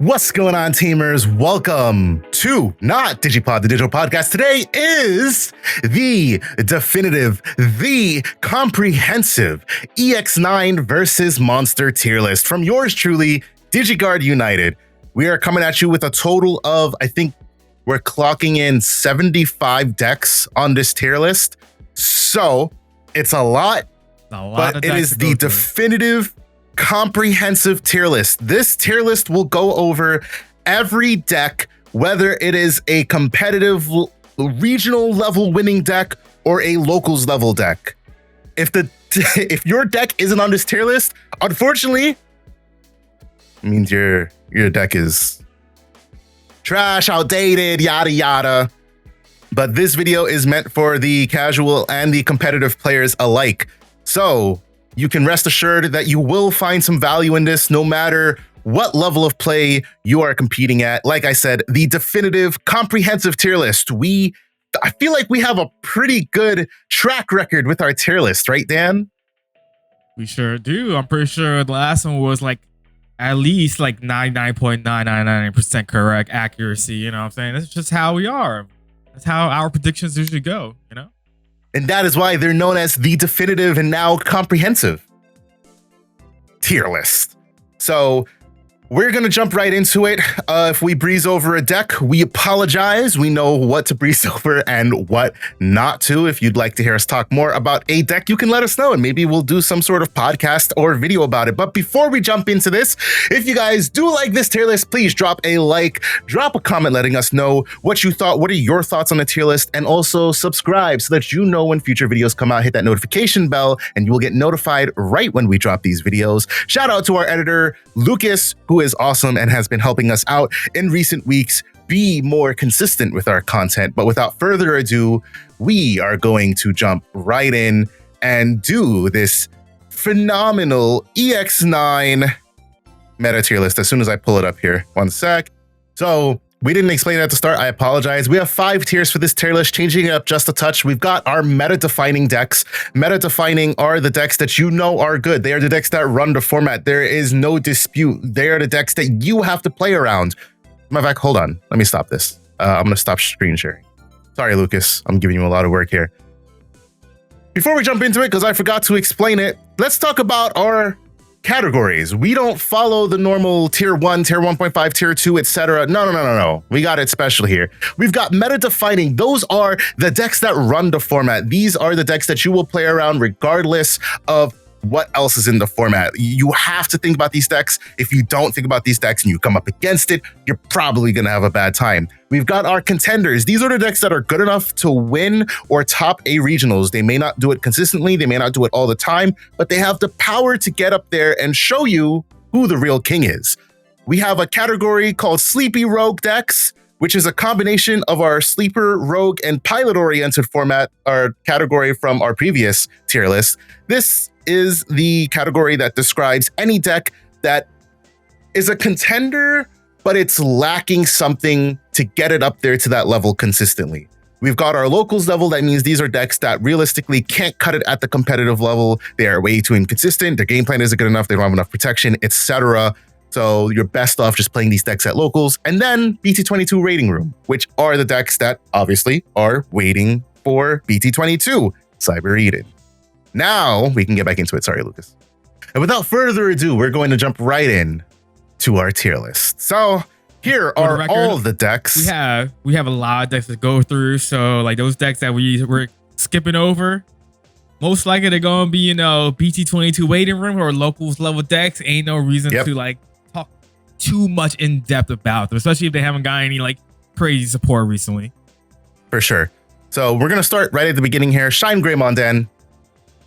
What's going on, teamers? Welcome to Not Digipod, the digital podcast. Today is the definitive, the comprehensive EX09 versus Monster tier list from yours truly, DigiGuard United. We are coming at you with a total of, I think we're clocking in 75 decks on this tier list. So it's a lot but it is the definitive, comprehensive tier list. This tier list will go over every deck, whether it is a competitive regional level winning deck or a locals level deck. If your deck isn't on this tier list, unfortunately, it means your deck is trash, outdated, yada yada. But this video is meant for the casual and the competitive players alike. So you can rest assured that you will find some value in this no matter what level of play you are competing at. Like I said, the definitive, comprehensive tier list. I feel like we have a pretty good track record with our tier list, right, Dan? We sure do. I'm pretty sure the last one was like at least like 99.999% correct accuracy. You know what I'm saying? That's just how we are. That's how our predictions usually go, you know? And that is why they're known as the definitive and now comprehensive tier list. So we're going to jump right into it. If we breeze over a deck, we apologize. We know what to breeze over and what not to. If you'd like to hear us talk more about a deck, you can let us know and maybe we'll do some sort of podcast or video about it. But before we jump into this, if you guys do like this tier list, please drop a like, drop a comment letting us know what you thought. What are your thoughts on the tier list? And also subscribe so that you know when future videos come out. Hit that notification bell and you will get notified right when we drop these videos. Shout out to our editor, Lucas, who is awesome and has been helping us out in recent weeks be more consistent with our content. But without further ado, we are going to jump right in and do this phenomenal EX9 meta tier list as soon as I pull it up here. One sec. So we didn't explain it at the start. I apologize. We have 5 tiers for this tier list, changing it up just a touch. We've got our meta-defining decks. Meta-defining are the decks that you know are good. They are the decks that run the format. There is no dispute. They are the decks that you have to play around. Matter of fact, hold on. Let me stop this. I'm going to stop screen sharing. Sorry, Lucas. I'm giving you a lot of work here. Before we jump into it, because I forgot to explain it, let's talk about our categories. We don't follow the normal tier 1, tier 1.5, tier 2, etc. No. We got it special here. We've got meta defining. Those are the decks that run the format. These are the decks that you will play around regardless of what else is in the format. You have to think about these decks. If you don't think about these decks and you come up against it, you're probably going to have a bad time. We've got our contenders. These are the decks that are good enough to win or top a regionals. They may not do it consistently. They may not do it all the time, but they have the power to get up there and show you who the real king is. We have a category called Sleepy Rogue decks, which is a combination of our sleeper, rogue, and pilot-oriented format, our category from our previous tier list. This is the category that describes any deck that is a contender, but it's lacking something to get it up there to that level consistently. We've got our locals level. That means these are decks that realistically can't cut it at the competitive level. They are way too inconsistent. Their game plan isn't good enough. They don't have enough protection, etc. So you're best off just playing these decks at locals. And then BT22 Rating Room, which are the decks that obviously are waiting for BT22, Cyber Eden. Now we can get back into it. Sorry, Lucas. And without further ado, we're going to jump right in to our tier list. So here are all of the decks. We have a lot of decks to go through. So like those decks that we're skipping over, most likely they're going to be, BT22 Waiting Room or locals level decks. Ain't no reason to like talk too much in depth about them, especially if they haven't got any like crazy support recently. For sure. So we're going to start right at the beginning here. ShineGreymon, Dan.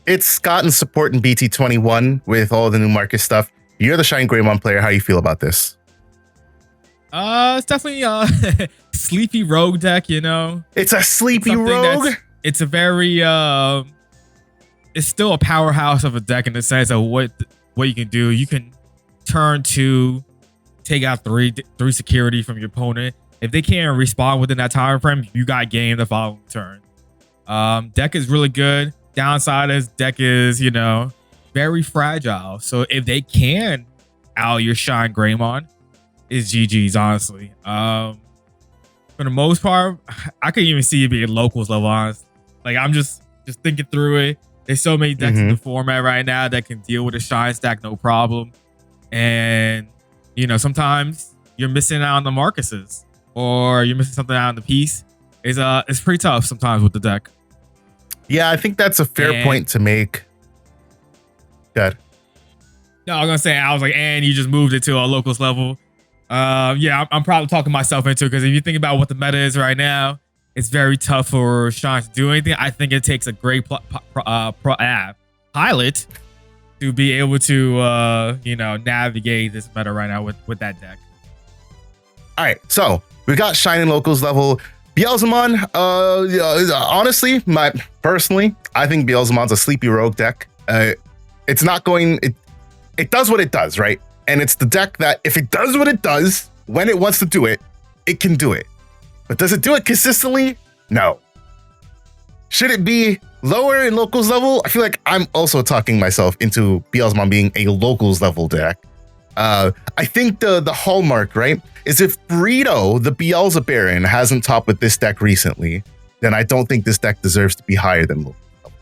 It's gotten support in BT21 with all the new market stuff. You're the ShineGreymon player. How do you feel about this? It's definitely a sleepy rogue deck, It's a sleepy rogue? It's a very it's still a powerhouse of a deck in the sense of what you can do. You can turn 2, take out 3 security from your opponent. If they can't respond within that time frame, you got game the following turn. Deck is really good. Downside is deck is, very fragile. So if they can out your ShineGreymon, is GG's, honestly. For the most part, I could even see it being locals level, honest. Like, I'm just thinking through it. There's so many decks in the format right now that can deal with a Shine stack, no problem. And, you know, sometimes you're missing out on the Marcuses or you're missing something out on the piece. It's pretty tough sometimes with the deck. Yeah, I think that's a fair point to make. Good. No, I was gonna say, I was like, and you just moved it to a locals level. Yeah, I'm probably talking myself into it because if you think about what the meta is right now, it's very tough for Shine to do anything. I think it takes a great pilot to be able to, you know, navigate this meta right now with that deck. All right, so we got Shine in locals level. Beelzemon, honestly, personally, I think Beelzemon's a sleepy rogue deck. It's not going, it does what it does, right? And it's the deck that if it does what it does, when it wants to do it, it can do it. But does it do it consistently? No. Should it be lower in locals level? I feel like I'm also talking myself into Beelzemon being a locals level deck. I think the hallmark, right, is if Burrito, the Beelzebaron, hasn't topped with this deck recently, then I don't think this deck deserves to be higher than local level.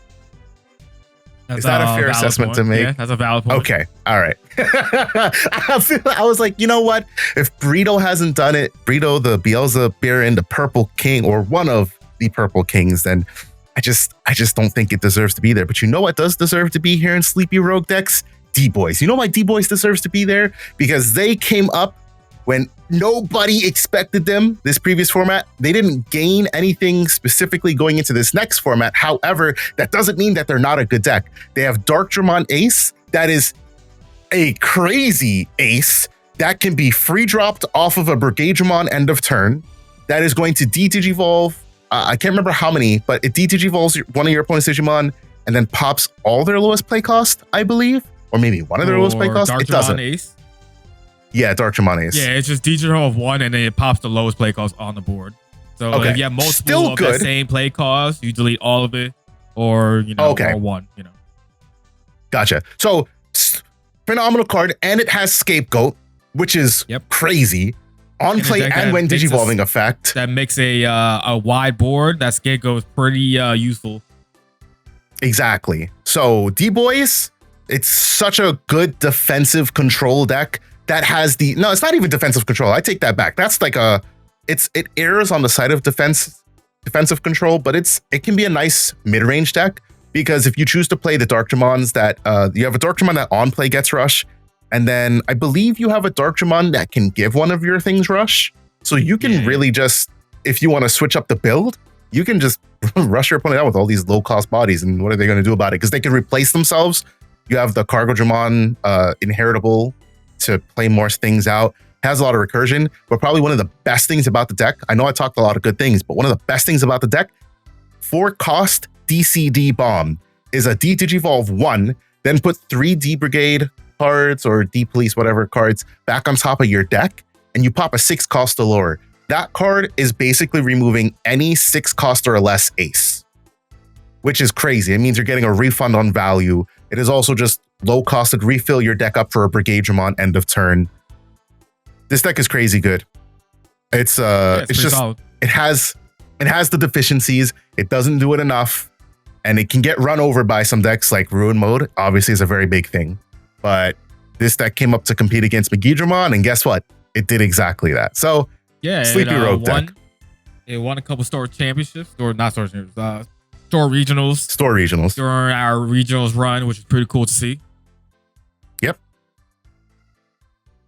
Is that a fair assessment to make? Yeah, that's a valid point. Okay, all right. I was like, you know what? If Burrito hasn't done it, Burrito, the Beelzebaron, the Purple King, or one of the Purple Kings, then I just don't think it deserves to be there. But you know what does deserve to be here in Sleepy Rogue decks? D-Boys. You know why D-Boys deserves to be there? Because they came up when nobody expected them this previous format. They didn't gain anything specifically going into this next format. However, that doesn't mean that they're not a good deck. They have Andromon Ace. That is a crazy ace that can be free dropped off of a Brigademon end of turn. That is going to D-Digivolve. I can't remember how many, but it D-Digivolves one of your opponent's Digimon and then pops all their lowest play cost, I believe. Or maybe one of their lowest play costs. It doesn't. Ace? Yeah, Andromon Ace. Yeah, it's just digital of one, and then it pops the lowest play cost on the board. So if you have multiple of the same play cost, you delete all of it, or you know, or one. You know. Gotcha. So phenomenal card, and it has Scapegoat, which is crazy. On play and when digivolving effect. That makes a wide board. That Scapegoat is pretty useful. Exactly. So D-Boys. It's such a good defensive control deck that has no, it's not even defensive control. I take that back. That's like it errs on the side of defensive control, but it can be a nice mid-range deck because if you choose to play the Darkdramons that you have a Darkdramon that on play gets rush, and then I believe you have a Darkdramon that can give one of your things rush. So you can really just, if you want to switch up the build, you can just rush your opponent out with all these low-cost bodies, and what are they going to do about it? Because they can replace themselves. You have the Cargodramon inheritable to play more things out. Has a lot of recursion, but probably one of the best things about the deck, I know I talked a lot of good things, but one of the best things about the deck, 4-cost DCD Bomb is a D-Digivolve 1, then put 3 D-Brigade cards or D-Police, whatever cards, back on top of your deck, and you pop a 6-cost or lower. That card is basically removing any 6-cost or less ace, which is crazy. It means you're getting a refund on value. It is also just low-costed, refill your deck up for a Brigademon end of turn. This deck is crazy good. It's just solid. It has the deficiencies. It doesn't do it enough, and it can get run over by some decks like Ruin Mode. Obviously, is a very big thing, but this deck came up to compete against Magnamon, and guess what? It did exactly that. So yeah, Sleepy Rogue deck. It won a couple store championships, or not store championships. Store regionals during our regionals run, which is pretty cool to see. Yep.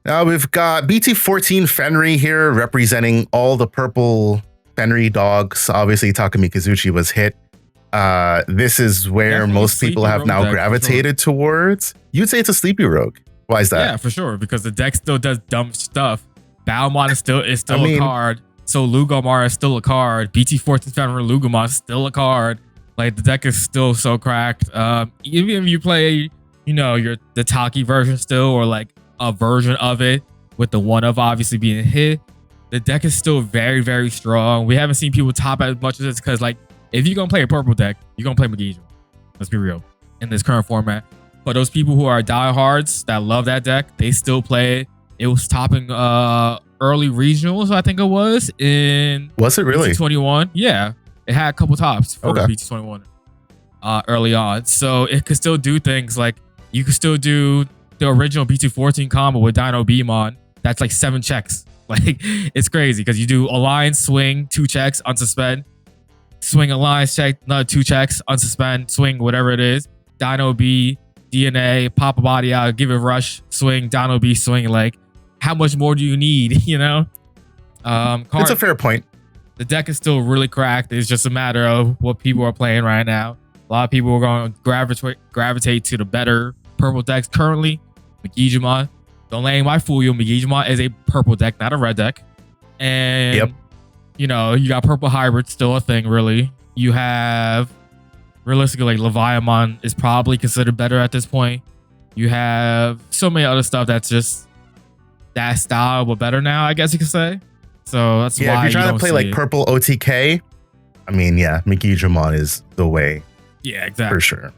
Now we've got BT14 Fenri here representing all the purple Fenri dogs. Obviously, Takumi Kazuchi was hit. This is where most people have now gravitated towards. You'd say it's a Sleepy Rogue. Why is that? Yeah, for sure, because the deck still does dumb stuff. Battlemon is still a card. So Lugomar is still a card. BT14 FenriLoogamon is still a card. Like, the deck is still so cracked. Even if you play, you know, the Taki version still, or like a version of it with the one of obviously being hit, the deck is still very, very strong. We haven't seen people top as much as this because, like, if you're gonna play a purple deck, you're gonna play Magnamon. Let's be real. In this current format. But those people who are diehards that love that deck, they still play it. It was topping early regionals, I think it was in. Was it really? BT21. Yeah, it had a couple tops for BT21 early on, so it could still do things like you could still do the original BT14 combo with DinoBeemon. That's like 7 checks. Like it's crazy because you do Alliance swing, 2 checks, unsuspend, swing Alliance check, another 2 checks, unsuspend, swing whatever it is. Dino B, DNA, pop a body out, give it a rush, swing, Dino B, swing. Like, how much more do you need? You know, it's a fair point. The deck is still really cracked. It's just a matter of what people are playing right now. A lot of people are going to gravitate to the better purple decks currently. Magnamon. Don't let anybody fool you. Magnamon is a purple deck, not a red deck. And, you know, you got purple hybrid, still a thing, really. You have, realistically, like Leviamon is probably considered better at this point. You have so many other stuff that's just that style, but better now, I guess you could say. So that's why if you're trying to play like purple OTK, I mean, yeah, Magnamon is the way. Yeah, exactly. For sure.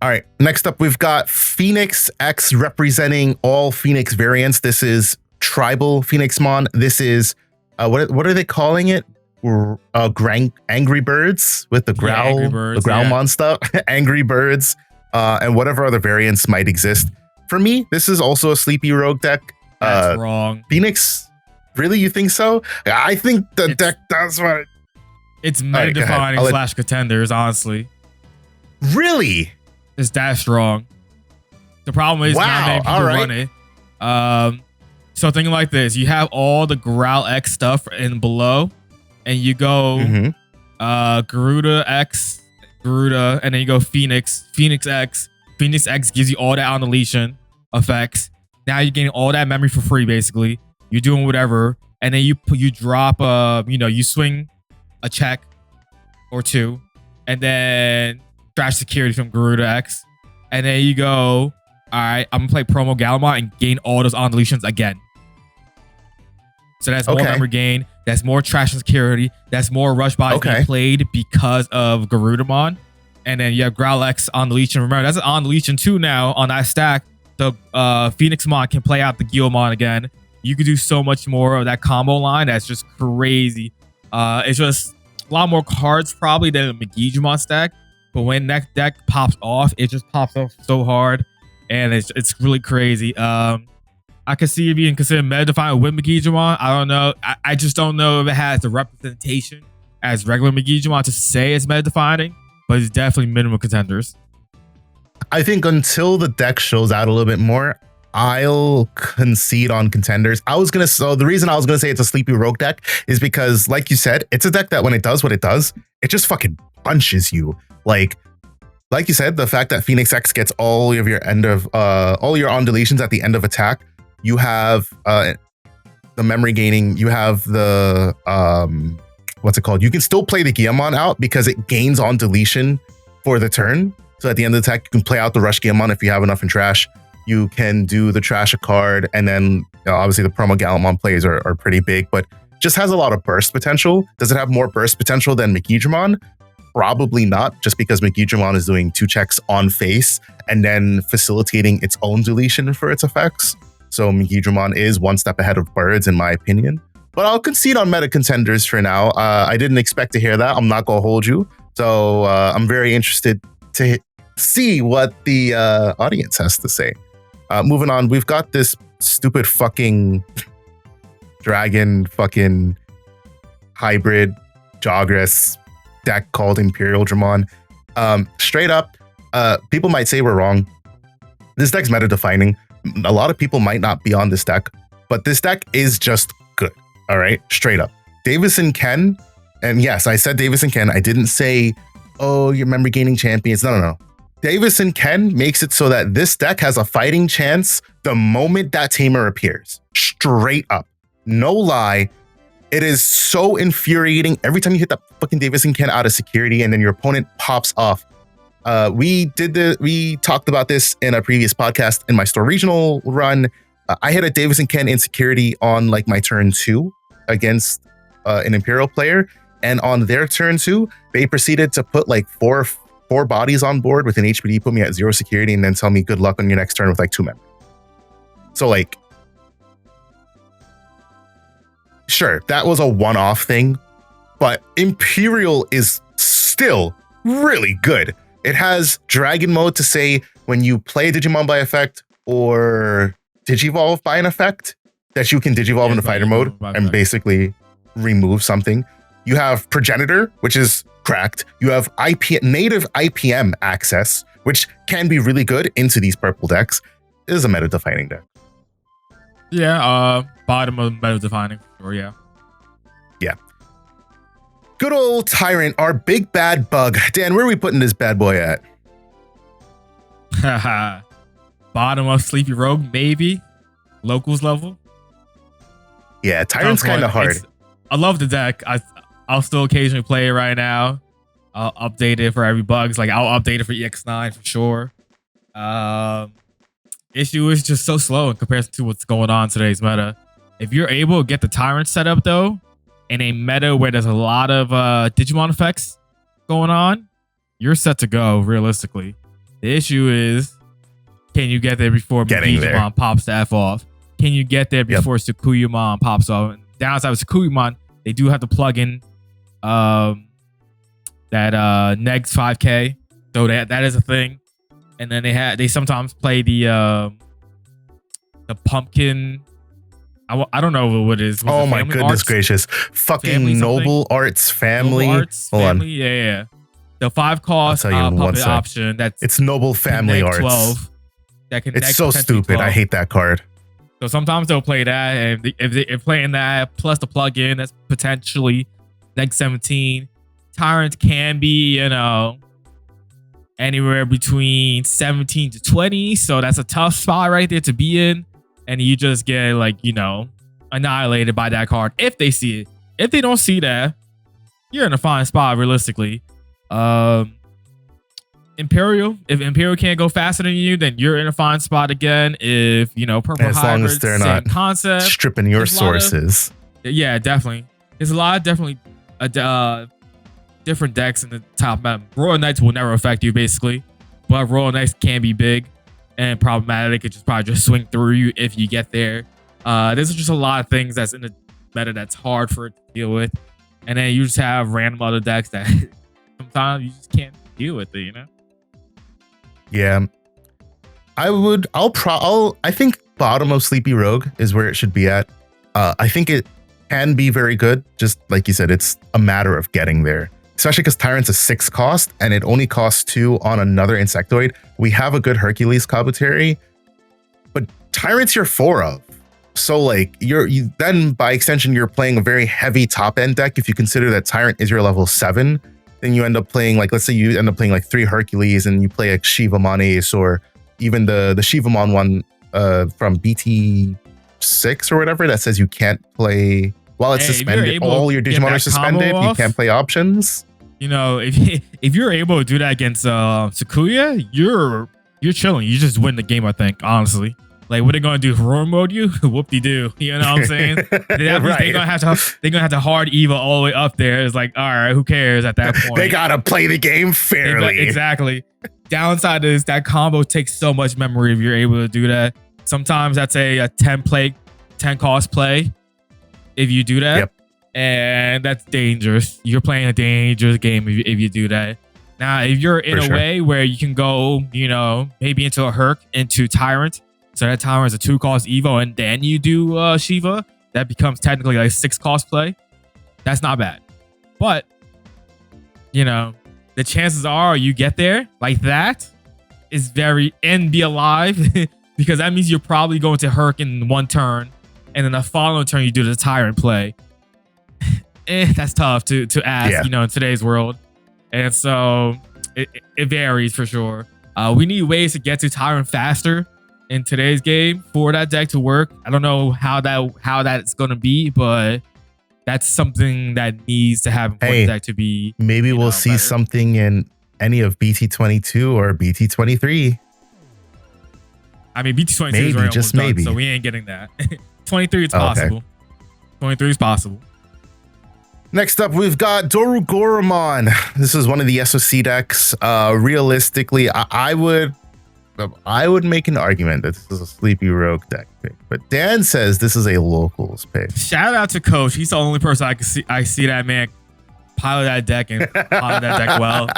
All right, next up, we've got Phoenix X representing all Phoenix variants. This is Tribal Phoenixmon. This is, what are they calling it? Angry Birds with the growl, the Growlmon stuff. Angry Birds, and whatever other variants might exist. For me, this is also a sleepy rogue deck. That's wrong. Phoenix, really? You think so? I think the deck does what it's meta defining / contenders, honestly. Really? It's that strong. The problem is not many people run it. So thinking like this, you have all the Growl X stuff in below, and you go Garuda X, Garuda, and then you go Phoenix X. Phoenix X gives you all that on deletion effects. Now you're getting all that memory for free, basically. You're doing whatever, and then you drop you swing a check or 2, and then trash security from Garuda X, and then you go, all right, I'm gonna play promo Gallantmon and gain all those on deletions again. So that's more memory gain, that's more trash security, that's more rush bodies being played because of Garurumon. And then you have Growl X on deletion. Remember, that's an on deletion too now on that stack. The Phoenixmon can play out the Guillemon again. You could do so much more of that combo line. That's just crazy. It's just a lot more cards probably than a Magnamon stack. But when that deck pops off, it just pops off so hard. And it's really crazy. I could see it being considered meta defining with Magnamon. I don't know. I just don't know if it has the representation as regular Magnamon to say it's meta defining. But it's definitely minimum contenders. I think until the deck shows out a little bit more, I'll concede on contenders. So the reason I was gonna say it's a sleepy rogue deck is because, like you said, it's a deck that when it does what it does, it just fucking punches you. Like you said, the fact that Phoenix X gets all of your all your on deletions at the end of attack. You have the memory gaining. You have the what's it called? You can still play the Guillemon out because it gains on deletion for the turn. So at the end of the attack, you can play out the Rush Guillemon if you have enough in trash. You can do the trash a card, and then obviously the promo Gallantmon plays are pretty big, but just has a lot of burst potential. Does it have more burst potential than Magnamon? Probably not, just because Magnamon is doing 2 checks on face and then facilitating its own deletion for its effects. So Magnamon is one step ahead of Birds, in my opinion. But I'll concede on meta contenders for now. I didn't expect to hear that. I'm not going to hold you. So I'm very interested to see what the audience has to say. Moving on, we've got this stupid fucking dragon fucking hybrid Jogress deck called Imperialdramon. Straight up, people might say we're wrong. This deck's meta defining. A lot of people might not be on this deck, but this deck is just good. All right, straight up. Davis and Ken, and yes, I said Davis and Ken. I didn't say, oh, you're memory gaining champions. No. Davis and Ken makes it so that this deck has a fighting chance the moment that Tamer appears. Straight up. No lie. It is so infuriating every time you hit that fucking Davis and Ken out of security and then your opponent pops off. We talked about this in a previous podcast in my store regional run. I hit a Davis and Ken insecurity on like my turn 2 against an Imperial player, and on their turn 2, they proceeded to put like four bodies on board with an HPD, put me at 0 security, and then tell me good luck on your next turn with like 2 men. So like, sure, that was a one-off thing, but Imperial is still really good. It has Dragon Mode to say when you play Digimon by effect or Digivolve by an effect, that you can Digivolve into Fighter Mode and basically remove something. You have Progenitor, which is cracked. You have native IPM access, which can be really good into these purple decks. It is a meta-defining deck. Yeah, bottom of meta-defining, or yeah. Yeah. Good old Tyrant, our big bad bug. Dan, where are we putting this bad boy at? Bottom of Sleepy Rogue, maybe. Locals level. Yeah, Tyrant's kind of hard. I love the deck. I'll still occasionally play it right now. I'll update it for every bugs. Like I'll update it for EX9 for sure. Issue is just so slow in comparison to what's going on in today's meta. If you're able to get the Tyrant set up though, in a meta where there's a lot of Digimon effects going on, you're set to go realistically. The issue is, can you get there before Digimon pops the F off? Can you get there before Sakuyamon pops off? And downside with Sakuyamon, they do have to plug in that Negs 5K, so that is a thing. And then they sometimes play the pumpkin. I don't know what it is. Oh my goodness gracious! Fucking Noble Arts Family. Hold on. Yeah. The 5-cost puppet option. It's Noble Family Arts. 12. It's so stupid. 12. I hate that card. So sometimes they'll play that, and if they're playing that plus the plug-in, that's potentially next 17. Tyrant can be, anywhere between 17 to 20. So that's a tough spot right there to be in. And you just get annihilated by that card if they see it. If they don't see that, you're in a fine spot realistically. Imperial, if Imperial can't go faster than you, then you're in a fine spot again. If purple as long as they're not concept, stripping your sources. Yeah, definitely. There's a lot of different decks in the top map. Royal Knights will never affect you basically, but Royal Knights can be big and problematic. It just probably just swing through you if you get there. There's just a lot of things that's in the meta that's hard for it to deal with, and then you just have random other decks that sometimes you just can't deal with it. Yeah, I think bottom of Sleepy Rogue is where it should be at. I think it can be very good. Just like you said, it's a matter of getting there. Especially because Tyrant's a 6 cost and it only costs 2 on another Insectoid. We have a good Hercules Kabuteri, but Tyrant's your 4 of. So like you then by extension you're playing a very heavy top end deck. If you consider that Tyrant is your level 7, then you end up playing let's say you end up playing 3 Hercules and you play a Shivamon Ace, or even the Shivamon one from BT6 or whatever that says you can't play while it's suspended. All your Digimon are suspended. You can't play options. If you're able to do that against Sakuya, you're chilling. You just win the game, I think, honestly. Like, what are they gonna do? Horror mode you? Whoop-de-doo. You know what I'm saying? Right. They're gonna have to hard Eva all the way up there. It's like, all right, who cares at that point? They gotta play the game fairly. Exactly. Downside is that combo takes so much memory if you're able to do that. Sometimes that's a 10 cost play if you do that. Yep. And that's dangerous. You're playing a dangerous game if you do that. Now, if you're in a way where you can go, maybe into a Herc, into Tyrant, so that Tyrant is a 2-cost Evo, and then you do Shiva, that becomes technically a 6-cost play. That's not bad. But, the chances are you get there like that is and be alive because that means you're probably going to Herc in one turn, and then the following turn you do the Tyrant play. That's tough to ask, in today's world. And so it varies for sure. We need ways to get to Tyrant faster in today's game for that deck to work. I don't know how that's going to be, but that's something that needs to happen for the deck to be. Maybe we'll see better. Something in any of BT22 or BT23. I mean, BT22 is already almost done, so we ain't getting that. 23 is possible. Okay. 23 is possible. Next up, we've got DoruGoramon. This is one of the SOC decks. Realistically, I would I would make an argument that this is a Sleepy Rogue deck pick, but Dan says this is a locals pick. Shout out to Coach. He's the only person I see that man pilot that deck and pilot that deck well.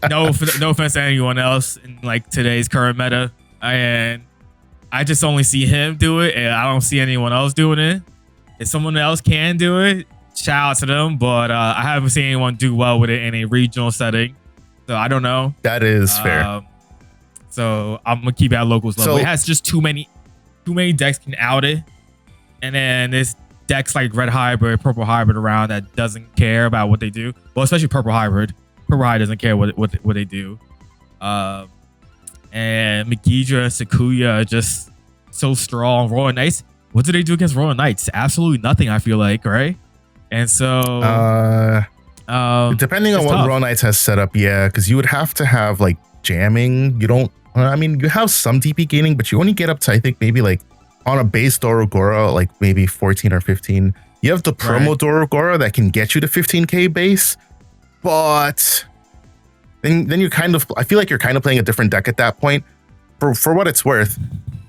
No offense to anyone else in like today's current meta, and I just only see him do it, and I don't see anyone else doing it. If someone else can do it, shout out to them, but I haven't seen anyone do well with it in a regional setting, so I don't know. That is fair. So I'm gonna keep it at locals level. So, it has just too many decks can out it, and then there's decks like red hybrid, purple hybrid around that doesn't care about what they do. Well, especially purple hybrid. Purple hybrid doesn't care what they do. And Megidra and Sakuya are just so strong. Royal Knights. What do they do against Royal Knights? Absolutely nothing, I feel like, right? And so depending on what tough. Royal Knights has set up, yeah, because you would have to have like jamming. You don't, I mean, you have some DP gaining, but you only get up to, I think, maybe like on a base DoruGora, like maybe 14 or 15. You have the promo DoruGora that can get you to 15k base, but then you kind of, I feel like you're kind of playing a different deck at that point. For what it's worth,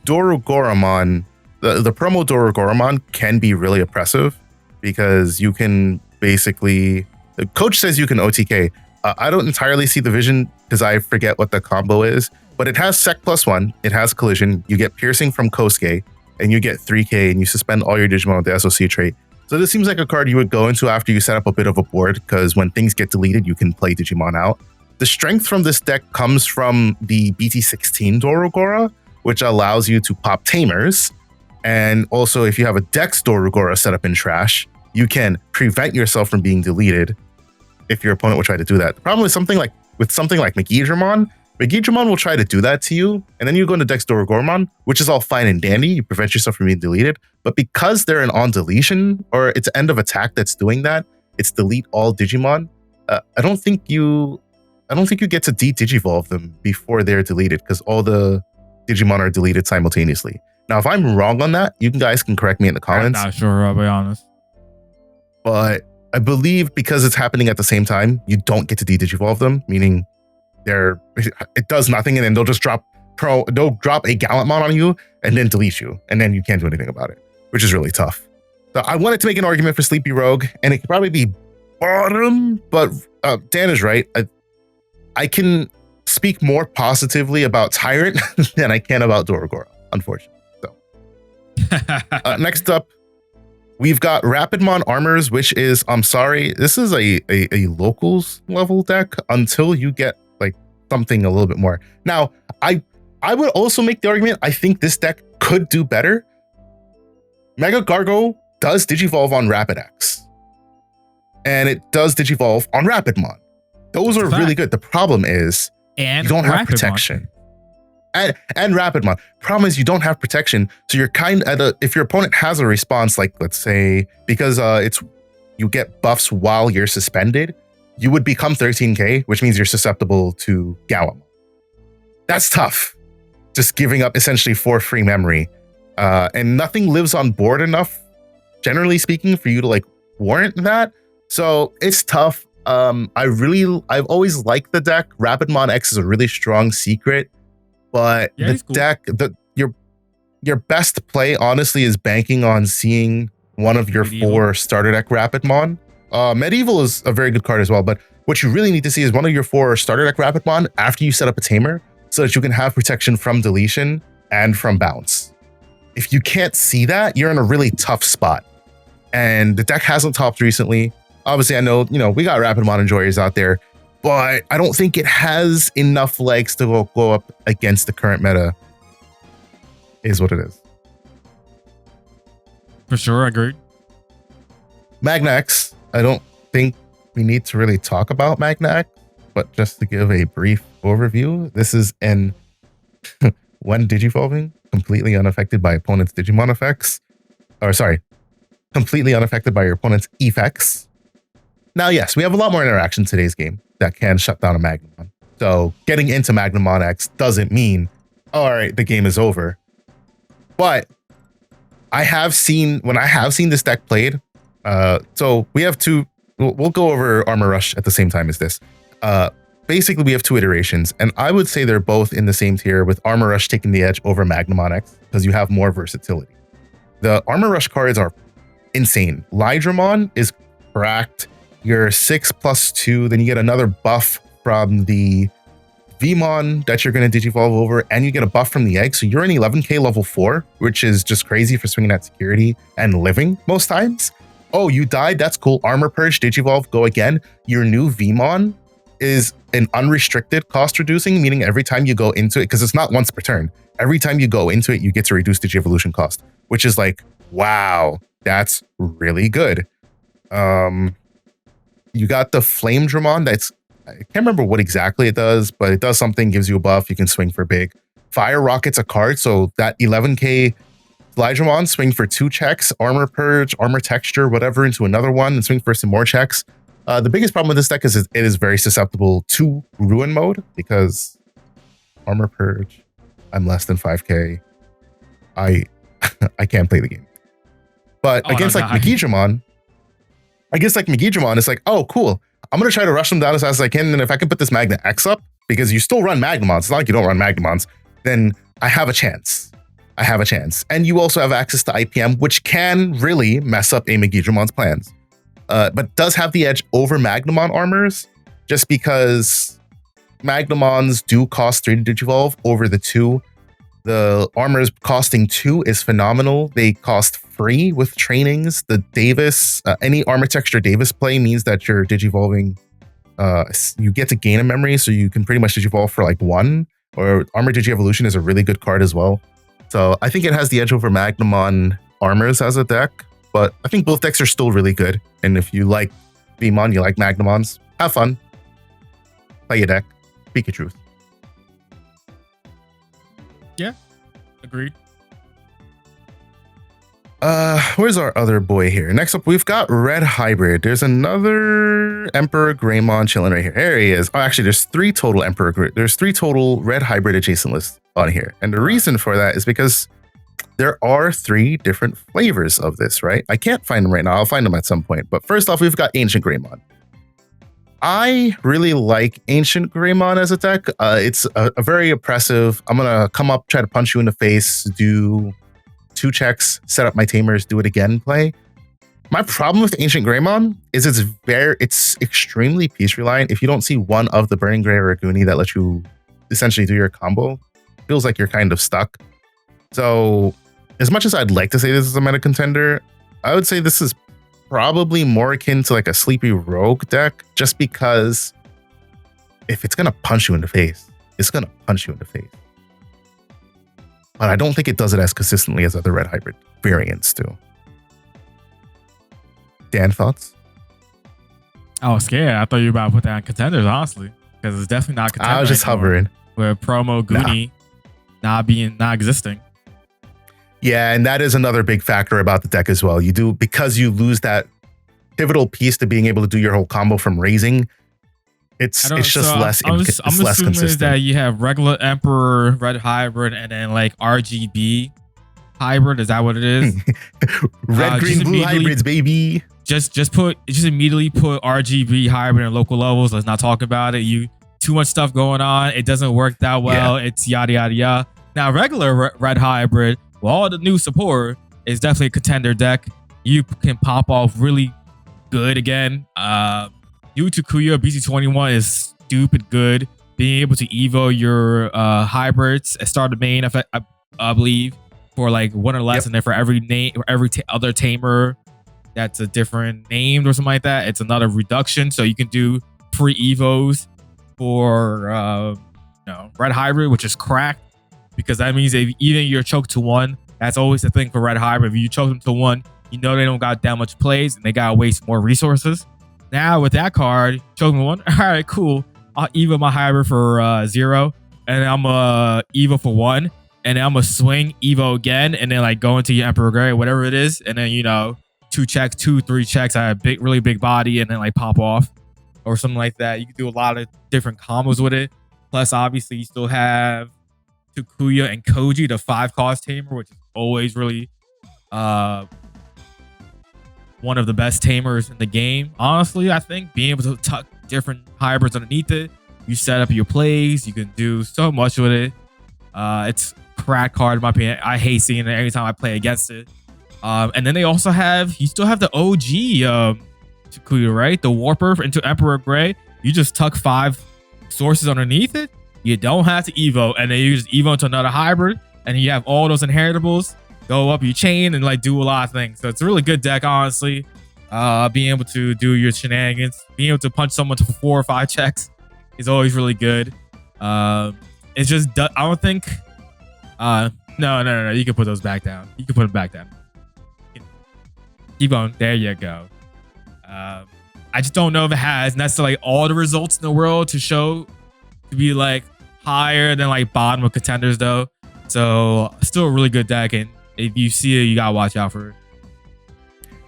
DoruGoramon, the promo DoruGoramon can be really oppressive because you can basically, the coach says you can OTK. I don't entirely see the vision because I forget what the combo is, but it has Sec +1, it has collision, you get piercing from Kosuke, and you get 3k and you suspend all your Digimon with the SOC trait. So this seems like a card you would go into after you set up a bit of a board, because when things get deleted, you can play Digimon out. The strength from this deck comes from the BT16 DoruGora, which allows you to pop Tamers. And also, if you have a Dex DoruGora set up in trash, you can prevent yourself from being deleted if your opponent will try to do that. The problem with something like Megidramon will try to do that to you, and then you go into Dex DoruGoramon, which is all fine and dandy. You prevent yourself from being deleted, but because they're an on deletion, or it's end of attack that's doing that, it's delete all Digimon. I don't think you get to de-digivolve them before they're deleted, because all the Digimon are deleted simultaneously. Now, if I'm wrong on that, you guys can correct me in the comments. I'm not sure, I'll be honest. But I believe because it's happening at the same time, you don't get to de-digivolve them, meaning it does nothing, and then they'll just drop a Gallantmon on you and then delete you, and then you can't do anything about it, which is really tough. So I wanted to make an argument for Sleepy Rogue, and it could probably be bottom, but Dan is right. I can speak more positively about Tyrant than I can about DoruGora, unfortunately. So next up, we've got Rapidmon Armors, which is, I'm sorry, this is a locals level deck until you get like something a little bit more. Now, I would also make the argument, I think this deck could do better. Mega Gargo does Digivolve on Rapidax, and it does Digivolve on Rapidmon. Those are really good. The problem is you don't have protection. And Rapidmon. Problem is you don't have protection, so you're kind of, if your opponent has a response, like let's say, because you get buffs while you're suspended, you would become 13k, which means you're susceptible to Gallantmon. That's tough. Just giving up essentially 4 free memory, and nothing lives on board enough, generally speaking, for you to like warrant that. So it's tough. I've always liked the deck. Rapidmon X is a really strong secret. But yeah, the deck, your best play, honestly, is banking on seeing one of your 4 starter deck Rapidmon. Medieval is a very good card as well, but what you really need to see is one of your 4 starter deck Rapidmon after you set up a Tamer, so that you can have protection from deletion and from bounce. If you can't see that, you're in a really tough spot. And the deck hasn't topped recently. Obviously, I know, we got Rapidmon enjoyers out there, but I don't think it has enough legs to go up against the current meta, is what it is. For sure, I agree. Magnax, I don't think we need to really talk about Magnax, but just to give a brief overview, this is when Digivolving, completely unaffected by opponent's Digimon effects. Completely unaffected by your opponent's effects. Now, yes, we have a lot more interaction in today's game that can shut down a Magnamon. So getting into Magnamon X doesn't mean, all right, the game is over. But when I have seen this deck played, so we have 2, we'll go over Armor Rush at the same time as this. basically we have two iterations, and I would say they're both in the same tier, with Armor Rush taking the edge over Magnamon X because you have more versatility. The Armor Rush cards are insane. Lydramon is cracked. You're 6+2, then you get another buff from the Vmon that you're going to digivolve over, and you get a buff from the egg. So you're in 11k level 4, which is just crazy for swinging at security and living most times. Oh, you died? That's cool. Armor Purge, digivolve, go again. Your new Vmon is an unrestricted cost reducing, meaning every time you go into it, because it's not once per turn, every time you go into it, you get to reduce Digievolution cost, which is like, wow, that's really good. You got the Flamedramon that's, I can't remember what exactly it does, but it does something, gives you a buff, you can swing for big. Fire Rocket's a card, so that 11k Lydramon, swing for 2 checks, Armor Purge, Armor Texture, whatever, into another one, and swing for some more checks. The biggest problem with this deck is it is very susceptible to Ruin mode, because Armor Purge, I'm less than 5k. I can't play the game. But against like Magidramon, it's like, oh, cool. I'm going to try to rush them down as fast as I can. And if I can put this Magna X up, because you still run Magnamons, it's not like you don't run Magnamons, then I have a chance. And you also have access to IPM, which can really mess up a Magidramon's plans. But does have the edge over Magnamon armors, just because Magnamons do cost 3 to digivolve over the 2. The armors costing 2 is phenomenal. They cost free with trainings. The Davis, any armor texture Davis play means that you're digivolving. You get to gain a memory, so you can pretty much digivolve for like 1. Or Armor Digievolution is a really good card as well. So I think it has the edge over Magnamon armors as a deck, but I think both decks are still really good. And if you like Vmon, you like Magnamons, have fun. Play your deck. Speak your truth. Yeah, agreed. Where's our other boy here? Next up, we've got Red Hybrid. There's another Emperor Greymon chilling right here. There he is. Oh, actually, there's 3 total There's 3 total Red Hybrid adjacent lists on here. And the reason for that is because there are 3 different flavors of this, right? I can't find them right now. I'll find them at some point. But first off, we've got AncientGreymon. I really like AncientGreymon as a deck. It's a very oppressive. I'm going to come up, try to punch you in the face, do 2 checks, set up my tamers, do it again play. My problem with AncientGreymon is it's extremely piece reliant. If you don't see one of the Burning Gray or Aguni that lets you essentially do your combo, it feels like you're kind of stuck. So as much as I'd like to say this is a meta contender, I would say this is probably more akin to like a Sleepy Rogue deck, just because if it's going to punch you in the face, it's going to punch you in the face. But I don't think it does it as consistently as other Red Hybrid variants do. Dan, thoughts? I was scared. I thought you were about to put that on contenders, honestly, because it's definitely not contenders. I was just hovering. With promo Goonie not existing. Yeah, and that is another big factor about the deck as well. You do, because you lose that pivotal piece to being able to do your whole combo from raising. It's just less consistent. That you have regular Emperor Red Hybrid and then like RGB Hybrid. Is that what it is? Red, green, blue hybrids, baby. Just immediately put RGB Hybrid in local levels. Let's not talk about it. Too much stuff going on. It doesn't work that well. Yeah. It's yada yada yada. Now regular Red Hybrid, with all the new support, is definitely a contender deck. You can pop off really good again. Takuya BC21 is stupid good. Being able to evo your hybrids and start the main, I believe, for like 1 or less, and then for every name, other tamer that's a different name or something like that, it's another reduction. So you can do free evos for Red Hybrid, which is cracked, because that means if even you're choked to 1, that's always the thing for Red Hybrid. If you choke them to 1, you know they don't got that much plays and they gotta waste more resources. Now with that card, choking 1, all right, cool. I'll evo my hybrid for 0, and then I'm evo for 1, and then I'm gonna swing evo again, and then like go into your Emperor Gray, whatever it is, and then 2 checks, 2, 3 checks. I have really big body, and then like pop off or something like that. You can do a lot of different combos with it. Plus, obviously, you still have Takuya and Koji, the 5-cost tamer, which is always really one of the best tamers in the game. Honestly, I think being able to tuck different hybrids underneath it You set up your plays. You can do so much with it. It's crack card in my opinion. I hate seeing it every time I play against it. And then they also you still have the OG Sakuya, right? The Warper into Emperor Grey. You just tuck 5 sources underneath it. You don't have to Evo, and then you just Evo into another hybrid, and you have all those inheritables go up your chain and like do a lot of things. So it's a really good deck, honestly. Being able to do your shenanigans, being able to punch someone for 4 or 5 checks is always really good. It's just I don't think. No. You can put those back down. You can put them back down. Keep on. There you go. I just don't know if it has necessarily all the results in the world to show to be like higher than like bottom of contenders though. So still a really good deck, and if you see it, you gotta watch out for it.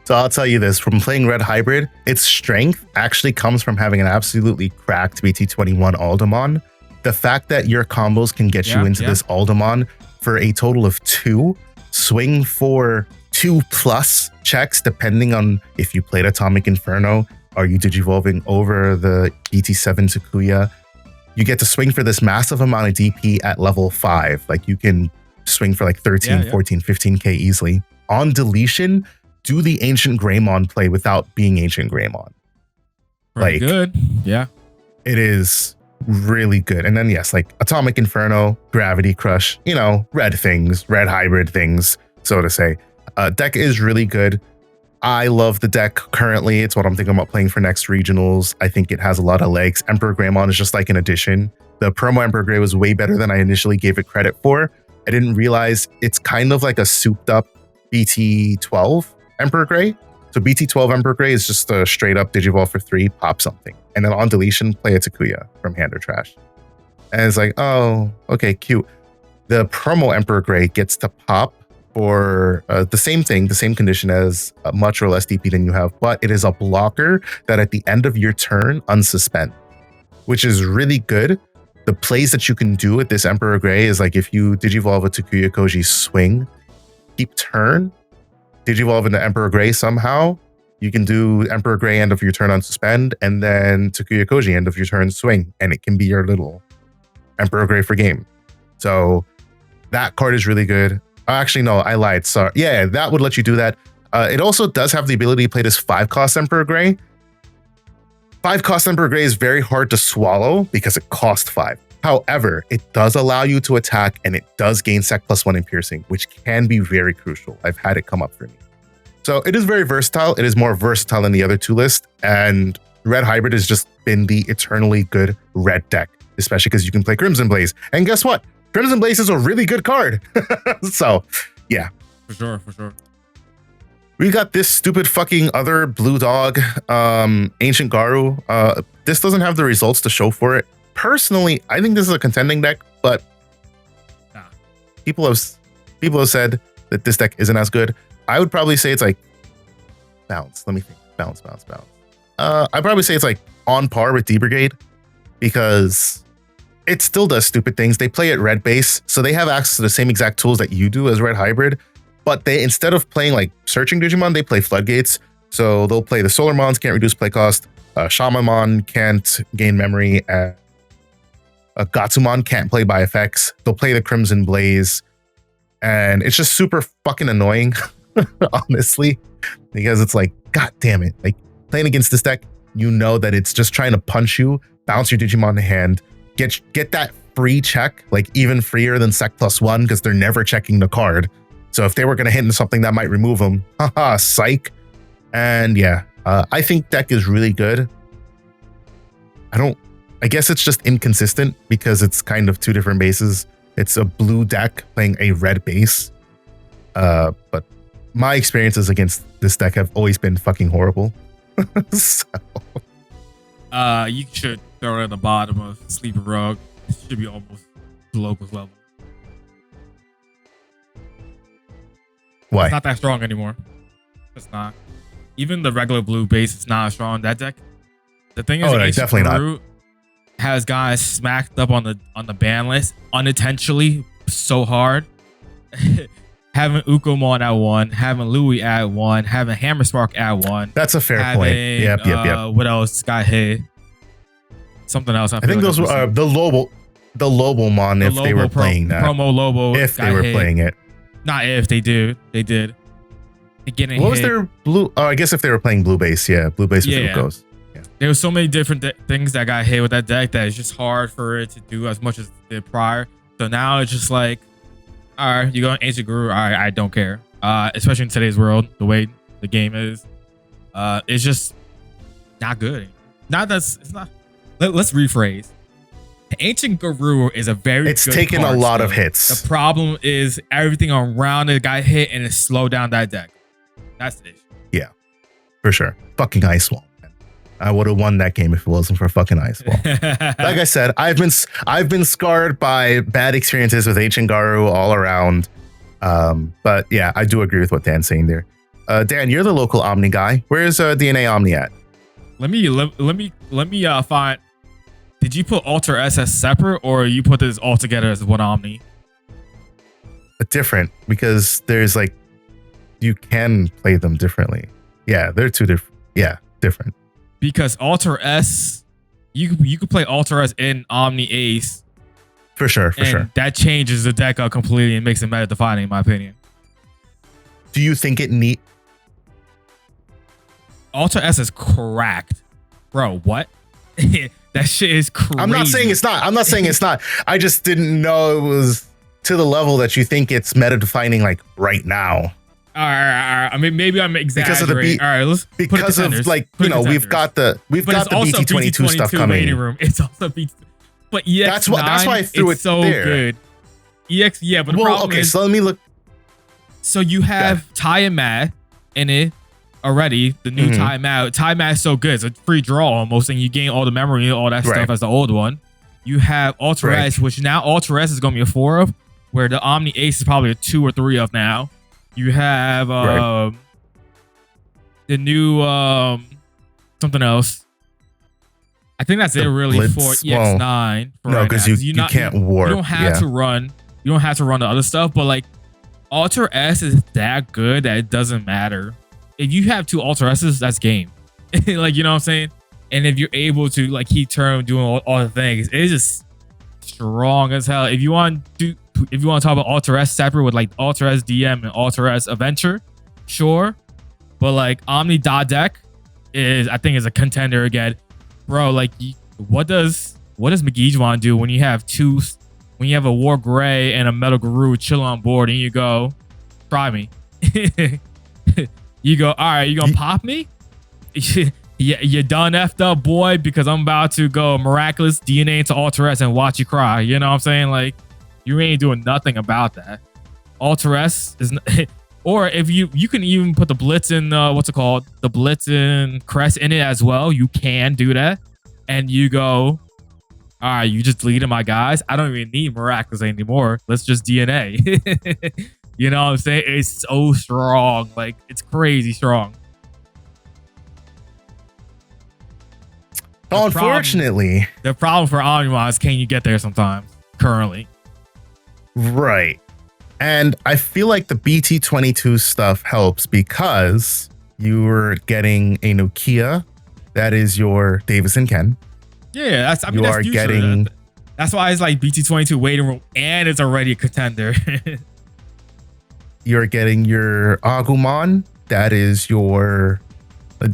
So I'll tell you this, from playing Red Hybrid, its strength actually comes from having an absolutely cracked BT21 Aldemon. The fact that your combos can get you into this Aldemon for a total of 2, swing for 2+ checks, depending on if you played Atomic Inferno, are you digivolving over the BT7 Sakuya. You get to swing for this massive amount of DP at level 5. Like you can swing for like 13, 14, 15k easily. On deletion, do the AncientGreymon play without being AncientGreymon. Pretty good. Yeah. It is really good. And then yes, like Atomic Inferno, Gravity Crush, you know, red hybrid things, so to say. Deck is really good. I love the deck currently. It's what I'm thinking about playing for next regionals. I think it has a lot of legs. Emperor Greymon is just like an addition. The promo Emperor Grey was way better than I initially gave it credit for. I didn't realize it's kind of like a souped up BT12 Emperor Grey. So BT12 Emperor Grey is just a straight up Digivolve for 3, pop something. And then on deletion, play a Takuya from hand or trash. And it's like, oh, okay, cute. The promo Emperor Grey gets to pop for the same thing, the same condition as much or less DP than you have, but it is a blocker that at the end of your turn unsuspend, which is really good. The plays that you can do with this Emperor Grey is like if you Digivolve a Takuya Koji swing, keep turn, Digivolve into Emperor Grey somehow, you can do Emperor Grey end of your turn unsuspend, and then Takuya Koji end of your turn swing, and it can be your little Emperor Grey for game. So that card is really good. Actually, no, I lied. Sorry. Yeah, that would let you do that. It also does have the ability to play this 5-cost Emperor Grey. 5-cost Emperor Grey is very hard to swallow because it costs 5. However, it does allow you to attack, and it does gain Sec +1 in piercing, which can be very crucial. I've had it come up for me. So it is very versatile. It is more versatile than the other 2 lists, and Red Hybrid has just been the eternally good red deck, especially because you can play Crimson Blaze. And guess what? Crimson Blaze is a really good card. So, yeah. For sure. We got this stupid fucking other blue dog, Ancient Garu. This doesn't have the results to show for it. Personally, I think this is a contending deck, but people have said that this deck isn't as good. I would probably say it's like bounce. Let me think. Bounce. I'd probably say it's like on par with D-Brigade because it still does stupid things. They play at red base, so they have access to the same exact tools that you do as Red Hybrid, but they, instead of playing like searching Digimon, they play floodgates. So they'll play the Solarmons, can't reduce play cost. Shamanmon can't gain memory. Gatsumon can't play by effects. They'll play the Crimson Blaze. And it's just super fucking annoying, honestly, because it's like, God damn it. Like playing against this deck, you know that it's just trying to punch you, bounce your Digimon to hand, get that free check, like even freer than Sec +1 because they're never checking the card. So if they were going to hit into something that might remove them, haha, psych. And yeah, I think deck is really good. I guess it's just inconsistent because it's kind of 2 different bases. It's a blue deck playing a red base. But my experiences against this deck have always been fucking horrible. So. You should throw it at the bottom of Sleeper Rug. It should be almost the locals level. Why? It's not that strong anymore. It's not. Even the regular blue base is not strong. That deck. The thing is, definitely not. Has guys smacked up on the ban list unintentionally so hard. Having Ukomon at 1, having Louis at 1, having Hammerspark at 1. That's a fair point. Yep. What else got hit? something else. I think those were the Lobomon if they were playing that. Promo Lobo. If they were playing it. Not if they do. They did. Getting what was their blue? Oh, I guess if they were playing blue base, yeah, blue base was who goes. Yeah. There was so many different things that got hit with that deck that it's just hard for it to do as much as it did prior. So now it's just like, all right, you go on Ancient Guru. All right, I don't care. Especially in today's world, the way the game is, it's just not good. It's not. Let's rephrase. Ancient Guru is a very. It's taken a lot of hits. The problem is everything around it got hit and it slowed down that deck. That's the issue. Yeah, for sure. Fucking Ice Wall. I would have won that game if it wasn't for fucking Ice Wall. Like I said, I've been scarred by bad experiences with Ancient Garu all around. But yeah, I do agree with what Dan's saying there. Dan, you're the local Omni guy. Where's DNA Omni at? Let me find. Did you put Alter S as separate, or you put this all together as one Omni? Different, because there's like, you can play them differently. Yeah, they're two different. Yeah, different. Because Alter S, you could play Alter S in Omni Ace. For sure. That changes the deck up completely and makes it meta defining, in my opinion. Do you think it neat? Alter S is cracked. Bro, what? That shit is crazy. I'm not saying it's not. I just didn't know it was to the level that you think it's meta defining like right now. All right. I mean, maybe I'm exaggerating. All right, let's because of like, you know, we've got the BT22 stuff coming. Room. It's also BT, but EX9, that's why I threw it so there. Good. EX, yeah, but the problem is, so let me look. So you have Ty and Matt in it already. The new Ty Matt. Ty Matt is so good. It's a free draw almost, and you gain all the memory and all that stuff as the old one. You have Alter S, which now Alter S is going to be a 4 of, where the Omni Ace is probably a 2 or 3 of now. You have the new something else. I think that's it really Blitz, for EX9. No, because you can't warp. You don't have to run. You don't have to run the other stuff, but like Alter S is that good that it doesn't matter. If you have 2 Alter S's, that's game. Like, you know what I'm saying? And if you're able to like keep turn doing all the things, it's just strong as hell. If you want to talk about Alter S separate with like Alter S DM and Alter S Adventure, sure. But like Omni Dot deck I think is a contender again. Bro, like what does Magnamon do when you have a War Gray and a Metal Guru chill on board and you go, try me. You go, all right, you gonna pop me? Yeah, you done effed up, boy, because I'm about to go miraculous DNA into Alter S and watch you cry. You know what I'm saying? Like, you ain't doing nothing about that. Alter S is, or if you can even put the Blitzen, the Blitzen crest in it as well. You can do that, and you go, all right, you just deleted my guys. I don't even need miraculous anymore. Let's just DNA. You know what I'm saying? It's so strong, like it's crazy strong. Unfortunately, the problem for Omnimon is can you get there sometimes currently? Right. And I feel like the BT22 stuff helps because you're getting a Nokia that is your Davis and Ken. Yeah, that's getting. That's why it's like BT22 waiting room and it's already a contender. You're getting your Agumon that is your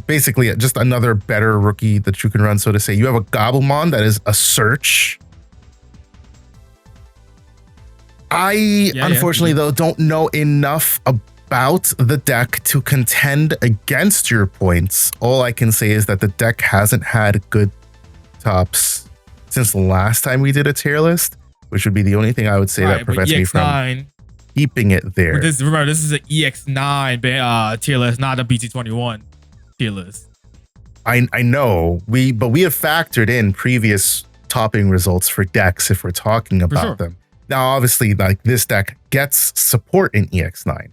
basically just another better rookie that you can run, so to say. You have a Gabumon that is a search. Unfortunately, though, don't know enough about the deck to contend against your points. All I can say is that the deck hasn't had good tops since the last time we did a tier list, which would be the only thing I would say that prevents me from keeping it there. Remember, this is an EX9 tier list, not a BT21 tier list. I know, but we have factored in previous topping results for decks if we're talking about them. Now, obviously, like this deck gets support in EX9.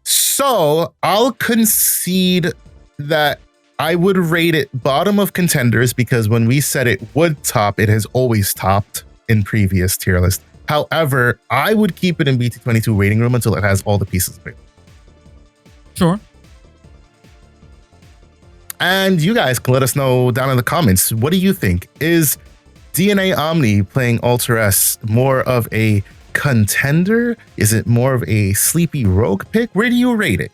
So I'll concede that I would rate it bottom of contenders because when we said it would top, it has always topped in previous tier lists. However, I would keep it in BT22 waiting room until it has all the pieces available. Sure. And you guys can let us know down in the comments. What do you think? Is DNA Omni playing Alter S more of a contender? Is it more of a sleepy rogue pick? Where do you rate it?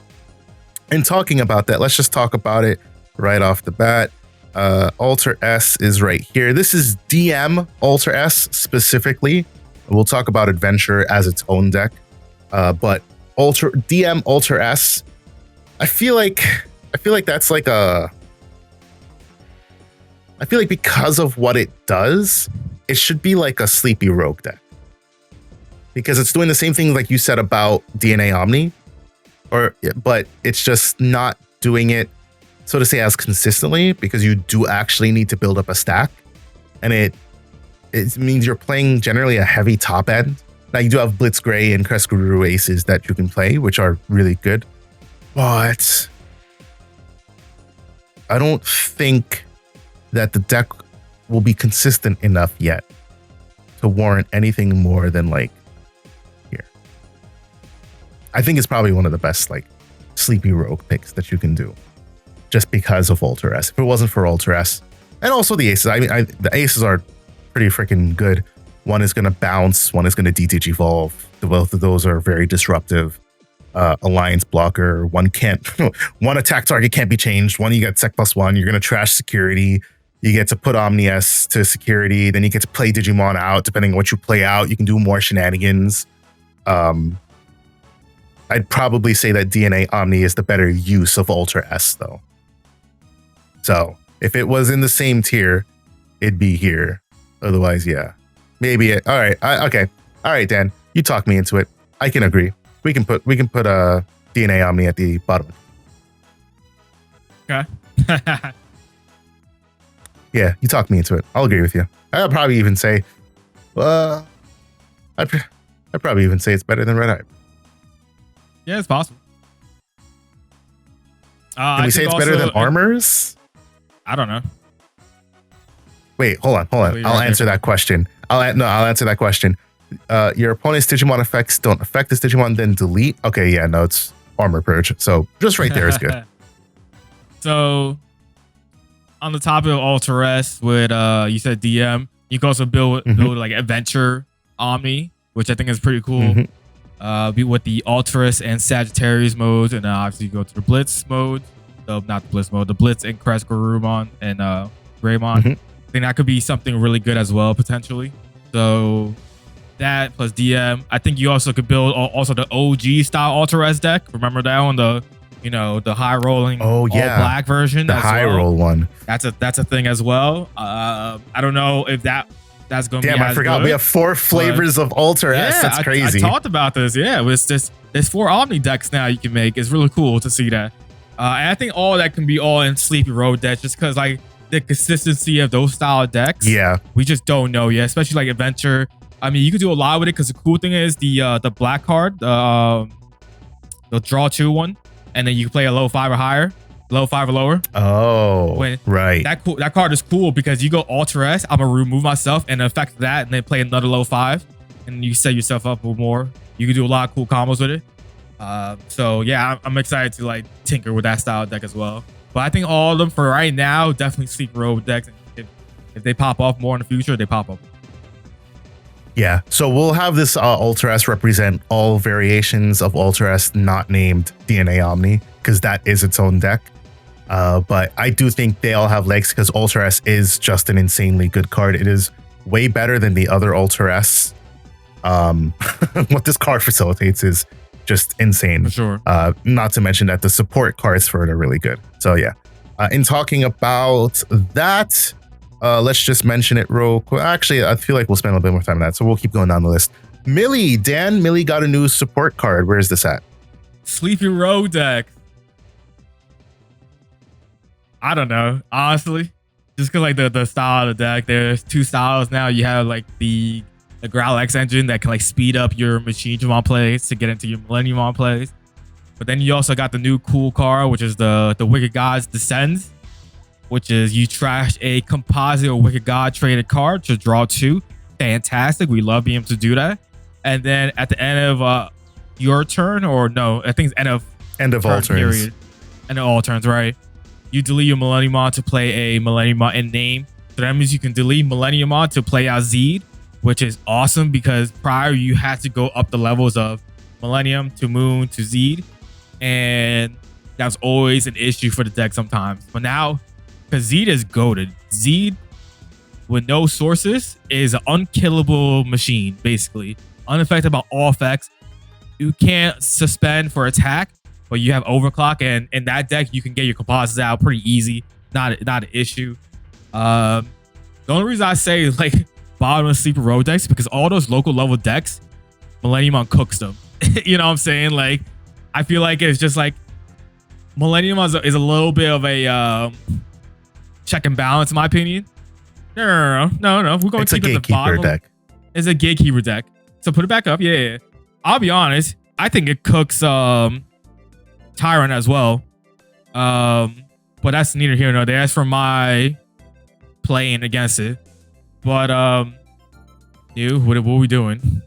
And talking about that, let's just talk about it right off the bat. Alter S is right here. This is DM Alter S specifically. We'll talk about Adventure as its own deck. But DM Alter S, I feel like that's like a... I feel like because of what it does, it should be like a sleepy rogue deck. Because it's doing the same thing like you said about DNA Omni, but it's just not doing it, so to say, as consistently, because you do actually need to build up a stack. And it means you're playing generally a heavy top end. Now you do have Blitz Gray and Xros Aces that you can play, which are really good. But I don't think that the deck will be consistent enough yet to warrant anything more than like here. I think it's probably one of the best like sleepy rogue picks that you can do, just because of Alter S. If it wasn't for Alter S, and also the aces, I mean, the aces are pretty freaking good. One is going to bounce, one is going to DTG evolve. Both of those are very disruptive. Alliance blocker. One attack target can't be changed. One, you get sec +1. You're going to trash security. You get to put Omni S to security. Then you get to play Digimon out. Depending on what you play out, you can do more shenanigans. I'd probably say that DNA Omni is the better use of Alter S, though. So if it was in the same tier, it'd be here. Otherwise, yeah, maybe it. All right, okay, all right, Dan, you talk me into it. I can agree. We can put DNA Omni at the bottom. Okay. Yeah, you talk me into it. I'll agree with you. I'll probably even say, I'd probably even say it's better than Red Eye. Yeah, it's possible. Can we say it's better than Armors? I don't know. Wait, hold on. I'll answer that question. I'll answer that question. Your opponent's Digimon effects don't affect this Digimon, then delete. Okay, yeah, no, it's Armor Purge. So just right there is good. So on the topic of Alter S with you said DM, you can also build like Adventure Omni, which I think is pretty cool. Be with the Alterous and Sagittarius modes, and obviously you go to the Blitz mode. So not the Blitz mode, the Blitz and GraceNovamon and Greymon. I think that could be something really good as well, potentially. So that plus DM. I think you also could build also the OG style Alter S deck. Remember that one, the high rolling all black version. The high roll one. That's a thing as well. I don't know if that's going to be. Damn, I forgot. We have 4 flavors of Alter S. That's crazy. I talked about this. Yeah, there's 4 Omni decks now you can make. It's really cool to see that. And I think all that can be all in Sleepy Road decks, just because like the consistency of those style decks. Yeah, we just don't know yet. Especially like Adventure. I mean, you could do a lot with it because the cool thing is the black card, the draw 2 one, and then you can play a low 5 or higher. Low 5 or lower. Oh, right. That card is cool because you go Alter S. I'm gonna remove myself and affect that, and then play another low 5, and you set yourself up with more. You can do a lot of cool combos with it. So yeah, I'm excited to like tinker with that style deck as well. But I think all of them for right now definitely Sleep Road decks. If they pop off more in the future, they pop up. Yeah. So we'll have this Alter S represent all variations of Alter S not named DNA Omni, because that is its own deck. But I do think they all have legs because Alter S is just an insanely good card. It is way better than the other Alter S. What this card facilitates is just insane. For sure. Not to mention that the support cards for it are really good. So yeah. In talking about that, let's just mention it real quick. Actually, I feel like we'll spend a little bit more time on that. So we'll keep going down the list. Millie got a new support card. Where is this at? Sleepy Road deck. I don't know, honestly, just because like the style of the deck, there's 2 styles now. You have like the Growl X engine that can like speed up your MarineAngemon plays to get into your Millenniummon plays, but then you also got the new cool card, which is the Wicked Gods Descends, which is you trash a composite or Wicked God traded card to draw 2. Fantastic, we love being able to do that. And then at the end of your turn, or no, I think it's end of all turns. Period. End of all turns, right? You delete your Millenniummon to play a Millenniummon in name. So that means you can delete Millenniummon to play out Zed, which is awesome because prior you had to go up the levels of Millennium to Moon to Zed, and that's always an issue for the deck sometimes. But now, because Zed is goated, Zed with no sources is an unkillable machine, basically. Unaffected by all effects. You can't suspend for attack, but you have overclock, and in that deck you can get your composites out pretty easy. Not an issue. The only reason I say like bottom of sleeper road decks because all those local level decks, Millenniummon cooks them. You know what I'm saying? Like I feel like it's just like Millenniummon is a little bit of a check and balance, in my opinion. No. We're going to keep it at the bottom. Deck. It's a gatekeeper deck. So put it back up. Yeah. I'll be honest. I think it cooks Tyrant as well. But that's neither here nor there. That's from my playing against it. But what are we doing?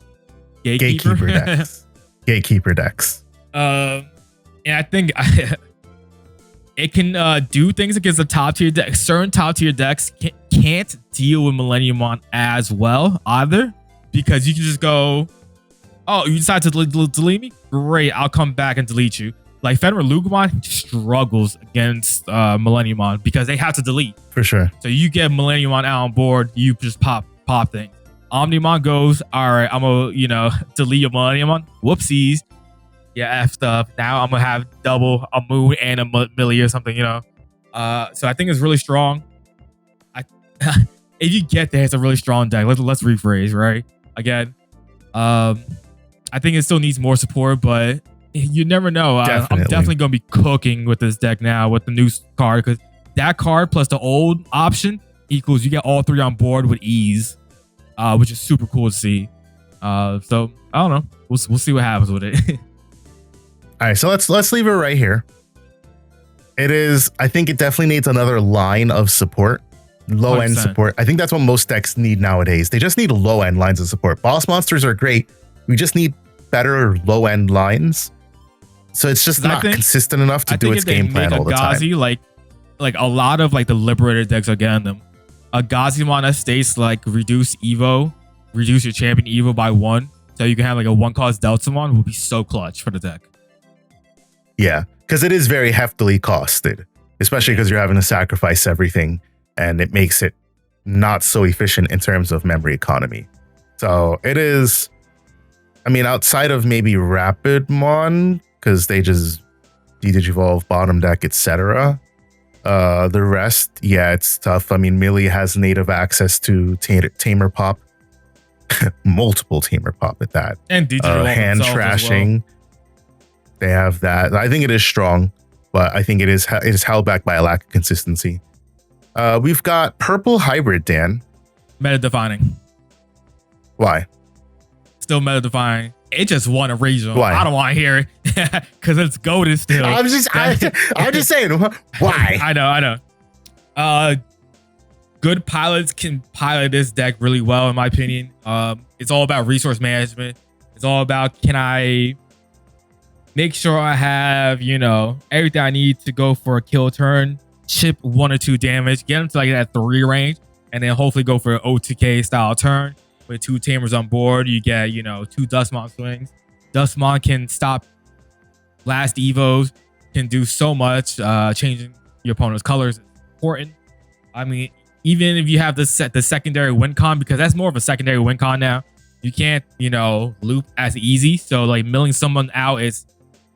Gatekeeper decks. Gatekeeper decks. And I think it can do things against the top tier decks. Certain top tier decks can't deal with Millenniummon as well either, because you can just go, oh, you decide to delete me? Great, I'll come back and delete you. Like FenriLoogamon struggles against Millenniummon because they have to delete. For sure. So you get Millenniummon out on board, you just pop things. Omnimon goes, all right, I'm gonna, delete your Millenniummon. Whoopsies. Yeah, effed up. Now I'm gonna have double a Moon and a Millie or something, So I think it's really strong. If you get there, it's a really strong deck. Let's rephrase, right? Again, I think it still needs more support, but you never know. I'm definitely gonna be cooking with this deck now with the new card, because that card plus the old option equals you get all three on board with ease, which is super cool to see. So I don't know. We'll see what happens with it. All right, so let's leave it right here. I think it definitely needs another line of support, low 100%. End support. I think that's what most decks need nowadays. They just need low end lines of support. Boss monsters are great. We just need better low end lines. So it's just not consistent enough to do its game plan all the time. Like a lot of like the Liberator decks are getting them. A Gazimon that states like reduce your champion Evo by 1, so you can have like a 1-cost Deltamon would be so clutch for the deck. Yeah, because it is very heftily costed, especially because you're having to sacrifice everything, and it makes it not so efficient in terms of memory economy. So it is, outside of maybe Rapidmon, because they just Digivolve, bottom deck, etc. The rest, yeah, it's tough. Millie has native access to Tamer Pop, multiple Tamer Pop at that, and hand trashing. Well. They have that. I think it is strong, but I think it is held back by a lack of consistency. We've got Purple Hybrid, Dan. Meta defining. Why? Still meta defining. It just won a regional. Why? I don't want to hear it because it's goated still. I'm just saying. Why? I know. Good pilots can pilot this deck really well, in my opinion. It's all about resource management. It's all about, can I make sure I have, everything I need to go for a kill turn, chip 1 or 2 damage, get them to like that 3 range, and then hopefully go for an OTK style turn with 2 Tamers on board. You get, 2 Dustmon swings. Dustmon can stop last Evos, can do so much. Changing your opponent's colors is important. Even if you have the secondary win con, because that's more of a secondary win con now, you can't, loop as easy. So like milling someone out is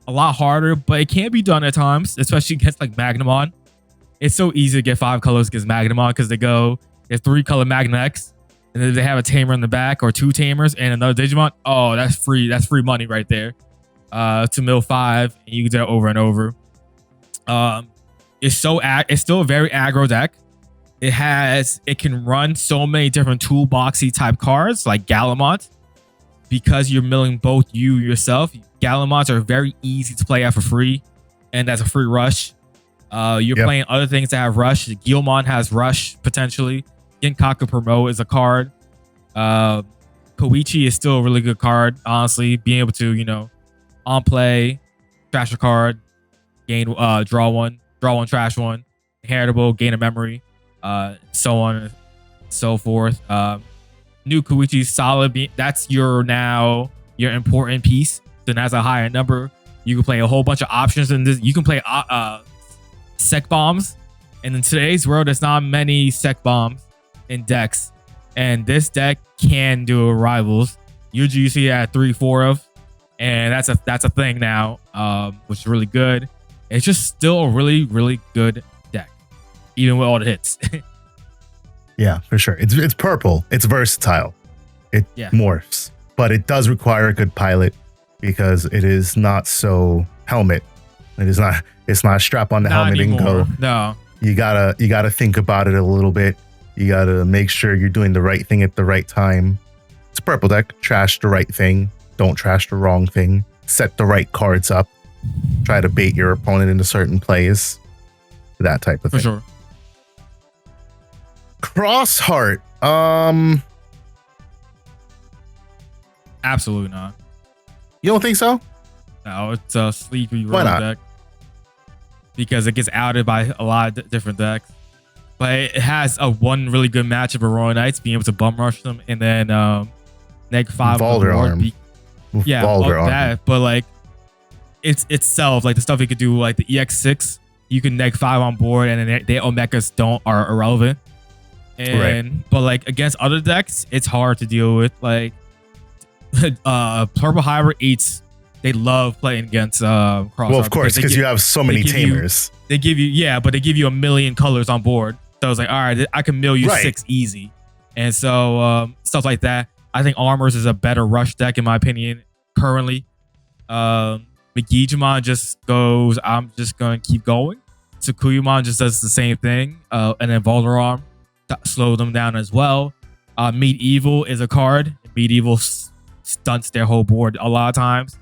a lot harder, but it can be done at times, especially against like Magnamon. It's so easy to get 5 colors against Magnamon because there's 3 color Magna X, and then they have a Tamer in the back or 2 Tamers and another Digimon. Oh, that's free. That's free money right there. To mill 5, and you can do it over and over. It's still a very aggro deck. It can run so many different toolboxy type cards like Gallantmon, because you're milling both you yourself. Gallantmons are very easy to play out for free, and that's a free rush. You're playing other things that have rush. Guilmon has rush potentially. Genkaku Promote is a card. Koichi is still a really good card, honestly. Being able to, on play, trash a card, gain draw one, trash one, inheritable, gain a memory, so on so forth. New Koichi Solid Beam, that's your important piece. Then as a higher number, you can play a whole bunch of options in this. You can play sec bombs, and in today's world, there's not many sec bombs in decks, and this deck can do rivals. Usually you see it at 3-4 of, and that's a thing now, which is really good. It's just still a really, really good deck, even with all the hits. Yeah, for sure. It's purple. It's versatile. It morphs, but it does require a good pilot because it is not so helmet. It is not. It's not strap on the helmet anymore. and go. No, you gotta think about it a little bit. You gotta make sure you're doing the right thing at the right time. It's a purple deck. Trash the right thing. Don't trash the wrong thing. Set the right cards up. Try to bait your opponent into certain plays. That type of thing. for sure. Xros Heart. Absolutely not. You don't think so? No, it's a sleepy Why road not? deck because it gets outed by a lot of different decks. But it has a one really good matchup of Royal Knights, being able to bum rush them, and then neg 5 Volder Arm. Volder Arm. that. But like it's itself, like the stuff you could do, like the EX6, you can neg 5 on board, and then their Omegas are irrelevant. And but like against other decks, it's hard to deal with. Like Purple Hybrid eats. They love playing against Xros. Well, of course, because you have so many tamers. They give you, but they give you a million colors on board. So it's like, all right, I can mill you 6 easy. And so stuff like that. I think Armors is a better rush deck in my opinion currently. Magnamon just goes, I'm just going to keep going. Sakuyamon just does the same thing. And then Volder Arm slow them down as well. Medieval is a card. Medieval stunts their whole board a lot of times.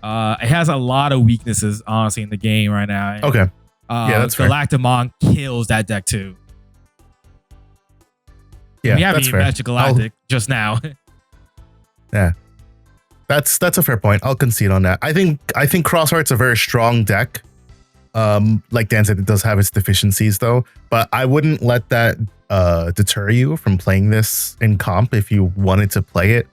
It has a lot of weaknesses, honestly, in the game right now. Okay. Yeah, that's fair. Galacticmon kills that deck too. Yeah, we haven't that's even fair. mentioned Galactic just now. Yeah, that's a fair point. I'll concede on that. I think Xros Heart's a very strong deck. Like Dan said, it does have its deficiencies though, but I wouldn't let that deter you from playing this in comp if you wanted to play it.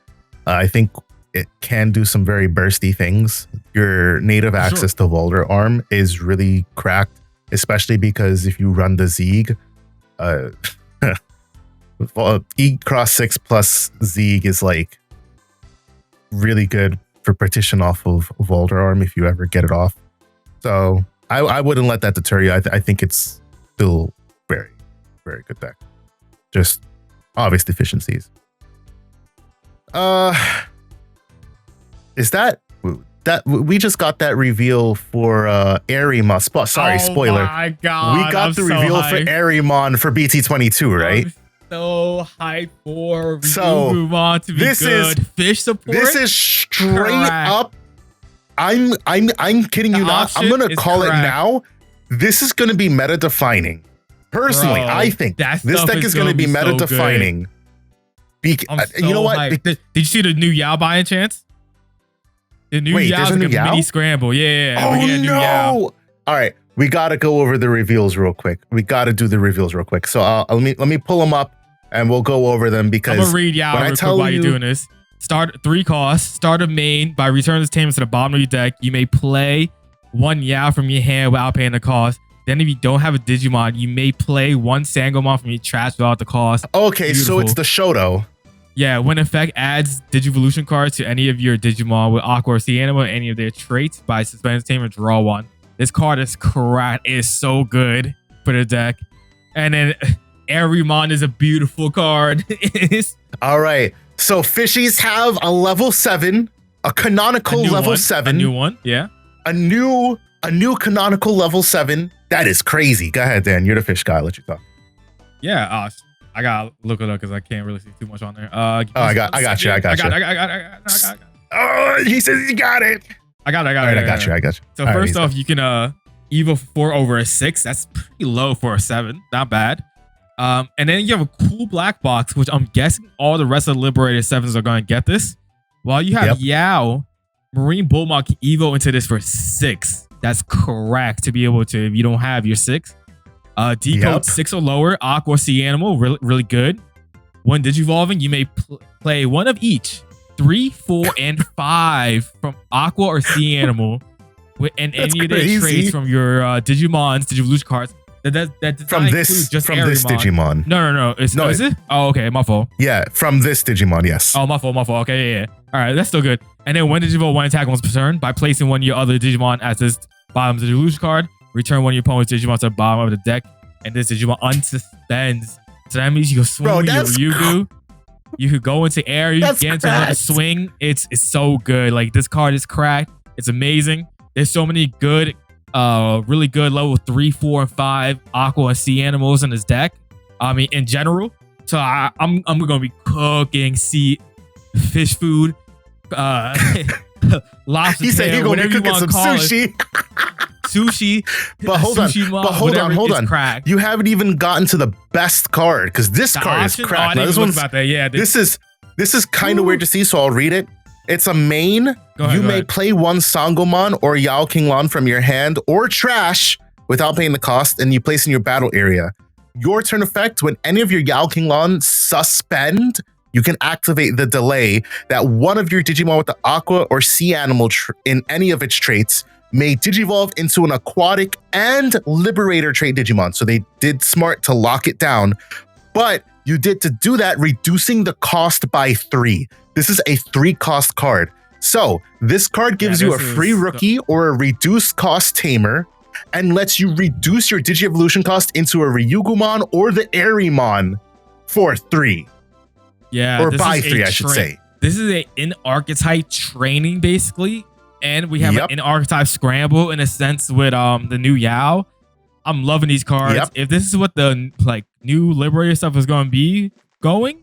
I think it can do some very bursty things. Your native access to Volder Arm is really cracked, especially because if you run the Zeeg, E Cross 6 plus Zeeg is like really good for partition off of Volder Arm if you ever get it off. So I wouldn't let that deter you. I think it's still very, very good deck. Just obvious deficiencies. Is that we just got that reveal for Arimon? Sorry, spoiler. Oh my god! We got the reveal for Arimon for BT22, right? I'm so hyped for So, Leviamon to be this good. is- Fish support. This is straight Correct. up. I'm kidding you not. I'm option gonna is call it correct. now. This is gonna be meta defining. Personally, Bro, I think that this stuff deck is is gonna gonna be be meta so good. defining. I'm so You know what? hyped. Did you see the new Yao by any chance? The new Wait, Yao's there's a like new Yao? mini scramble. Yeah, we're Oh getting a new Yao. no! All right, we gotta go over the reveals real quick. We gotta do the reveals real quick. So let me pull them up and we'll go over them I'm because gonna read Yao when I real quick tell while you- you're doing this. Start 3 costs. Start a main by returning this tamers to the bottom of your deck. You may play 1 Yao from your hand without paying the cost. Then if you don't have a Digimon, you may play 1 Sangomon from your trash without the cost. okay, so Beautiful. it's the Shoto. Yeah, when effect adds Digivolution cards to any of your Digimon with Aqua or Sea Animal and any of their traits by suspending tamer, draw 1. This card is cracked. It is so good for the deck. And then Arimon is a beautiful card. It's All right, so fishies have a level 7, a canonical new level one, 7, A new one, yeah. a new canonical level 7. That is crazy. Go ahead, Dan. You're the fish guy. I'll let you talk. Yeah, I gotta look it up because I can't really see too much on there. I got you. Oh, he says he got it. I got it. All right, I got you. So All right, first he's off, you can Evo 4 over a 6. That's pretty low for a 7. Not bad. And then you have a cool black box, which I'm guessing all the rest of the Liberated 7s are going to get this. While you have Yao, Marine Bullmont can Evo into this for 6. That's correct to be able to if you don't have your 6. Decode 6 or lower, Aqua Sea Animal, really, really good. When digivolving, you may play one of each 3, 4, and 5 from Aqua or Sea Animal, and any of their traits from your Digimon's Digivolution cards. That from this just from this Digimon. No. Is it? Oh, okay, my fault. Yeah, from this Digimon, yes. Oh, my fault. Okay, yeah. All right, that's still good. And then when Digivolve, one attack once per turn, by placing one of your other Digimon as this bottom Digivolution card, return one of your opponent's Digimon to the bottom of the deck, and this Digimon unsuspends. So that means you can swing with your Ryugu. You could go into air, you can get into another swing. It's so good. Like, this card is cracked. It's amazing. There's so many good, really good level 3, 4, and 5 Aqua and Sea Animals in this deck. I mean, in general. So I'm gonna be cooking fish food, lobster he said tail, he's gonna be cooking some sushi. Sushi. But hold on. Cracked. You haven't even gotten to the best card, because this card is cracked. This one's about that. Yeah. This is kind of weird to see, so I'll read it. It's a main. You may play one Sangomon or Yao Kinglan from your hand or trash without paying the cost, and you place in your battle area. Your turn effect, when any of your Yao Kinglan suspend, you can activate the delay that one of your Digimon with the Aqua or Sea Animal in any of its traits may digivolve into an aquatic and liberator trait Digimon. So they did smart to lock it down, but you did to do that, reducing the cost by 3. This is a 3-cost card. So this card gives you a free rookie or a reduced cost tamer and lets you reduce your Digi-Evolution cost into a Ryugumon or the Airymon for 3. Yeah. Or by 3, I should say. This is an in-archetype training, basically. And we have an in-archetype scramble in a sense with the new Yao. I'm loving these cards. Yep. If this is what the new Liberator stuff is going to be going,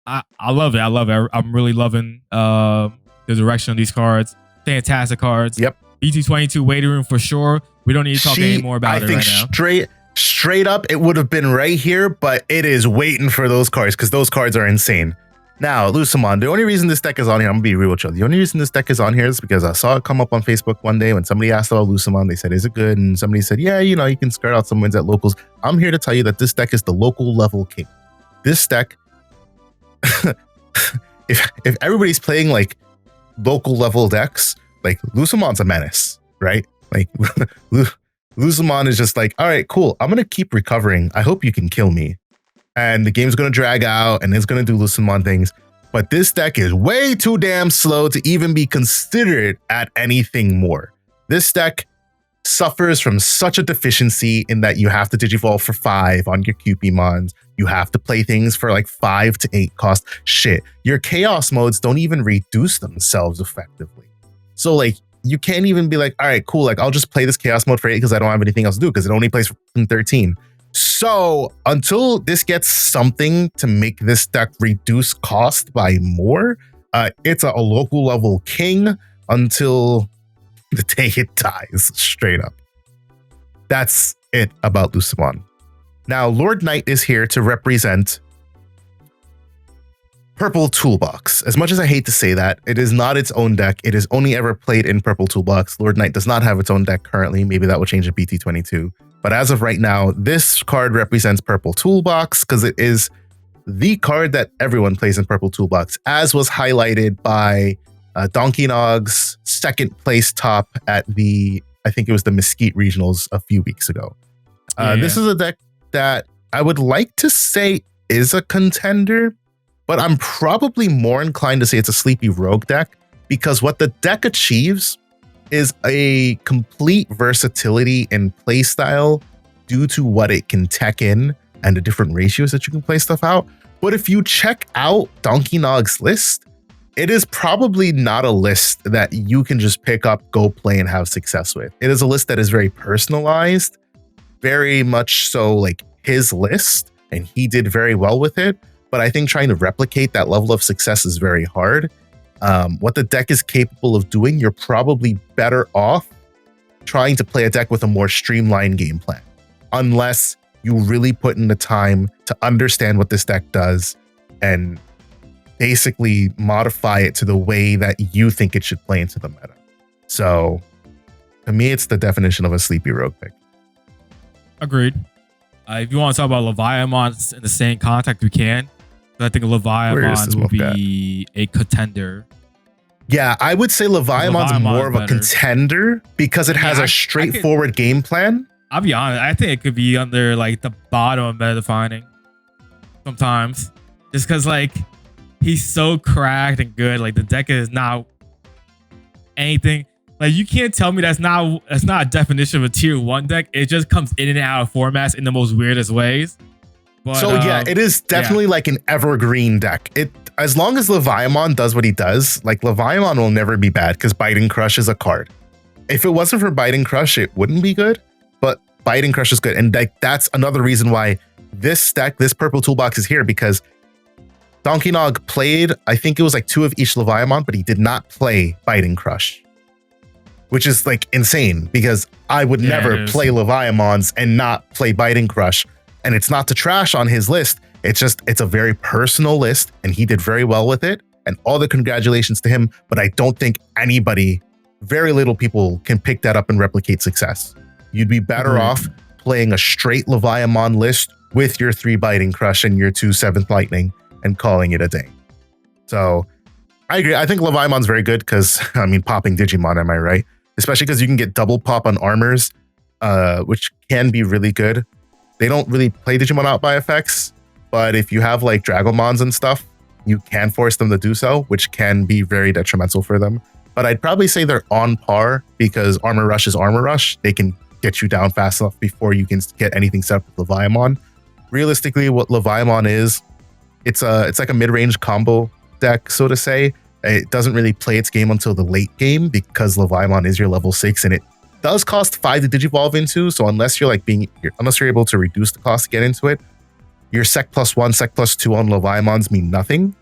I love it. I'm really loving the direction of these cards. Fantastic cards. Yep. BT22 waiting room for sure. We don't need to talk any more about it right now. I think straight up, it would have been right here, but it is waiting for those cards because those cards are insane. Now, Lucemon, the only reason this deck is on here, I'm going to be real with you. The only reason this deck is on here is because I saw it come up on Facebook one day when somebody asked about Lucemon. They said, is it good? And somebody said, yeah, you can skirt out some wins at locals. I'm here to tell you that this deck is the local level king. This deck, if everybody's playing like local level decks, like Lucemon's a menace, right? Like Lucemon is just like, all right, cool. I'm going to keep recovering. I hope you can kill me. And the game's going to drag out and it's going to do Lucemon things. But this deck is way too damn slow to even be considered at anything more. This deck suffers from such a deficiency in that you have to Digivolve for 5 on your Cupimons. You have to play things for like 5 to 8 cost. Shit, your Chaos modes don't even reduce themselves effectively. So like, you can't even be like, all right, cool. Like, I'll just play this Chaos mode for 8 because I don't have anything else to do because it only plays for 13. So until this gets something to make this deck reduce cost by more, it's a local level king until the day it dies, straight up. That's it about Lucemon. Now, Lord Knight is here to represent Purple Toolbox. As much as I hate to say that, it is not its own deck. It is only ever played in Purple Toolbox. Lord Knight does not have its own deck currently. Maybe that will change in BT22. But as of right now, this card represents Purple Toolbox because it is the card that everyone plays in Purple Toolbox, as was highlighted by Donkey Nog's second place top at I think it was the Mesquite Regionals a few weeks ago. This is a deck that I would like to say is a contender, but I'm probably more inclined to say it's a sleepy rogue deck because what the deck achieves is a complete versatility in playstyle due to what it can tech in and the different ratios that you can play stuff out. But if you check out Donkey Nog's list, it is probably not a list that you can just pick up, go play, and have success with. It is a list that is very personalized, very much so like his list, and he did very well with it. But I think trying to replicate that level of success is very hard. What the deck is capable of doing, you're probably better off trying to play a deck with a more streamlined game plan, unless you really put in the time to understand what this deck does and basically modify it to the way that you think it should play into the meta. So to me, it's the definition of a sleepy rogue pick. Agreed. If you want to talk about Leviamon in the same context, we can. So I think Where is this Leviamon will smoke at? be a contender. Yeah, I would say Leviamon's Leviamon's more of a better. contender because it has Yeah, a straightforward game plan. I'll be honest. I think it could be under like the bottom of meta defining sometimes, just because like he's so cracked and good. Like the deck is not anything. Like you can't tell me that's not a definition of a tier 1 deck. It just comes in and out of formats in the most weirdest ways. But, So yeah, it is definitely like an evergreen deck. It as long as Leviamon does what he does, like Leviamon will never be bad because Biting Crush is a card. If it wasn't for Biting Crush, it wouldn't be good. But Biting Crush is good, and like that's another reason why this deck, this purple toolbox, is here because Donkey Nog played, I think it was like 2 of each Leviamon, but he did not play Biting Crush, which is like insane because I would never play Leviamons and not play Biting Crush. And it's not to trash on his list. It's just, it's a very personal list and he did very well with it. And all the congratulations to him. But I don't think anybody, very little people can pick that up and replicate success. You'd be better off playing a straight Leviamon list with your 3 Biting Crush and your 2 7th Lightning and calling it a day. So I agree. I think Leviamon's very good because, I mean, popping Digimon, am I right? Especially because you can get double pop on armors, which can be really good. They don't really play Digimon out by effects, but if you have like Dragomons and stuff, you can force them to do so, which can be very detrimental for them. But I'd probably say they're on par because Armor Rush is Armor Rush. They can get you down fast enough before you can get anything set up with Leviamon. Realistically, what Leviamon is, it's like a mid-range combo deck, so to say. It doesn't really play its game until the late game because Leviamon is your level 6 and it does cost 5 to digivolve into. So unless you're able to reduce the cost to get into it, your Sec +1, Sec +2 on Leviamons mean nothing.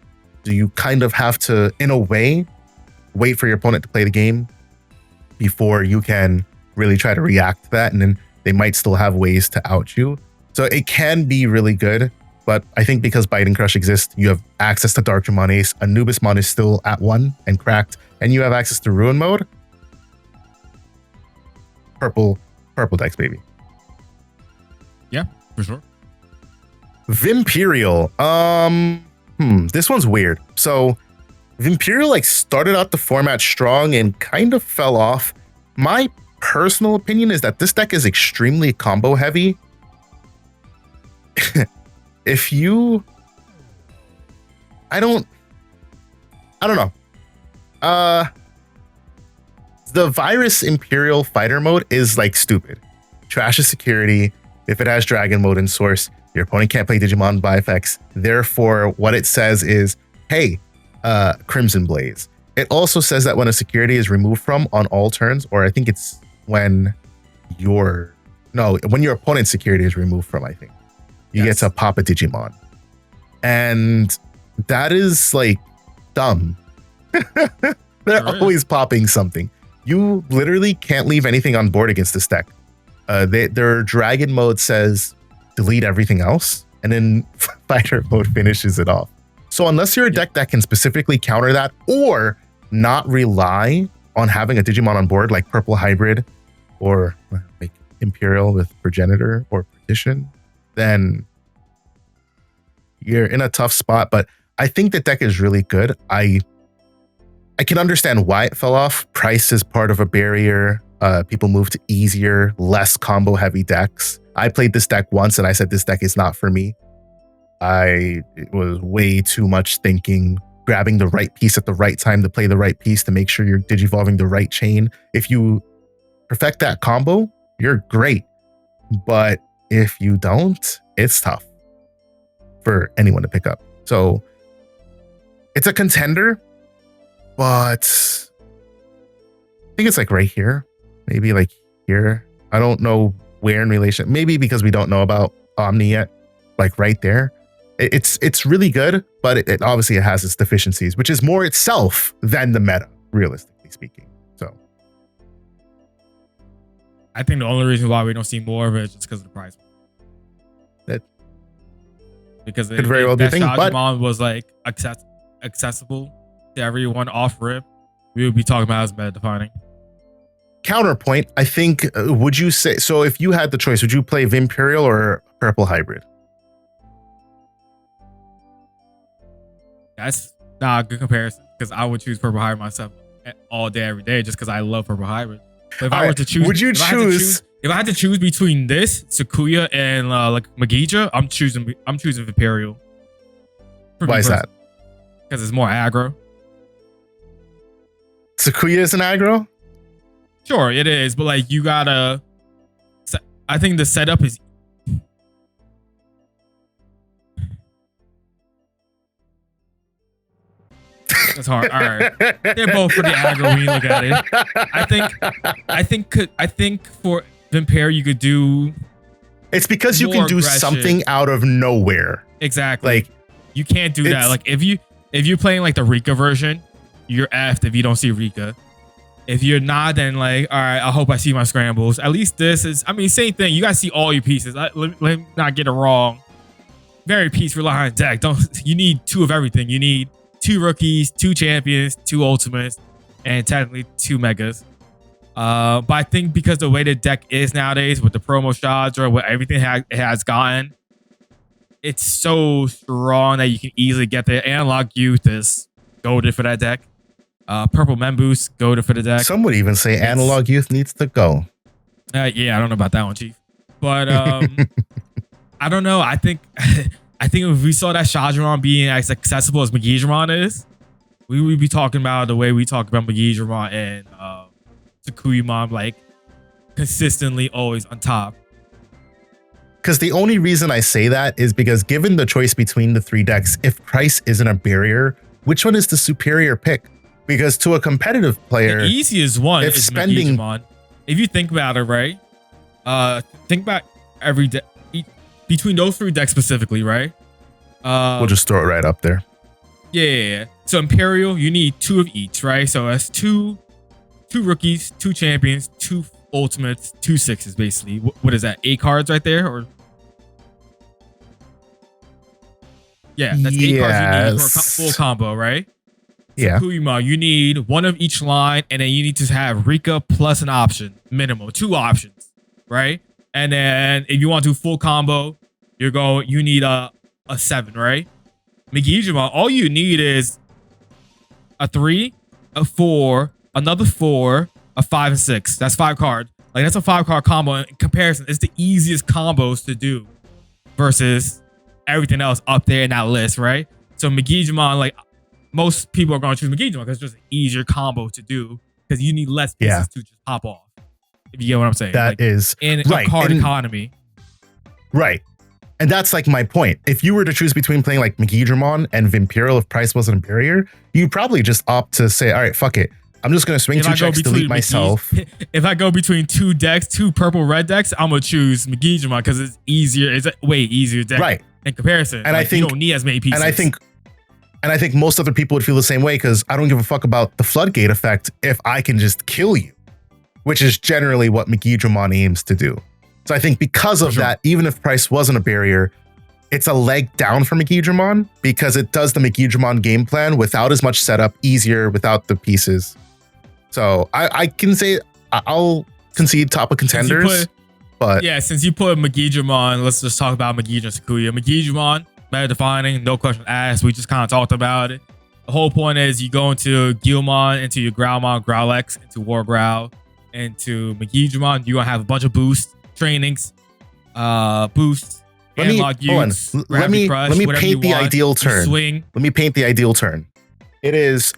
So you kind of have to, in a way, wait for your opponent to play the game before you can really try to react to that. And then they might still have ways to out you. So it can be really good. But I think because Biting Crush exists, you have access to Andromon Ace. Anubismon is still at 1 and cracked. And you have access to Ruin Mode. Purple decks, baby. Yeah, for sure. Vimperial. This one's weird. So Vimperial like started out the format strong and kind of fell off. My personal opinion is that this deck is extremely combo heavy. If you, I don't know. The Virus Imperial fighter mode is like stupid. Trash is security. If it has dragon mode in source, your opponent can't play Digimon by effects. Therefore, what it says is, hey, Crimson Blaze. It also says that when a security is removed from on all turns, or I think it's when your opponent's security is removed from, I think. You get to pop a Digimon. And that is like dumb. They're always popping something. You literally can't leave anything on board against this deck. Their dragon mode says delete everything else, and then fighter mode finishes it off. So unless you're a deck that can specifically counter that or not rely on having a Digimon on board like Purple Hybrid or like Imperial with Progenitor or Partition, then you're in a tough spot. But I think the deck is really good. I can understand why it fell off. Price is part of a barrier. People move to easier, less combo heavy decks. I played this deck once and I said this deck is not for me. It was way too much thinking, grabbing the right piece at the right time to play the right piece to make sure you're digivolving the right chain. If you perfect that combo, you're great. But if you don't, it's tough for anyone to pick up. So it's a contender, but I think it's like right here, maybe like here. I don't know where in relation, maybe because we don't know about Omni yet, like right there. It's really good, but it obviously has its deficiencies, which is more itself than the meta, realistically speaking. So I think the only reason why we don't see more of it is just because of the price. Because could very well be a thing, but Digimon was like accessible to everyone off rip, we would be talking about as meta defining. Counterpoint, I think, would you say, so if you had the choice, would you play Vimperial or Purple Hybrid? That's not a good comparison because I would choose Purple Hybrid myself all day, every day, just because I love Purple Hybrid. But if I were to choose, would you choose? If I had to choose between this Sakuya and like Magija, I'm choosing Imperial. Why is that? Because it's more aggro. Sakuya is an aggro? Sure, it is, but like you gotta. I think the setup is. That's hard. All right, they're both pretty aggro when you look at it. I think for Vampire you could do. It's because you can do something out of nowhere. Exactly. Like you can't do that. Like if you're playing like the Rika version, you're effed if you don't see Rika. If you're not, then like, all right, I hope I see my scrambles. At least this is, I mean, same thing. You gotta see all your pieces. Let me not get it wrong. Very piece reliant deck. You need 2 of everything. You need 2 rookies, 2 champions, 2 ultimates, and technically 2 megas. But I think because the way the deck is nowadays with the promo shots or what everything it has gotten, it's so strong that you can easily get there. Analog Youth is goaded for that deck. Purple Memboost, goaded for the deck. Some would even say Analog Youth needs to go. Yeah, I don't know about that one, Chief. But I don't know. I think if we saw that ShineGreymon being as accessible as Magidramon is, we would be talking about the way we talk about Magidramon and Sakuyamon, like consistently always on top. Because the only reason I say that is because given the choice between the 3 decks, if price isn't a barrier, which one is the superior pick? Because to a competitive player, the easiest one is spending Magidramon. If you think about it, right? Think about every deck between those 3 decks specifically, right? We'll just throw it right up there. Yeah. So Imperial, you need 2 of each, right? So that's 2 rookies, 2 champions, 2 ultimates, 2 6s, basically. What is that? 8 cards right there, or yeah, that's 8 cards you need for a full combo, right? Yeah. Sakuyamon, you need 1 of each line, and then you need to have Rika plus an option, minimum 2 options, right? And then if you want to do full combo, you need a 7, right? Magidramon, all you need is a 3, a 4, another 4, a 5, and 6. That's 5 cards. Like that's a 5-card combo. In comparison, it's the easiest combos to do versus everything else up there in that list, right? So Magidramon, like most people are going to choose Magidramon because it's just an easier combo to do because you need less pieces to just pop off. If you get what I'm saying. That is in right. a card economy. Right. And that's like my point. If you were to choose between playing like Magidramon and Imperial, if price wasn't a barrier, you'd probably just opt to say, all right, fuck it. I'm just going to swing 2 checks, delete myself. If I go between 2 decks, 2 purple red decks, I'm going to choose Magidramon because it's easier. It's a way easier deck right. in comparison. And like, I think you don't need as many pieces. And I think most other people would feel the same way because I don't give a fuck about the floodgate effect if I can just kill you, which is generally what Magidramon aims to do. So I think because of that, even if price wasn't a barrier, it's a leg down for Magidramon because it does the Magidramon game plan without as much setup, easier without the pieces. So I can say I'll concede top of contenders. But yeah, since you put Magidramon, let's just talk about Magidramon Sakuya. Magidramon, better defining, no question asked. We just kind of talked about it. The whole point is you go into Gilmon, into your Growlmon, Growlex, into War Growl, into Magidramon. You're going to have a bunch of boosts, trainings, boosts, analog use, let me paint the ideal turn. Swing. Let me paint the ideal turn. It is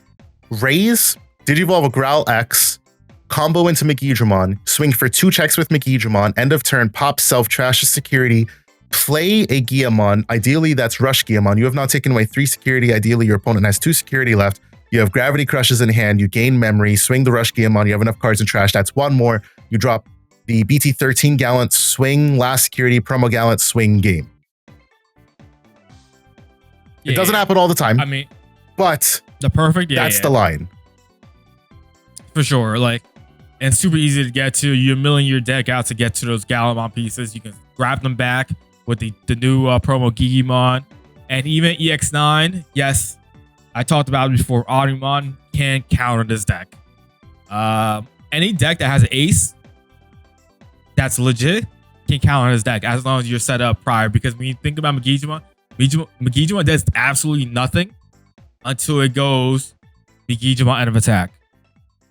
raise, Digivolve a Growl X, combo into Magidramon, swing for 2 checks with Magidramon, end of turn, pop self, trash security, play a Giamon. Ideally, that's Rush Giamon. You have now taken away 3 security. Ideally, your opponent has 2 security left. You have Gravity Crushes in hand. You gain memory. Swing the Rush Giamon. You have enough cards in trash. That's 1 more. You drop the BT13 Gallant, swing, last security, promo Gallant, swing, game. It doesn't happen all the time. I mean, but the perfect, that's the line. For sure. Like, and super easy to get to. You're milling your deck out to get to those Gallantmon pieces. You can grab them back with the new promo Gigimon. And even EX9, yes, I talked about it before, Omnimon can counter this deck. Any deck that has an ace that's legit can counter this deck as long as you're set up prior. Because when you think about Magidramon does absolutely nothing until it goes Magnamon end of attack.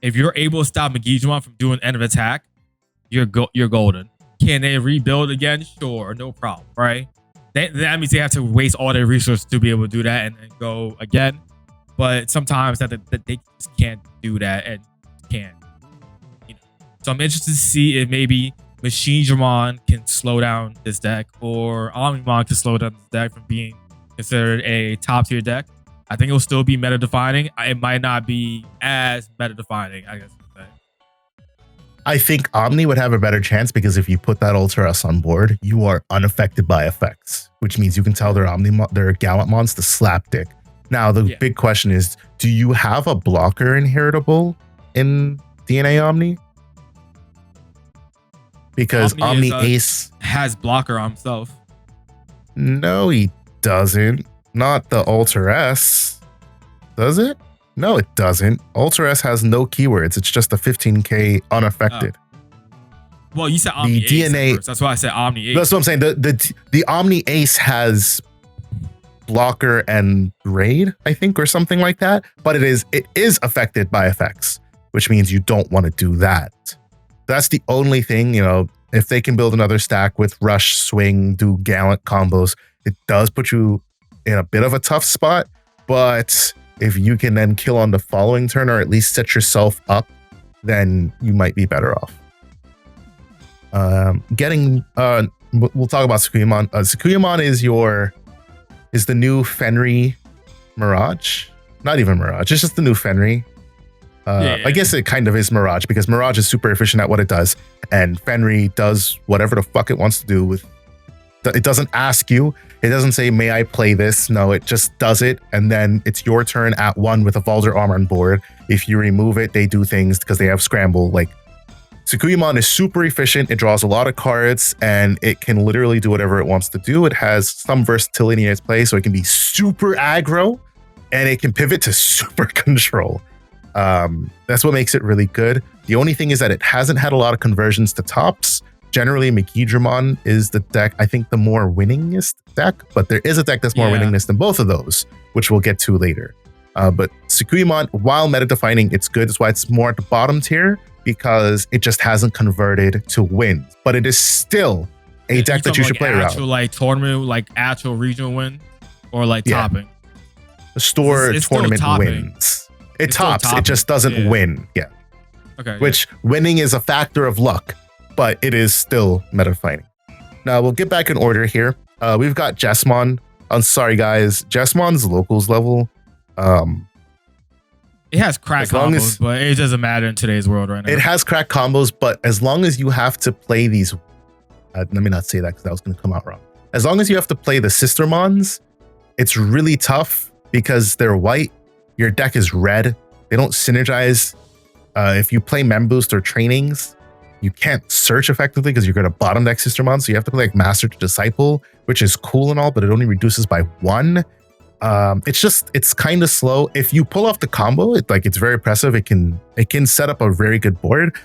If you're able to stop Magnamon from doing end of attack, you're golden. Can they rebuild again? Sure, no problem, right? That means they have to waste all their resources to be able to do that and then go again. But sometimes that they just can't do that and can't. You know. So I'm interested to see if maybe MarineAngemon can slow down this deck, or Omnimon can slow down this deck from being considered a top tier deck. I think it will still be meta defining. It might not be as meta defining, I guess. I think Omni would have a better chance because if you put that Ultras on board, you are unaffected by effects, which means you can tell their Gallantmons to slap dick. Now, the big question is, do you have a blocker inheritable in DNA Omni? Because Omni Ace has blocker on himself. No, he doesn't. Not the Ultra S. Does it? No, it doesn't. Ultra S has no keywords. It's just a 15k unaffected. Well, you said Omni Ace DNA. First. That's why I said Omni Ace. That's what I'm saying. The Omni Ace has blocker and raid, I think, or something like that. But it is affected by effects, which means you don't want to do that. That's the only thing, you know, if they can build another stack with rush, swing, do gallant combos, it does put you in a bit of a tough spot. But if you can then kill on the following turn, or at least set yourself up, then you might be better off. We'll talk about Sakuyamon. Sakuyamon is the new Fenri Mirage. Not even Mirage, it's just the new Fenri. I guess it kind of is Mirage, because Mirage is super efficient at what it does, and Fenri does whatever the fuck it wants to do with. It doesn't ask you. It doesn't say, may I play this? No, it just does it. And then it's your turn at 1 with a Volder Arm on board. If you remove it, they do things because they have scramble. Like, Sakuyamon is super efficient. It draws a lot of cards and it can literally do whatever it wants to do. It has some versatility in its play, so it can be super aggro and it can pivot to super control. That's what makes it really good. The only thing is that it hasn't had a lot of conversions to tops. Generally, Magnamon is the deck, I think, the more winningest deck, but there is a deck that's more winningest than both of those, which we'll get to later. But Sakuyamon, while meta defining, it's good. That's why it's more at the bottom tier, because it just hasn't converted to wins. But it is still a deck that you should play around. Like tournament, like actual regional win, or like topping. The store tournament wins. It tops. It just doesn't win. Yeah. Okay. Which winning is a factor of luck, but it is still meta defining. Now we'll get back in order here. We've got Jesmon. I'm sorry, guys. Jesmon's locals level. It has crack combos, but it doesn't matter in today's world right now. It has crack combos, but as long as you have to play these, let me not say that because that was going to come out wrong. As long as you have to play the Sistermons, it's really tough because they're white. Your deck is red. They don't synergize. If you play Mem Boost or trainings, you can't search effectively because you're going to bottom deck Sistermon. So you have to play like Master to Disciple, which is cool and all, but it only reduces by 1. It's kind of slow. If you pull off the combo, it's very impressive. It can set up a very good board.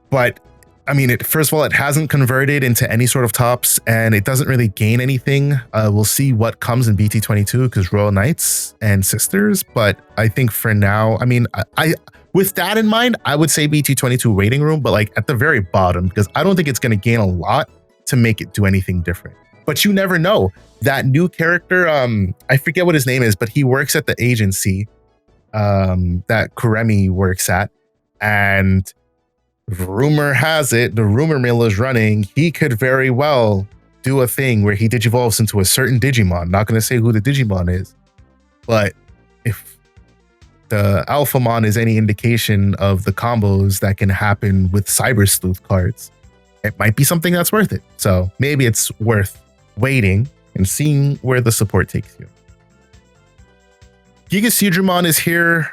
But I mean, first of all, it hasn't converted into any sort of tops, and it doesn't really gain anything. We'll see what comes in BT22 because Royal Knights and Sisters. But I think for now, I mean, I with that in mind, I would say BT22 waiting room, but like at the very bottom, because I don't think it's going to gain a lot to make it do anything different. But you never know. That new character, I forget what his name is, but he works at the agency that Kuremi works at. And rumor has it, the rumor mill is running, he could very well do a thing where he digivolves into a certain Digimon. Not going to say who the Digimon is, but if the Alphamon is any indication of the combos that can happen with Cyber Sleuth cards, it might be something that's worth it. So maybe it's worth waiting and seeing where the support takes you. GigaSeadramon is here.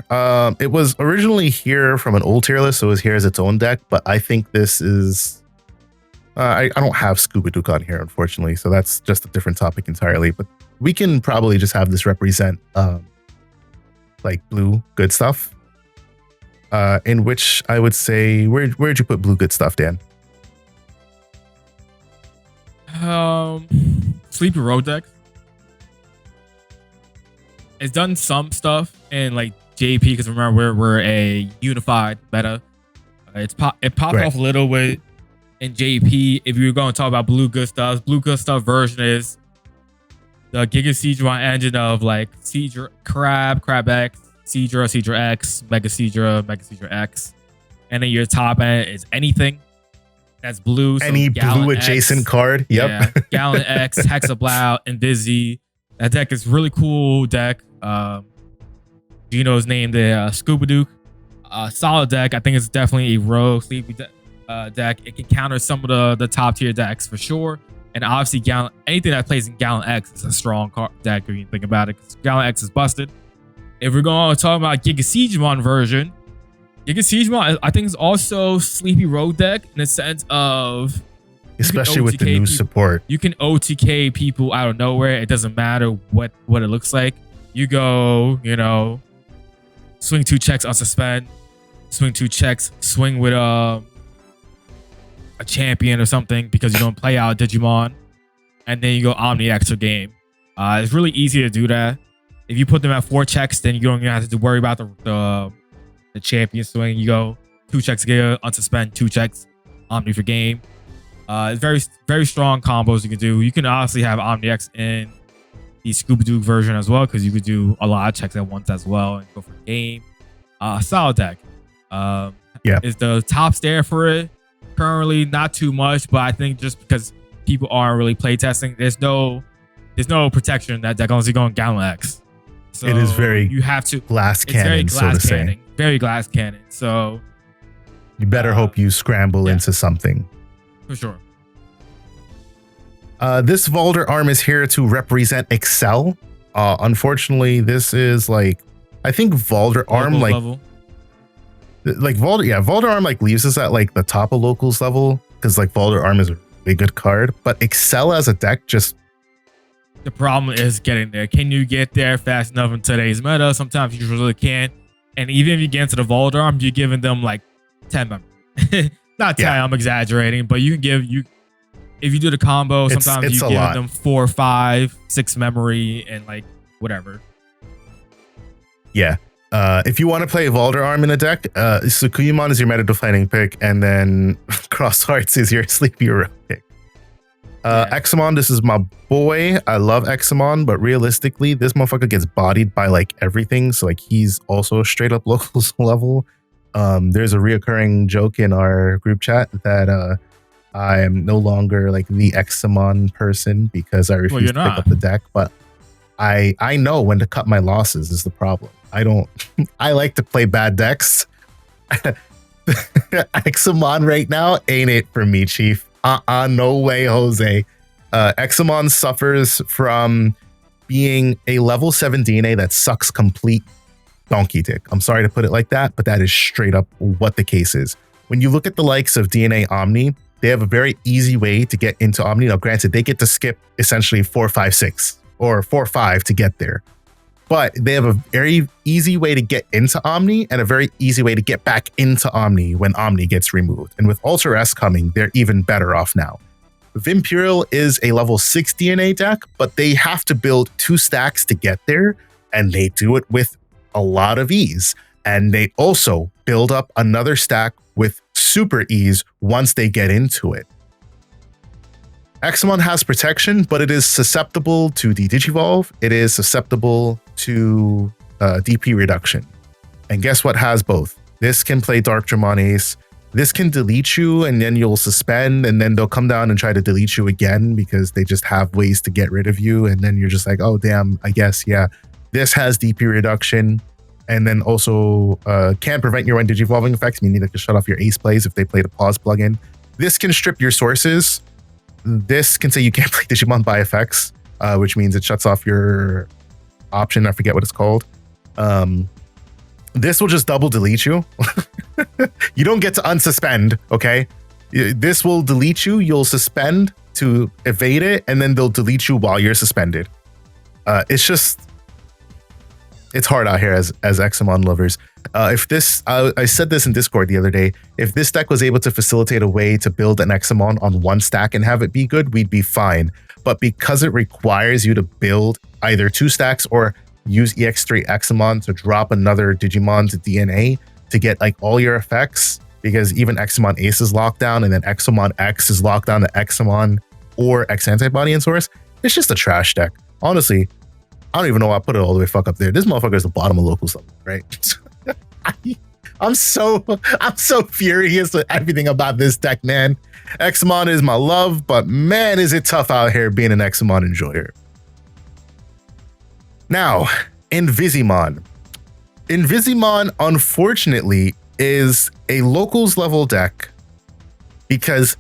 It was originally here from an old tier list, so it was here as its own deck, but I think this is... I don't have Scooby-Doo on here, unfortunately, so that's just a different topic entirely, but we can probably just have this represent like blue good stuff, in which I would say... Where'd you put blue good stuff, Dan? Sleepy Road deck. it's done some stuff in like JP because remember we're a unified meta. It popped off a little bit in JP. If you were going to talk about blue good stuff version is the GigaSeadramon engine of like Seadra, Crab X, Seadra X, Mega Seadra X, and then your top end is anything that's blue. So any blue adjacent card. Yep. Yeah, Gallant X, Hexablow, Invisi. That deck is really cool deck. Gino's named the Scuba Duke. Solid deck. I think it's definitely a rogue sleepy deck. It can counter some of the top tier decks for sure. And obviously, anything that plays in Gallant X is a strong deck if you think about it. Because Gallant X is busted. If we're going to talk about GigaSeadramon version, GigaSeadramon I think is also sleepy rogue deck in the sense of, especially with the new support. You can OTK people out of nowhere. It doesn't matter what it looks like. You go, swing 2 checks on suspend, swing 2 checks, swing with a champion or something because you don't play out Digimon, and then you go Omni extra game. It's really easy to do that. If you put them at 4 checks, then you don't even have to worry about the champion swing. You go 2 checks again, unsuspend, 2 checks, Omni for game. It's very, very strong combos you can do. You can obviously have Omni X in the Scooby-Doo version as well because you could do a lot of checks at once as well and go for game. Solid deck. Is the top stair for it currently not too much, but I think just because people aren't really playtesting, there's no protection in that deck unless you're going Gallant X. So it is very you have to glass cannon, so to say. Very glass cannon. So you better hope you scramble into something. For sure. This Volder Arm is here to represent Excel. Unfortunately, this is like, I think Volder Arm Volder Arm like leaves us at like the top of locals level because like Volder Arm is a really good card, but Excel as a deck just. The problem is getting there. Can you get there fast enough in today's meta? Sometimes you really can't. And even if you get into the Volder Arm, you're giving them like 10 memory. Not 10, I'm exaggerating, but you can give if you do the combo, sometimes you give them 4, 5, 6 memory and like whatever. Yeah. If you want to play Volder Arm in a deck, Sakuyamon is your meta defining pick, and then Xros Heart is your sleepy rogue pick. Examon, this is my boy. I love Examon, but realistically, this motherfucker gets bodied by like everything. So like he's also straight up locals level. There's a reoccurring joke in our group chat that I am no longer like the Examon person because I refuse to pick up the deck. But I know when to cut my losses is the problem. I like to play bad decks. Examon right now ain't it for me, Chief. No way, Jose. Examon suffers from being a level 7 DNA that sucks complete donkey dick. I'm sorry to put it like that, but that is straight up what the case is. When you look at the likes of DNA Omni, they have a very easy way to get into Omni. Now, granted, they get to skip essentially 4, 5, 6 or 4, 5 to get there. But they have a very easy way to get into Omni and a very easy way to get back into Omni when Omni gets removed. And with Ultra S coming, they're even better off now. Imperial is a level 6 DNA deck, but they have to build 2 stacks to get there, and they do it with a lot of ease. And they also build up another stack with super ease once they get into it. Examon has protection, but it is susceptible to de-digivolve. It is susceptible to DP reduction. And guess what has both? This can play Darkdramon Ace. This can delete you, and then you'll suspend, and then they'll come down and try to delete you again because they just have ways to get rid of you. And then you're just like, oh, damn, I guess, yeah. This has DP reduction, and then also can prevent your digivolving effects, meaning they can shut off your Ace plays if they play the pause plugin. This can strip your sources. This can say you can't play Digimon by effects, which means it shuts off your option. I forget what it's called. This will just double delete you. You don't get to unsuspend, okay? This will delete you. You'll suspend to evade it, and then they'll delete you while you're suspended. It's hard out here as Examon lovers. If this, I said this in Discord the other day, if this deck was able to facilitate a way to build an Examon on 1 stack and have it be good, we'd be fine. But because it requires you to build either 2 stacks or use EX3 Examon to drop another Digimon to DNA to get like all your effects, because even Examon Ace is locked down, and then Examon X is locked down to Examon or X Antibody and Source. It's just a trash deck. Honestly, I don't even know why I put it all the way fuck up there. This motherfucker is the bottom of locals level, right? I'm so furious with everything about this deck, man. Examon is my love, but man, is it tough out here being an Examon enjoyer. Now, Invisimon. Invisimon, unfortunately, is a locals level deck because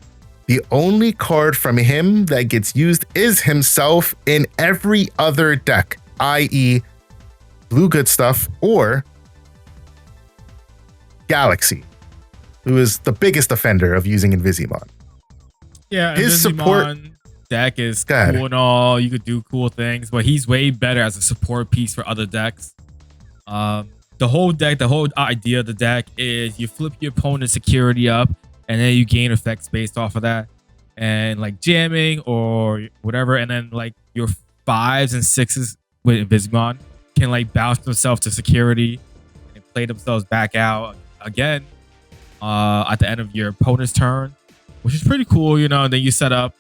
the only card from him that gets used is himself in every other deck, i.e. Blue Good Stuff or Galaxy, who is the biggest offender of using Invisimon. Yeah, his support deck is cool and all. You could do cool things, but he's way better as a support piece for other decks. The whole idea of the deck is you flip your opponent's security up, and then you gain effects based off of that, and like jamming or whatever, and then like your 5s and 6s with Invisimon can like bounce themselves to security and play themselves back out again at the end of your opponent's turn, which is pretty cool, you know. And then you set up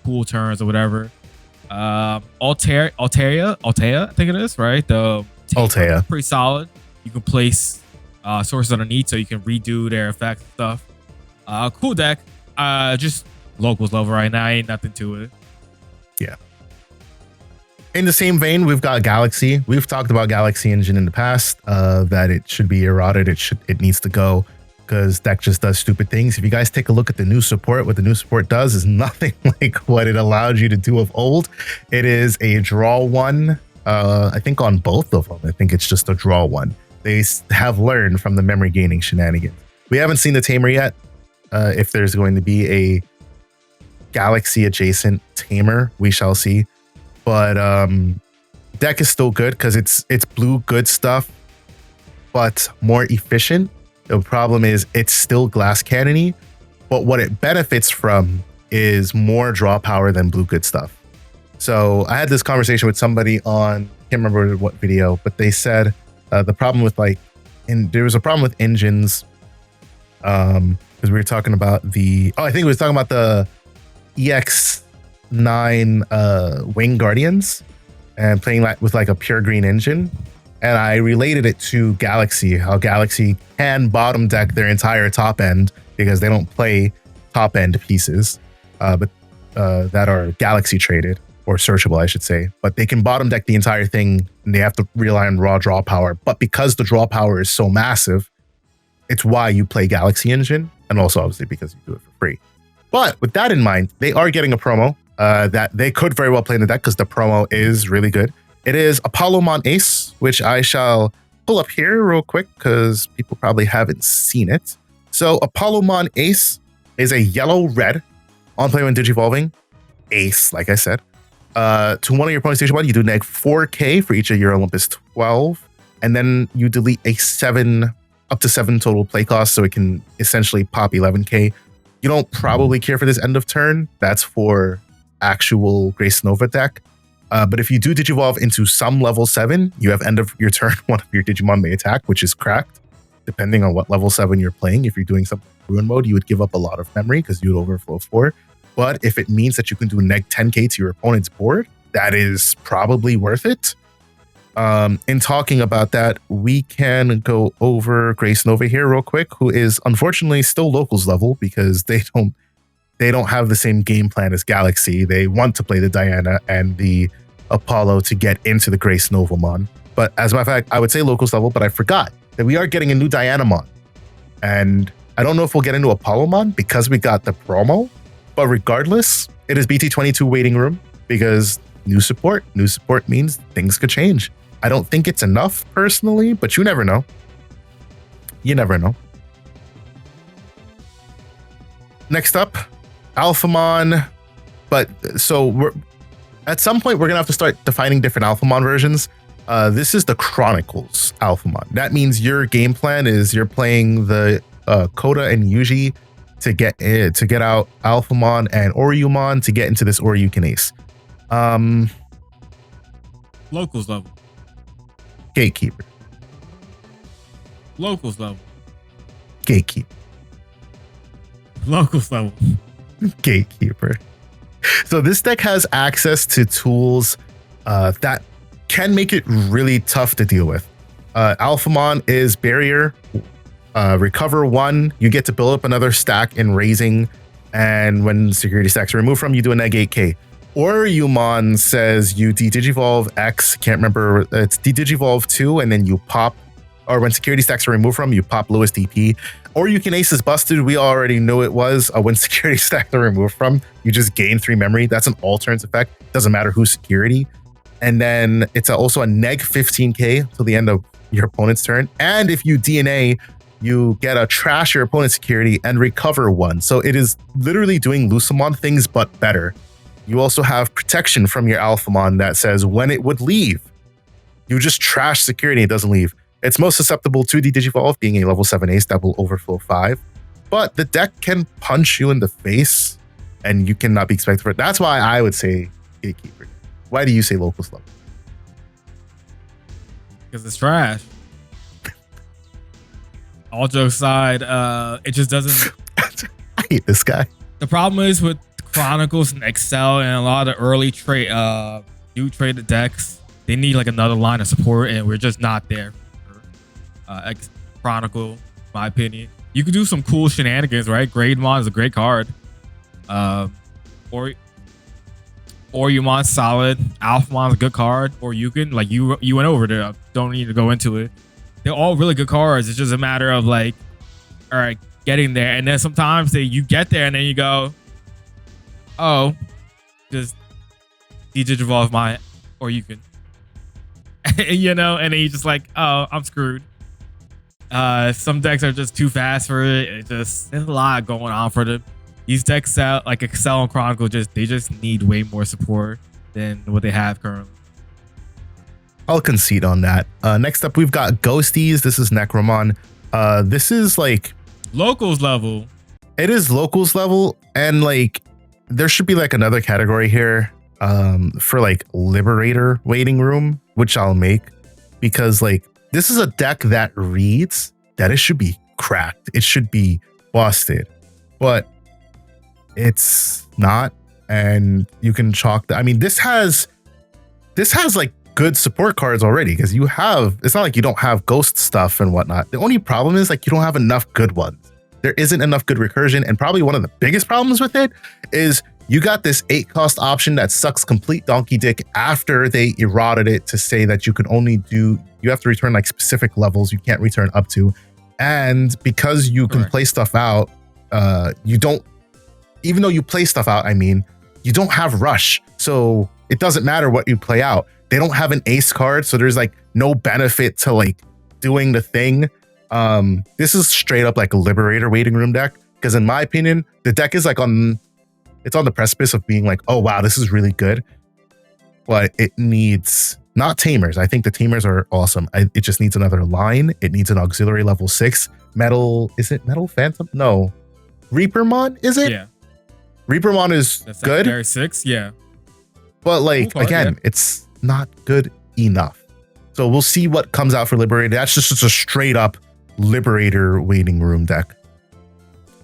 cool turns or whatever. Altea, I think it is, right? The Altea, pretty solid. You can place sources underneath so you can redo their effects and stuff. Cool deck. Just locals level right now. Ain't nothing to it. Yeah. In the same vein, we've got Galaxy. We've talked about Galaxy Engine in the past, that it should be eroded. It needs to go because deck just does stupid things. If you guys take a look at the new support, what the new support does is nothing like what it allowed you to do of old. It is a draw one. I think on both of them, I think it's just a draw one. They have learned from the memory gaining shenanigans. We haven't seen the tamer yet. If there's going to be a Galaxy adjacent tamer, we shall see. But deck is still good because it's blue good stuff, but more efficient. The problem is it's still glass cannony, but what it benefits from is more draw power than blue good stuff. So I had this conversation with somebody on, can't remember what video, but they said the problem with there was a problem with engines because we were talking about I think we were talking about the EX9 Wing Guardians and playing that with like a pure green engine. And I related it to Galaxy, how Galaxy can bottom deck their entire top end because they don't play top end pieces, but that are Galaxy traded or searchable, I should say. But they can bottom deck the entire thing and they have to rely on raw draw power. But because the draw power is so massive, it's why you play Galaxy Engine, and also obviously because you do it for free. But with that in mind, they are getting a promo that they could very well play in the deck because the promo is really good. It is Apolomon Ace, which I shall pull up here real quick because people probably haven't seen it. So Apolomon Ace is a yellow-red on play when digivolving. Ace, like I said. To one of your opponent's station 1, you do neg 4k for each of your Olympus 12, and then you delete up to 7 total play costs, so it can essentially pop 11k. You don't probably care for this end of turn. That's for actual GraceNova deck. But if you do digivolve into some level 7, you have end of your turn, one of your Digimon may attack, which is cracked. Depending on what level 7 you're playing, if you're doing something ruin mode, you would give up a lot of memory because you would overflow 4. But if it means that you can do neg 10k to your opponent's board, that is probably worth it. In talking about that, we can go over GraceNova here real quick, who is unfortunately still locals level because they don't have the same game plan as Galaxy. They want to play the Diana and the Apollo to get into the GraceNovamon. But as a matter of fact, I would say locals level, but I forgot that we are getting a new Dianamon. And I don't know if we'll get into Apollomon because we got the promo, but regardless, it is BT22 waiting room because new support means things could change. I don't think it's enough personally, but you never know. You never know. Next up, Alphamon. But so at some point, we're going to have to start defining different Alphamon versions. This is the Chronicles Alphamon. That means your game plan is you're playing the Koda and Yuji to get out Alphamon and Oryumon to get into this Oryukin Ace. Locals level. Gatekeeper. Locals level. Gatekeeper. Locals level. Gatekeeper. So this deck has access to tools that can make it really tough to deal with. Alphamon is Barrier. Recover 1, you get to build up another stack in Raising, and when security stacks are removed from, you do a -8k. Orumon says you de-digivolve X, can't remember, it's de-digivolve 2, and then you pop, or when security stacks are removed from, you pop Lewis DP. Or you can Ace is Busted, we already knew it was, when security stacks are removed from, you just gain 3 memory. That's an all turns effect, doesn't matter who's security. And then it's also a -15k till the end of your opponent's turn. And if you DNA, you get a trash your opponent's security and recover 1. So it is literally doing Lucemon things, but better. You also have protection from your Alphamon that says when it would leave, you just trash security, it doesn't leave. It's most susceptible to de-digivolve, being a level 7 ace that will overflow 5. But the deck can punch you in the face and you cannot be expected for it. That's why I would say Gatekeeper. Why do you say locals level? Because it's trash. All jokes aside, it just doesn't. I hate this guy. The problem is with Chronicles and Excel and a lot of the early new traded decks, they need like another line of support, and we're just not there for Chronicle, in my opinion. You can do some cool shenanigans, right? Greymon is a great card. Orumon's solid. Alphamon's a good card. Or you can, like you went over there. Don't need to go into it. They're all really good cards. It's just a matter of like, all right, getting there. And then sometimes you get there and then you go, oh, just de-digivolve my, or you can, you know, and then you're just like, oh, I'm screwed. Some decks are just too fast for it. There's a lot going on for them. These decks out like Excel and Chronicle, they just need way more support than what they have currently. I'll concede on that. Next up, we've got Ghosties. This is Necromon. This is like locals level. It is locals level, and like there should be like another category here for like Liberator waiting room, which I'll make, because like this is a deck that reads that it should be cracked. It should be busted, but it's not. And you can chalk that. I mean, this has like good support cards already, because you have, it's not like you don't have ghost stuff and whatnot. The only problem is like you don't have enough good ones. There isn't enough good recursion, and probably one of the biggest problems with it is you got this 8-cost option that sucks complete donkey dick after they eroded it to say that you can only do, you have to return like specific levels you can't return up to. And because you can play stuff out, you don't, even though you play stuff out, I mean, you don't have rush. So it doesn't matter what you play out. They don't have an ace card, so there's like no benefit to like doing the thing. This is straight up like a Liberator waiting room deck, because in my opinion, the deck is like it's on the precipice of being like, oh wow, this is really good, but it needs not Tamers. I think the Tamers are awesome. It just needs another line. It needs an auxiliary level 6 metal. Is it Metal Phantom? No, Reapermon. Is it? Yeah, Reapermon is that's good. Secondary 6, yeah. But like Cool card, again, yeah. It's not good enough. So we'll see what comes out for Liberator. That's just a straight up Liberator waiting room deck.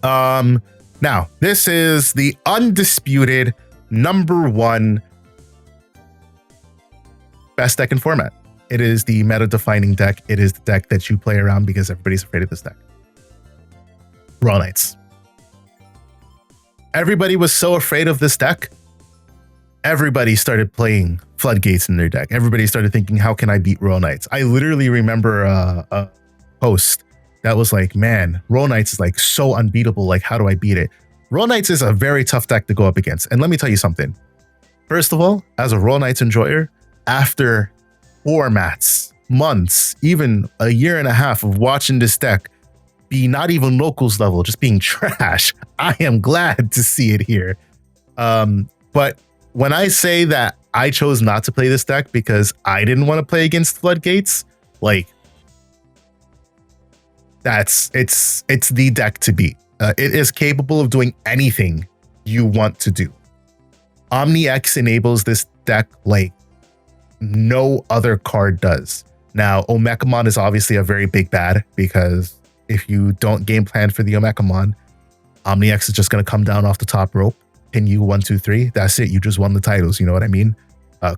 Now this is the undisputed #1 best deck in format. It is the meta defining deck. It is the deck that you play around because everybody's afraid of this deck. Raw Knights. Everybody was so afraid of this deck. Everybody started playing Floodgates in their deck. Everybody started thinking, how can I beat Raw Knights? I literally remember a post that was like, man, Raw Knights is like so unbeatable. Like, how do I beat it? Raw Knights is a very tough deck to go up against. And let me tell you something. First of all, as a Raw Knights enjoyer, after formats, months, even a year and a half of watching this deck be not even locals level, just being trash, I am glad to see it here. But when I say that I chose not to play this deck because I didn't want to play against Floodgates, like it's the deck to beat. It is capable of doing anything you want to do. Omni X enables this deck like no other card does. Now, Omnimon is obviously a very big bad because if you don't game plan for the Omnimon, OmniX is just going to come down off the top rope, pin you 1, 2, 3. That's it. You just won the titles. You know what I mean?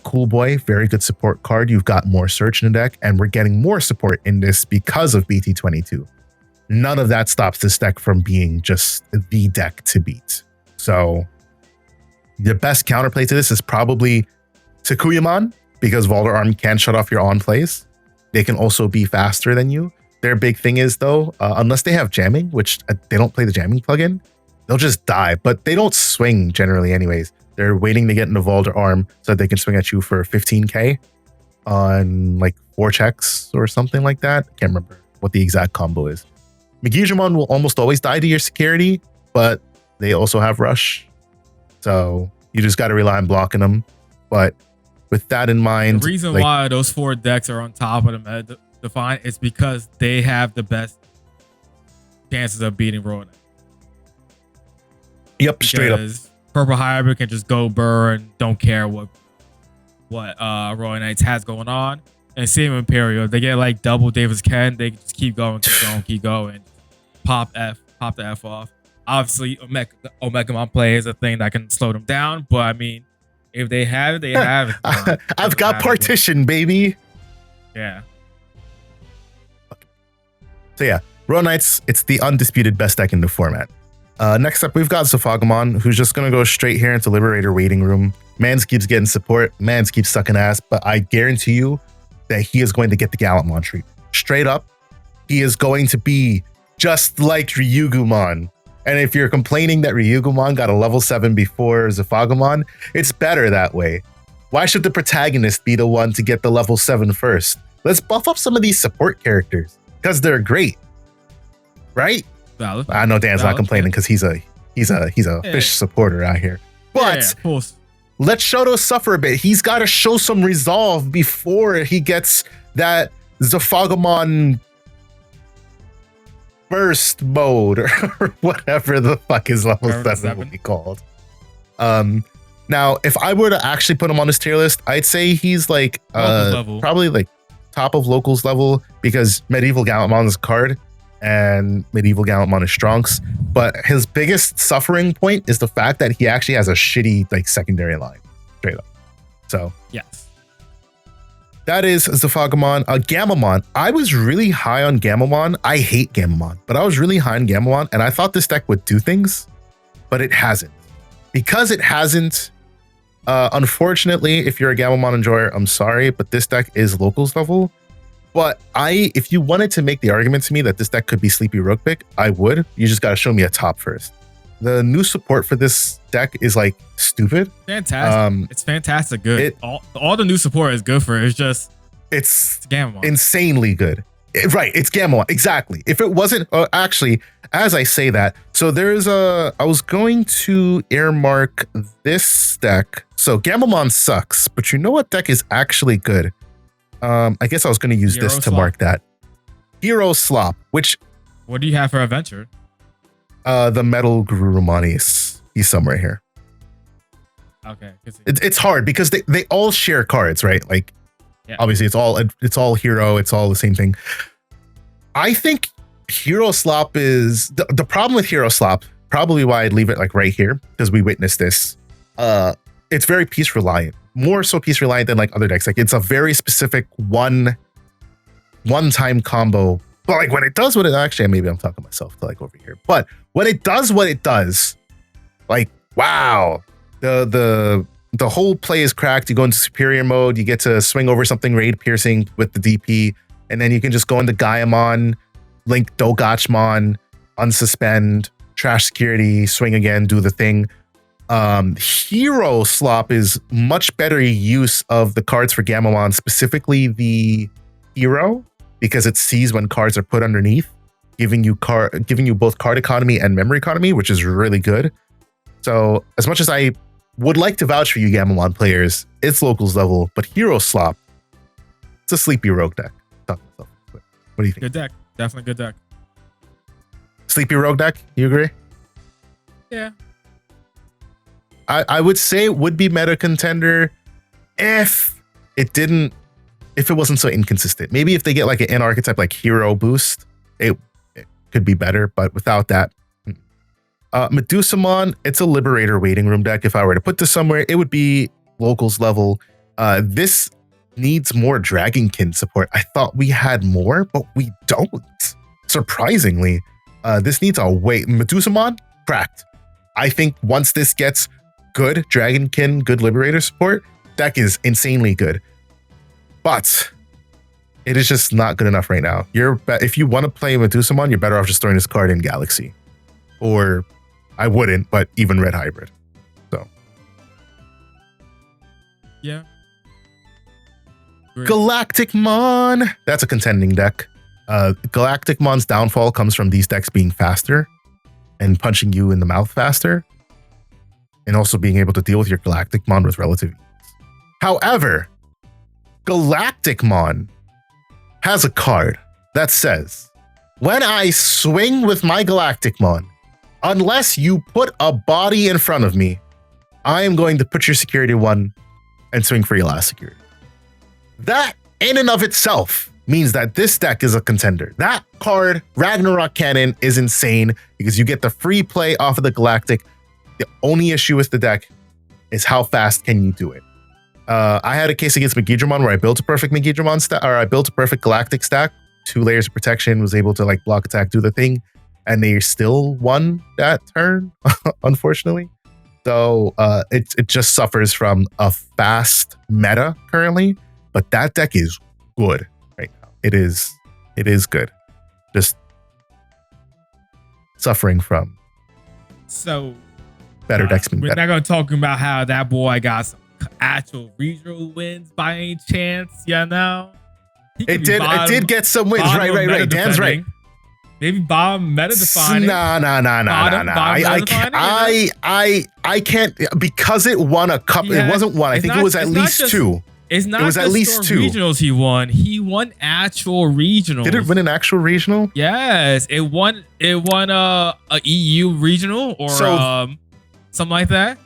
Cool Boy, very good support card. You've got more search in the deck, and we're getting more support in this because of BT22. None of that stops this deck from being just the deck to beat. So the best counterplay to this is probably Sakuyamon, because Volder Arm can shut off your on plays. They can also be faster than you. Their big thing is, though, unless they have jamming, which they don't play the jamming plugin, they'll just die. But they don't swing generally anyways. They're waiting to get into Volder Arm so that they can swing at you for 15k on like 4 checks or something like that. I can't remember what the exact combo is. Magnamon will almost always die to your security, but they also have rush. So you just got to rely on blocking them. But with that in mind, the reason why those 4 decks are on top of the meta define is because they have the best chances of beating Royal Knight. Yep, straight up. Purple Hybrid can just go burn, don't care what Royal Knights has going on. And same with Imperial. They get like double Davis Ken, they just keep going, keep going. Pop the F off. Obviously, Omnimon play is a thing that can slow them down, but I mean, if they have it, they have it. I've got partition, baby. Yeah. So yeah, Royal Knights, it's the undisputed best deck in the format. Next up, we've got Zafagomon, who's just going to go straight here into Liberator Waiting Room. Mans keeps getting support. Mans keeps sucking ass, but I guarantee you that he is going to get the Gallantmon treat. Straight up, he is going to be just like Ryugumon. And if you're complaining that Ryugumon got a level 7 before Zafagomon, it's better that way. Why should the protagonist be the one to get the level 7 first? Let's buff up some of these support characters because they're great, right? Valid. I know Dan's not complaining because he's a fish supporter out here. But let Shoto suffer a bit. He's got to show some resolve before he gets that Zafagomon burst mode or whatever the fuck his level 7 will be called. Now, if I were to actually put him on this tier list, I'd say he's like probably like top of locals level because Medieval Gallantmon is a card and Medieval Gallantmon is Strongs. But his biggest suffering point is the fact that he actually has a shitty like secondary line, straight up. So yes, that is Zafagomon. Gamamon. I was really high on Gamamon. I hate Gamamon, but I was really high on Gamamon, and I thought this deck would do things, but it hasn't. Because it hasn't, unfortunately, if you're a Gamamon enjoyer, I'm sorry, but this deck is locals level. But if you wanted to make the argument to me that this deck could be Sleepy Rogue pick, I would. You just got to show me a top first. The new support for this deck is like stupid. Fantastic. It's fantastic good. All the new support is good for it. It's Gamamon. Insanely good. Right, it's Gamamon. Exactly. If it wasn't, actually, as I say that, so I was going to earmark this deck. So Gamamon sucks, but you know what deck is actually good? I guess I was going to use this to mark that. Hero Slop, which... What do you have for Adventure? The Metal Garurumon Ace. He's somewhere here. Okay. It's hard because they all share cards, right? Like, obviously it's all hero. It's all the same thing. I think Hero Slop is... The problem with Hero Slop, probably why I'd leave it like right here, because we witnessed this. It's very piece reliant. More so piece reliant than like other decks. Like it's a very specific one-time combo. But like when it does what it actually, maybe I'm talking myself to like over here. But when it does what it does, like wow, the whole play is cracked. You go into superior mode, you get to swing over something raid piercing with the DP, and then you can just go into Gaiamon, link Dogachmon, unsuspend, trash security, swing again, do the thing. Hero Slop is much better use of the cards for Gamamon, specifically the hero, because it sees when cards are put underneath, giving you both card economy and memory economy, which is really good. So as much as I would like to vouch for you Gamamon players, it's locals level, but Hero Slop, it's a sleepy rogue deck. What do you think? Good deck. Definitely good deck. Sleepy rogue deck, you agree? Yeah. I would say it would be meta contender if if it wasn't so inconsistent. Maybe if they get like an in archetype like hero boost, it could be better, but without that. Medusamon, it's a Liberator waiting room deck. If I were to put this somewhere, it would be locals level. This needs more Dragonkin support. I thought we had more, but we don't. Surprisingly, this needs a wait. Medusamon, cracked. I think once this gets good Dragonkin, good Liberator support, deck is insanely good. But it is just not good enough right now. If you want to play Medusamon, you're better off just throwing this card in Galaxy. Or I wouldn't, but even Red Hybrid. So yeah. Great. Galacticmon. That's a contending deck. Galacticmon's downfall comes from these decks being faster and punching you in the mouth faster, and also being able to deal with your Galacticmon with relative ease. However, Galacticmon has a card that says, when I swing with my Galacticmon, unless you put a body in front of me, I am going to put your security 1 and swing for your last security. That in and of itself means that this deck is a contender. That card, Ragnarok Cannon, is insane because you get the free play off of the Galactic. The only issue with the deck is how fast can you do it. I had a case against Magnamon where I built a perfect Magnamon stack, or I built a perfect Galactic stack, 2 layers of protection, was able to like block attack, do the thing, and they still won that turn, unfortunately. So it just suffers from a fast meta currently, but that deck is good right now. It is good. Just suffering from better decks being we're better. not gonna talk about how that boy got some actual regional wins by any chance, yeah. Now It did get some wins, right. Dan's right. Maybe bottom meta defining. Nah. I can't, because it won a cup. It wasn't one. I think it was at least 2. It was at least 2 regionals he won. He won actual regionals. Did it win an actual regional? Yes, it won a EU regional or something like that.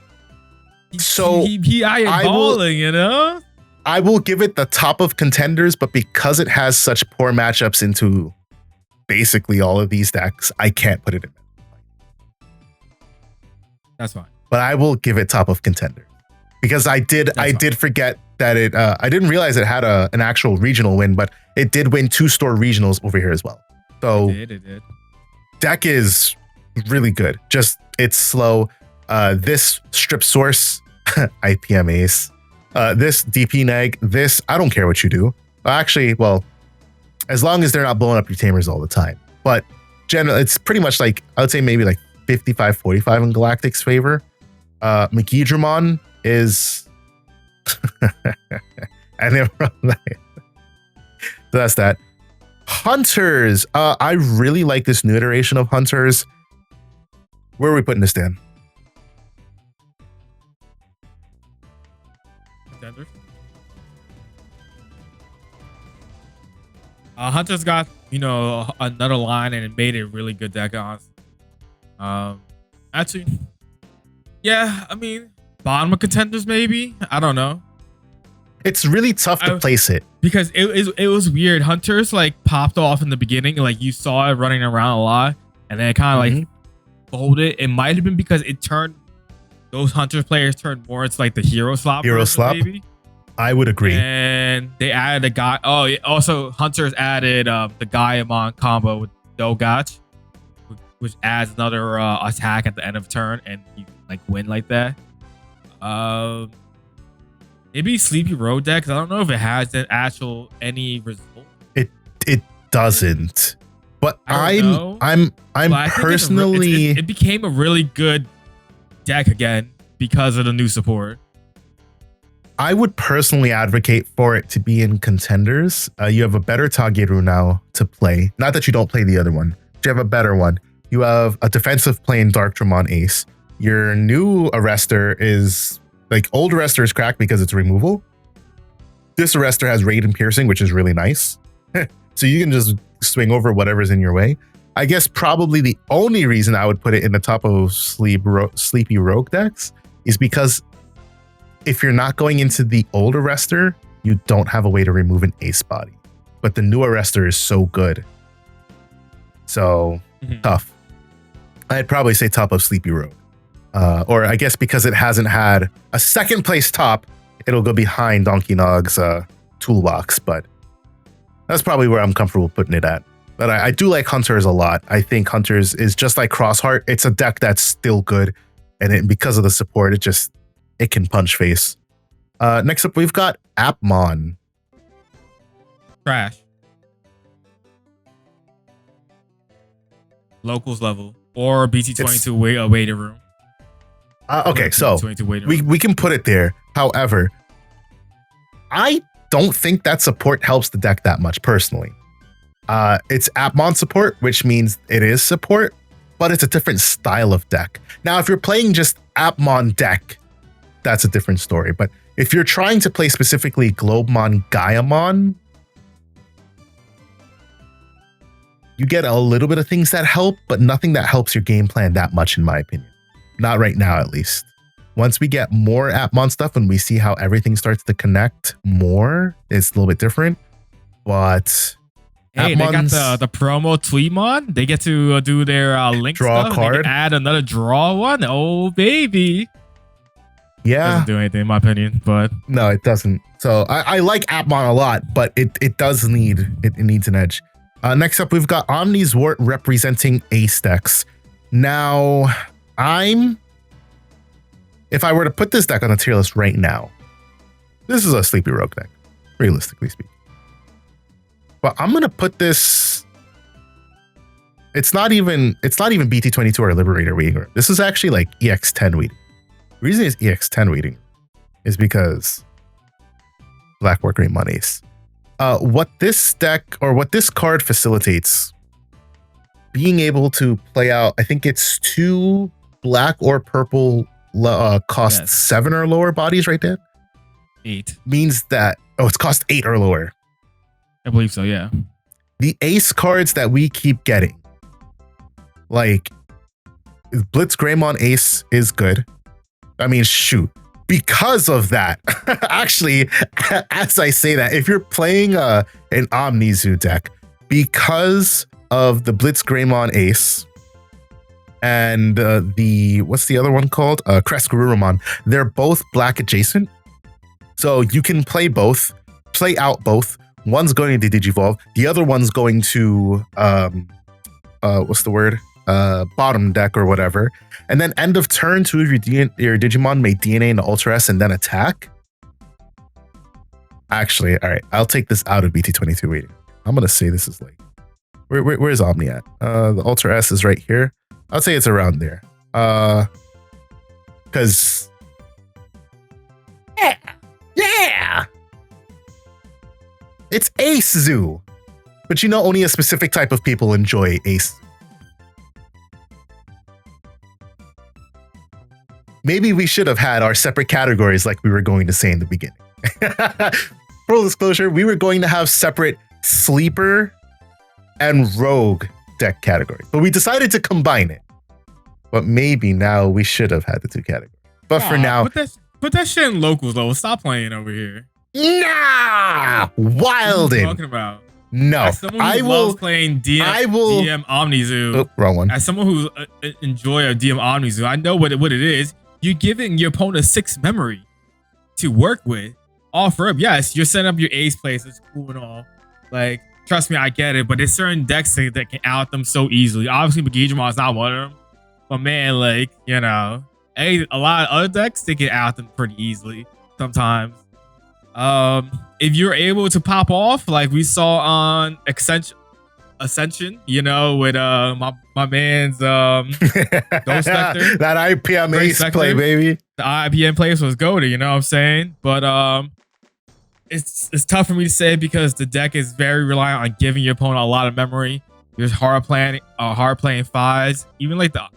He eyeballing, you know? I will give it the top of contenders, but because it has such poor matchups into basically all of these decks, I can't put it in. That's fine. But I will give it top of contenders because I did forget that it. I didn't realize it had an actual regional win, but it did win 2 store regionals over here as well. So it did. Deck is really good. Just it's slow. This Strip Source, IPM Ace. This DP Neg. This I don't care what you do. Actually, well, as long as they're not blowing up your tamers all the time. But generally, it's pretty much like I would say maybe like 55-45 in Galactic's favor. Magnamon is and then so that's that. Hunters. I really like this new iteration of Hunters. Where are we putting this, Dan? Contenders. Hunters got, another line and it made a really good deck, honestly. Actually, yeah, I mean, bottom of contenders, maybe. I don't know. It's really tough to place it because it was weird. Hunters like popped off in the beginning, like you saw it running around a lot, and then it kind of like folded. It might have been because it turned those Hunters players turned more into like the hero swap. Maybe. I would agree. And they added a guy. Oh, yeah, also Hunters added the Gaiamon combo with Dogach, which adds another attack at the end of turn, and you like win like that. Maybe Sleepy Road deck. I don't know if it has any result. It doesn't. But I'm personally. It became a really good deck again because of the new support. I would personally advocate for it to be in contenders. You have a better Tageru now to play. Not that you don't play the other one. But you have a better one. You have a defensive play in Darkdramon Ace. Your new Arrestor is like old Arrestor is cracked because it's removal. This Arrestor has Raid and Piercing, which is really nice. So you can just swing over whatever's in your way. I guess probably the only reason I would put it in the top of Sleepy Rogue decks is because if you're not going into the old Arrestor, you don't have a way to remove an ace body. But the new arrestor is so good. So tough. I'd probably say top of Sleepy Road. Or I guess because it hasn't had a second place top, it'll go behind Donkey Nog's Toolbox. But that's probably where I'm comfortable putting it at. But I do like Hunters a lot. I think Hunters is just like Xros Heart. It's a deck that's still good. And because of the support, it can punch face. Next up, we've got Appmon. Trash. Locals level. Or BT22 waiting room. Okay, so we can put it there. However, I don't think that support helps the deck that much personally. It's Appmon support, which means it is support, but it's a different style of deck. Now, if you're playing just Appmon deck, that's a different story. But if you're trying to play specifically Globemon Gaiamon, you get a little bit of things that help, but nothing that helps your game plan that much, in my opinion. Not right now, at least. Once we get more Appmon stuff and we see how everything starts to connect more, it's a little bit different. But hey, Appmon's, they got the promo Tweemon. They get to do their link draw stuff. card. They can add another draw one. Oh, baby. Yeah. Doesn't do anything, in my opinion, but no, it doesn't. So I like Appmon a lot, but it does need it needs an edge. Next up, we've got Omnizwort representing Ace decks. Now, if I were to put this deck on a tier list right now, this is a Sleepy Rogue deck, realistically speaking. But I'm gonna put this. It's not even BT22 or Liberator waiting room. This is actually like EX10 waiting. The reason it's EX10 waiting is because Blackboard Greymon Ace. What this deck or what this card facilitates, being able to play out, I think it's 2 black or purple cost 7 or lower bodies right there. 8 means that it's cost 8 or lower. I believe so, yeah. The ace cards that we keep getting, like Blitz Greymon Ace is good. I mean, shoot. Because of that, actually, as I say that, if you're playing an Omnizoo deck, because of the Blitz Greymon Ace and what's the other one called? GraceNovamon, they're both black adjacent. So you can play both, play out both. One's going to Digivolve, the other one's going to, what's the word? Bottom deck or whatever, and then end of turn 2 of your Digimon may DNA into Ultra S and then attack. Actually, all right, I'll take this out of BT22 waiting. I'm gonna say this is like, where's Omni at? The Ultra S is right here. I'll say it's around there. Because yeah, it's Ace Zoo, but you know only a specific type of people enjoy Ace. Maybe we should have had our separate categories like we were going to say in the beginning. Full disclosure, we were going to have separate sleeper and rogue deck categories, but we decided to combine it. But maybe now we should have had the 2 categories. But for now, put that shit in locals though. Stop playing over here. Nah, Wildin'. What are you talking about? No, as someone who loves playing DM Omnizoo. Oh, wrong one. As someone who enjoy a DM Omnizoo, I know what it is. You're giving your opponent 6 memory to work with. Offer up, yes, you're setting up your ace plays. It's cool and all. Like, trust me, I get it. But there's certain decks that can out them so easily. Obviously, Beelzemon is not one of them. But man, like, you know, a lot of other decks, they can out them pretty easily sometimes. If you're able to pop off, like we saw on Ascension, you know, with my man's Ghost Vector. That IPM Ace play, baby. The IPM plays was goated, you know what I'm saying? But it's tough for me to say because the deck is very reliant on giving your opponent a lot of memory. There's hard playing 5s. Even like the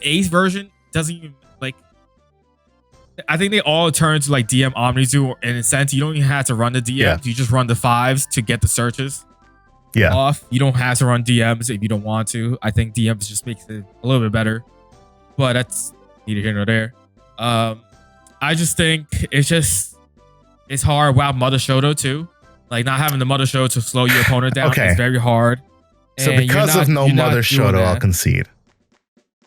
Ace version doesn't even like. I think they all turn to like DM Omnizoo in a sense. You don't even have to run the DMs. Yeah. You just run the 5s to get the searches. Yeah. Off. You don't have to run DMs if you don't want to. I think DMs just makes it a little bit better, but that's neither here nor there. I just think it's just It's hard without Mother Shoto too. Like not having the Mother Shoto to slow your opponent down is very hard. So And because of no Mother Shoto, I'll concede.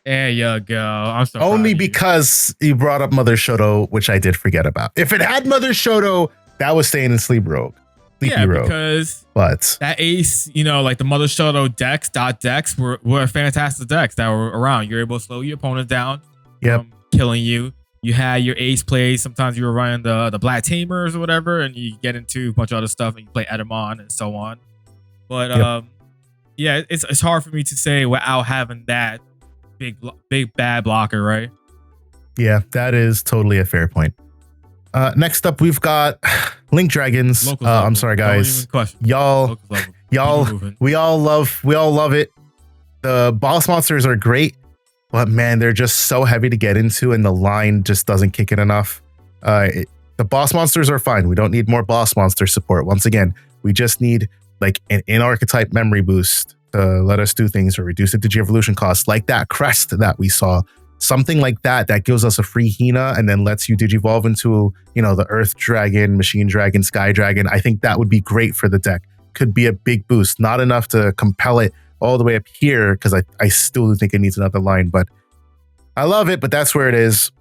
There you go. I'm so only because you brought up Mother Shoto, which I did forget about. If it had Mother Shoto, that was staying in Sleepy Rogue. Because that Ace, you know, like the Mother Shoto decks were fantastic decks that were around. You're able to slow your opponent down from killing you. You had your Ace plays. Sometimes you were running the Black Tamers or whatever, and you get into a bunch of other stuff, and you play Edamon and so on. But yeah, it's hard for me to say without having that big bad blocker, right? Yeah, that is totally a fair point. Next up, we've got Link Dragons. I'm sorry, guys. Y'all, we all love it. The boss monsters are great, but man, they're just so heavy to get into, and the line just doesn't kick in enough. The boss monsters are fine. We don't need more boss monster support. Once again, we just need like an in-archetype memory boost to let us do things or reduce the Digi-Evolution cost, like that crest that we saw. Something like that gives us a free Hina and then lets you Digivolve into, you know, the Earth Dragon, Machine Dragon, Sky Dragon. I think that would be great for the deck. Could be a big boost. Not enough to compel it all the way up here, because I still think it needs another line, but I love it, but that's where it is.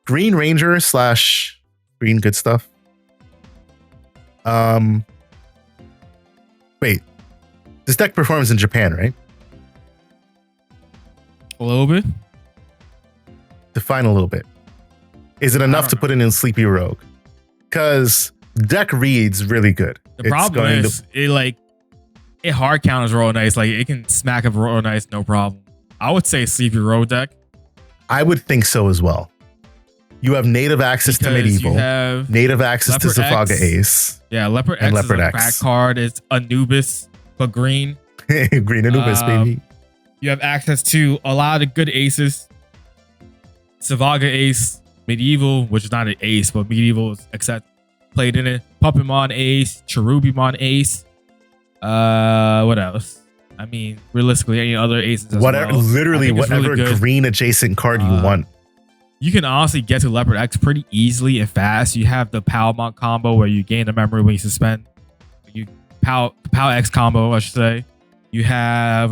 Green Ranger / Green Good Stuff. Wait. This deck performs in Japan, right? A little bit. Define a little bit. Is it enough to put it in Sleepy Rogue? Because deck reads really good. The problem is it hard counters real nice. Like it can smack up real nice, no problem. I would say Sleepy Rogue deck. I would think so as well. You have native access to Medieval, native access to Safaga Ace. Yeah, Leopard X is a crack card. It's Anubis, but green. Green Anubis, baby. You have access to a lot of good aces. Safaga Ace, Medieval, which is not an ace, but Medieval is played in it. Puppetmon Ace, Cherubimon Ace. What else? I mean, realistically, any other aces as well. Literally, whatever really green adjacent card you want. You can honestly get to Leopard X pretty easily and fast. You have the Palmon combo where you gain the memory when you suspend. Pal X combo, I should say. You have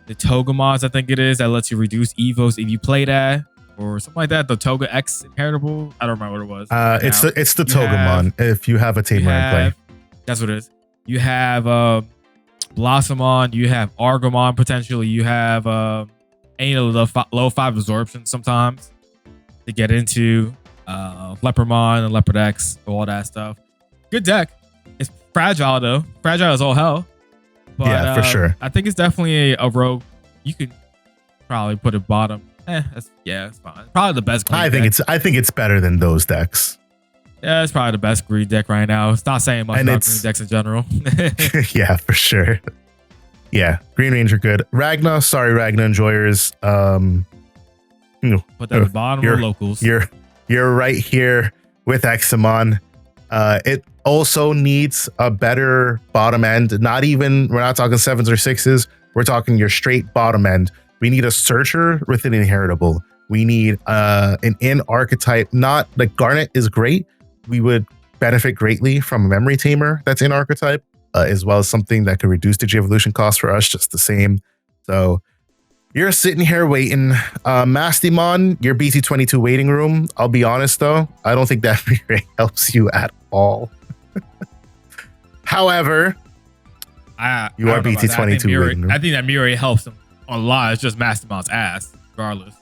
the Togemons, I think it is, that lets you reduce Evos if you play that. Or something like that. The Toga X inheritable. I don't remember what it was. It's the Togemon if you have a Tamer in play. That's what it is. You have Blossomon, you have Argomon potentially, you have any of the low 5 absorption sometimes to get into Leopardmon and Leopard X, all that stuff. Good deck. It's fragile though. Fragile as all hell. But, yeah, for sure. I think it's definitely a rogue. You could probably put it bottom. It's fine. Probably the best green deck. I think it's better than those decks. Yeah, it's probably the best green deck right now. It's not saying much about green decks in general. Yeah, for sure. Yeah, Green Ranger good. Ragna, sorry, Ragna enjoyers. Put that at the bottom of locals. You're right here with Examon. It also needs a better bottom end. We're not talking 7s or 6s. We're talking your straight bottom end. We need a searcher with an inheritable. We need an in archetype. Not like Garnet is great. We would benefit greatly from a memory tamer that's in archetype, as well as something that could reduce the evolution cost for us just the same. So you're sitting here waiting. Mastimon, your BT22 waiting room. I'll be honest though, I don't think that really helps you at all. However, you are BT22 waiting room. I think that Mirai helps him a lot. It's just Mastimon's ass, regardless.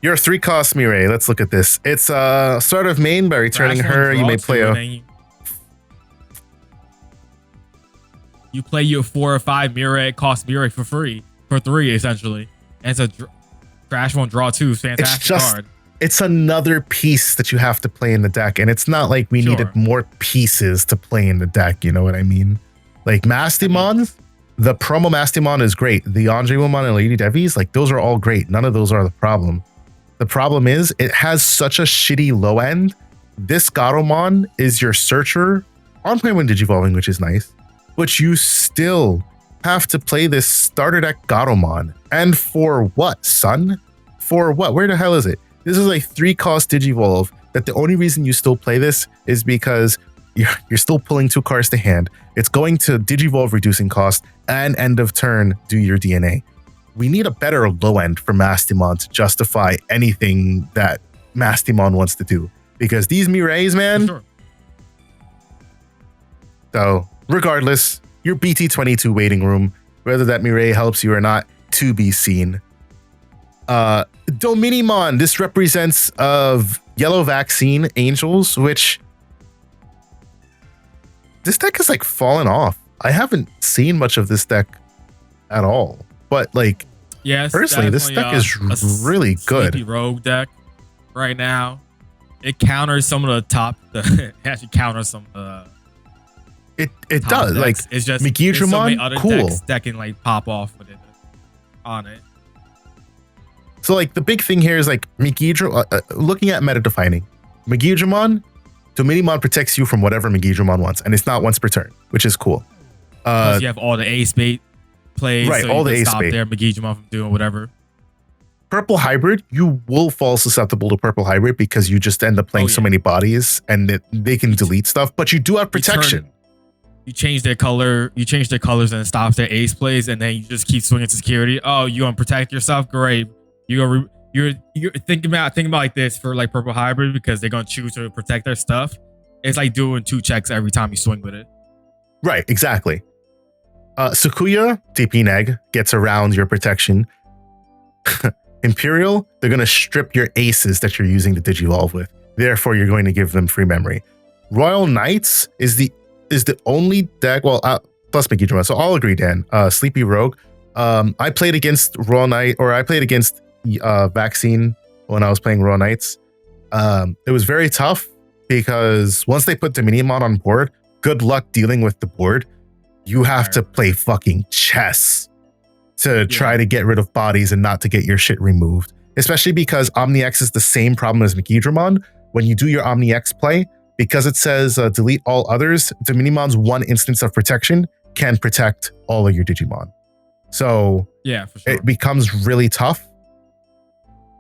Your 3-cost Mirai. Let's look at this. It's start of main by returning her. You may play you play your 4 or 5 Mirai, cost Mirai for free. For 3, essentially. And it's a trash one, draw 2. Fantastic card. It's another piece that you have to play in the deck. And it's not like we needed more pieces to play in the deck. You know what I mean? Like Mastimon, the promo Mastimon is great. The Andromon and Lady Devies, like those are all great. None of those are the problem. The problem is it has such a shitty low end. This Garurumon is your searcher on play when Digivolving, which is nice. But you still have to play this starter deck Garurumon. And for what, son? For what? Where the hell is it? This is a 3-cost Digivolve that the only reason you still play this is because you're still pulling 2 cards to hand. It's going to Digivolve reducing cost and end of turn do your DNA. We need a better low end for Mastimon to justify anything that Mastimon wants to do. Because these Mireis, man. Sure. So regardless, your BT22 waiting room, whether that Mirei helps you or not, to be seen. Dominimon, this represents of Yellow Vaccine Angels, which this deck is like fallen off. I haven't seen much of this deck at all, but like, yes, personally, this deck is really good. Sleepy Rogue deck right now. It counters some of the top. It actually counters some. It does. Decks. Like it's just Meguidramon, so many other cool. decks that can like pop off with it on it. So like the big thing here is like looking at meta defining. Meguidramon, Dominimon protects you from whatever Meguidramon wants, and it's not once per turn, which is cool. Plus you have all the ace bait plays, right? So all you the can ace stop bait. there, Meguidramon from doing whatever. Purple hybrid, you will fall susceptible to purple hybrid because you just end up playing so many bodies, and they can delete stuff. But you do have protection. You change their color, you change their colors, and it stops their ace plays, and then you just keep swinging to security. Oh, you gonna protect yourself? Great. You're thinking about like this for like purple hybrid because they're gonna choose to protect their stuff. It's like doing 2 checks every time you swing with it. Right, exactly. Sakuya, DP Neg, gets around your protection. Imperial, they're gonna strip your aces that you're using to Digivolve with. Therefore, you're going to give them free memory. Royal Knights is the only deck, well, plus Meguidramon, so I'll agree, Dan. Sleepy Rogue. I played against Royal Knight, or I played against Vaccine when I was playing Royal Knights. It was very tough because once they put Dominimon on board, good luck dealing with the board. You have to play fucking chess to try to get rid of bodies and not to get your shit removed. Especially because OmniX is the same problem as Meguidramon. When you do your OmniX play, because it says delete all others, Dominimon's 1 instance of protection can protect all of your Digimon. So yeah, for sure. It becomes really tough.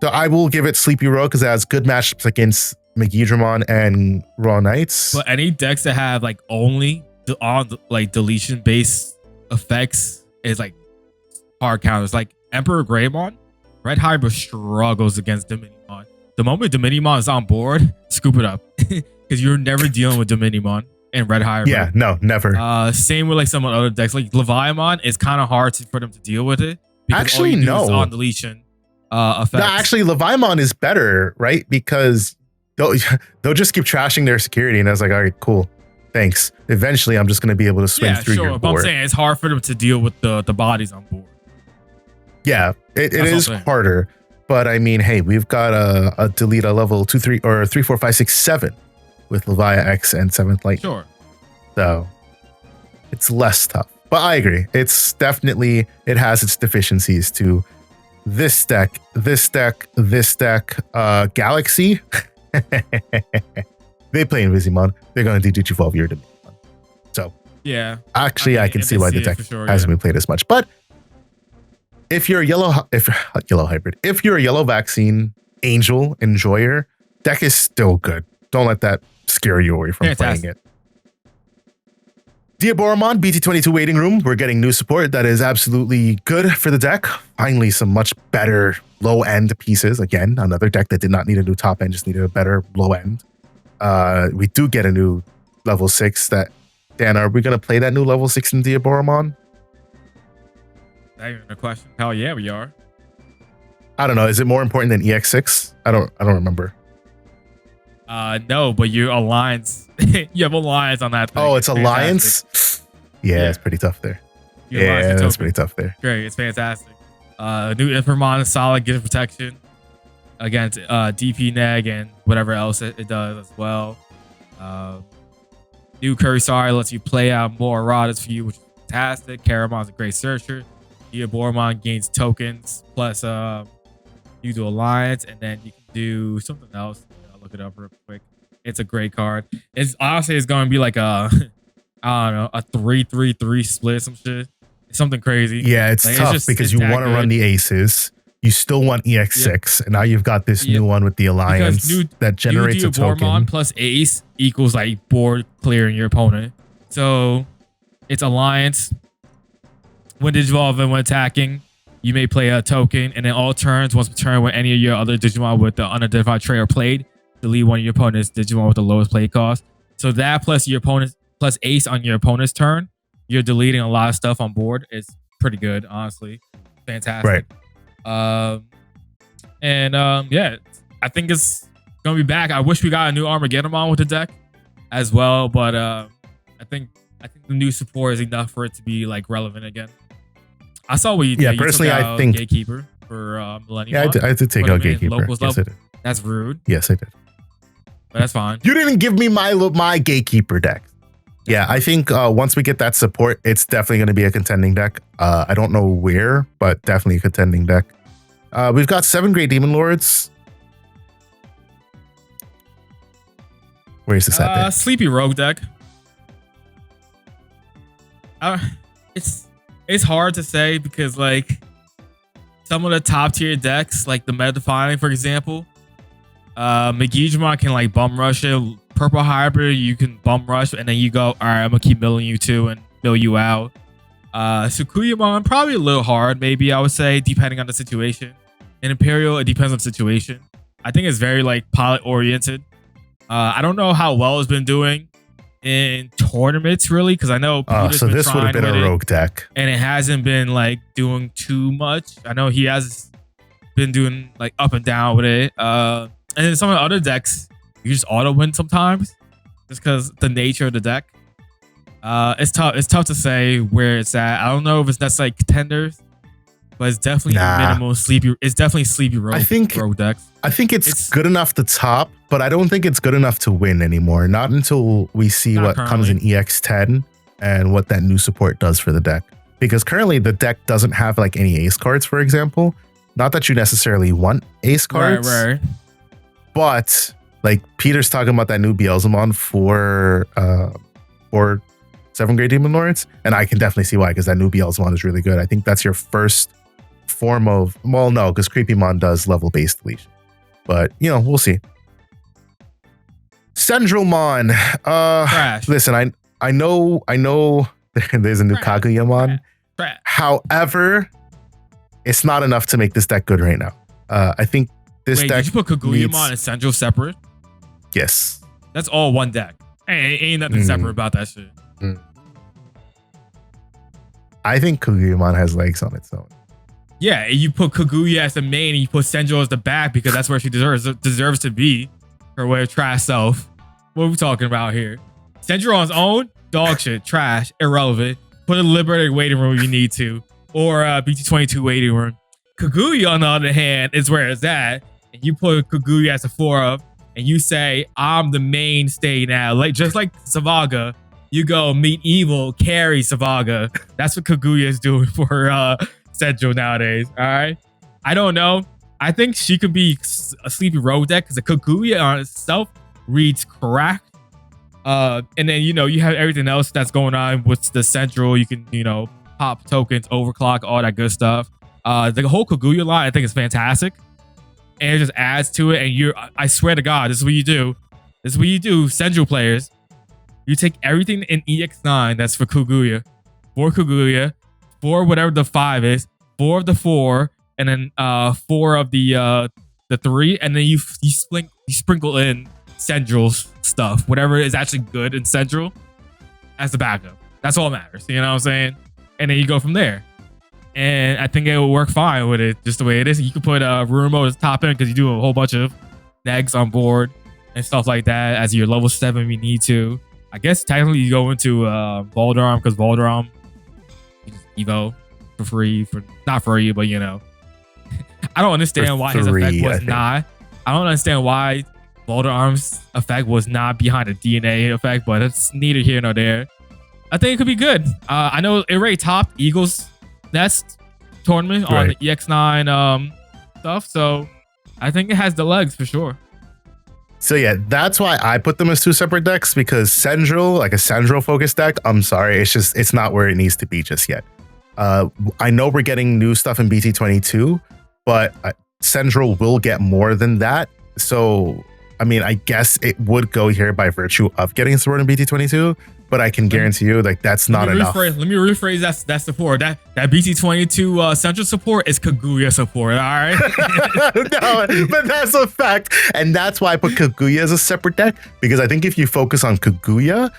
So I will give it Sleepy Rogue because it has good matchups against Meguidramon and Royal Knights. But any decks that have like only deletion based effects is like hard counters. Like Emperor Greymon, Red Hybrid struggles against Dominimon. The moment Dominimon is on board, scoop it up. Because you're never dealing with Dominimon and Red Hybrid. Yeah, no, never. Same with like some other decks. Like Leviamon, it's kind of hard for them to deal with it. Actually, no. Is on deletion effects. No, actually, Leviamon is better, right? Because they'll just keep trashing their security. And I was like, all right, cool. Thanks. Eventually, I'm just going to be able to swing through your board. But I'm saying it's hard for them to deal with the bodies on board. Yeah, it is harder. But I mean, hey, we've got a delete a level 2, 3, or 3, 4, 5, 6, 7 with Levia X and 7th Light. Sure. So it's less tough. But I agree. It's definitely, it has its deficiencies too. This deck, Galaxy. They play Invisimon. They're going to do Digivolve your Dominion. So yeah, actually, I can see why the deck hasn't been played as much. But if you're a yellow hybrid, if you're a yellow vaccine angel enjoyer, deck is still good. Don't let that scare you away from playing it. DoruGoramon, BT22 waiting room. We're getting new support that is absolutely good for the deck. Finally, some much better low end pieces. Again, another deck that did not need a new top end, just needed a better low end. We do get a new level 6 that, Dan, are we going to play that new level 6 in DoruGoramon? Not even a question. Hell yeah, we are. I don't know. Is it more important than EX6? I don't remember. No, but you alliance. You have alliance on that thing. Oh, it's alliance? Yeah, it's pretty tough there. Yeah, that's pretty tough there. Great, it's fantastic. New Imperialmon is solid, gives protection against DP Neg and whatever else it does as well. New Kurisari lets you play out more erratas for you, which is fantastic. Karamon's a great searcher. DoruGoramon gains tokens plus you do alliance, and then you can do something else. I'll look it up real quick. It's a great card. It's honestly it's going to be like a I don't know, a 3-3-3 split, some shit. It's something crazy. Yeah, it's like, tough because you want to run the aces. you still want EX6, and now you've got this new one with the Alliance that generates a token. Plus Ace equals like board clearing your opponent. So it's Alliance. When Digivolve and when attacking, you may play a token, and then all turns, once per turn, when any of your other Digimon with the unidentified trait are played, delete one of your opponent's Digimon with the lowest play cost. So that plus your opponent plus Ace on your opponent's turn, you're deleting a lot of stuff on board. It's pretty good, honestly. Fantastic. Right. Yeah, I think it's gonna be back. I wish we got a new Armageddon with the deck as well, but I think the new support is enough for it to be like relevant again. I saw what you did. Yeah, personally, I think Gatekeeper for Millenniummon. Yeah, I did take out Gatekeeper. Locals yes, level. I did. That's rude. Yes, I did. But that's fine. You didn't give me my Gatekeeper deck. Yeah, I think once we get that support, it's definitely going to be a contending deck. I don't know where, but definitely a contending deck. We've got 7 Great Demon Lords. Where's this at? Sleepy Rogue deck. It's hard to say because like some of the top tier decks, like the Meta Defining, for example, Magnamon can like bum rush it. Purple Hybrid, you can bum rush, and then you go, all right, I'm gonna keep milling you too and mill you out. Sakuyamon, probably a little hard, maybe I would say, depending on the situation. In Imperial, it depends on the situation. I think it's very like pilot oriented. I don't know how well it's been doing in tournaments really, because I know Peter's so this would have been a rogue deck, and it hasn't been like doing too much. I know he has been doing like up and down with it. And then some of the other decks, you just auto win sometimes, just because the nature of the deck. It's tough. It's tough to say where it's at. I don't know if that's like contenders, but it's definitely minimal sleepy. It's definitely sleepy rogue. Rogue decks. I think it's good enough to top, but I don't think it's good enough to win anymore. Not until we see what comes in EX10 and what that new support does for the deck. Because currently the deck doesn't have like any ace cards, for example. Not that you necessarily want ace cards, right. But like Peter's talking about that new Beelzemon for 7 Great Demon Lords, and I can definitely see why, because that new Beelzemon is really good. I think that's your first form of, well, no, because Creepymon does level based deletion, but you know, we'll see. Centralmon, listen, I know there's a new Kaguyamon. However, it's not enough to make this deck good right now. I think this deck. Did you put Kaguyamon and Central separate? Yes. That's all one deck. Ain't nothing separate about that shit. I think Kaguyamon has legs on its own. Yeah, you put Kaguya as the main and you put Senjo as the back because that's where she deserves to be. Her way of trash self. What are we talking about here? Senjo on his own, dog shit, trash, irrelevant. Put a Liberated waiting room if you need to, or BT22 waiting room. Kaguya, on the other hand, is where it's at, and you put Kaguya as a 4-up, and you say, I'm the mainstay now. Like just like Savaga, you go meet evil, carry Savaga. That's what Kaguya is doing for Central nowadays. All right. I don't know. I think she could be a sleepy rogue deck because the Kaguya on itself reads correct. And then, you know, you have everything else that's going on with the Central. You can, you know, pop tokens, overclock, all that good stuff. The whole Kaguya line, I think, is fantastic. And it just adds to it. And I swear to God, this is what you do. This is what you do, Central players. You take everything in EX9 that's for Kaguya, 4 whatever the 5 is, 4 of the 4, and then 4 of the 3, and then you sprinkle in Central's stuff, whatever is actually good in Central, as the backup. That's all that matters. You know what I'm saying? And then you go from there. And I think it will work fine with it, just the way it is. You can put Rumo as top end because you do a whole bunch of negs on board and stuff like that as your level 7 if you need to. I guess technically you go into Volder Arm because Volder Arm you just Evo for free, not free, but you know. I don't understand why his effect was not. I don't understand why Volder Arm's effect was not behind a DNA effect, but it's neither here nor there. I think it could be good. I know it already topped Eagles Nest tournament on the EX9 stuff, so I think it has the legs for sure. So yeah, that's why I put them as 2 separate decks, because Central, like a Central focused deck, I'm sorry, it's not where it needs to be just yet. I know we're getting new stuff in BT22, but Central will get more than that. So, I mean, I guess it would go here by virtue of getting Sword in BT22, but I can guarantee you, like, that's not enough. Let me rephrase that support. That BT22 Central support is Kaguya support, all right? No, but that's a fact. And that's why I put Kaguya as a separate deck, because I think if you focus on Kaguya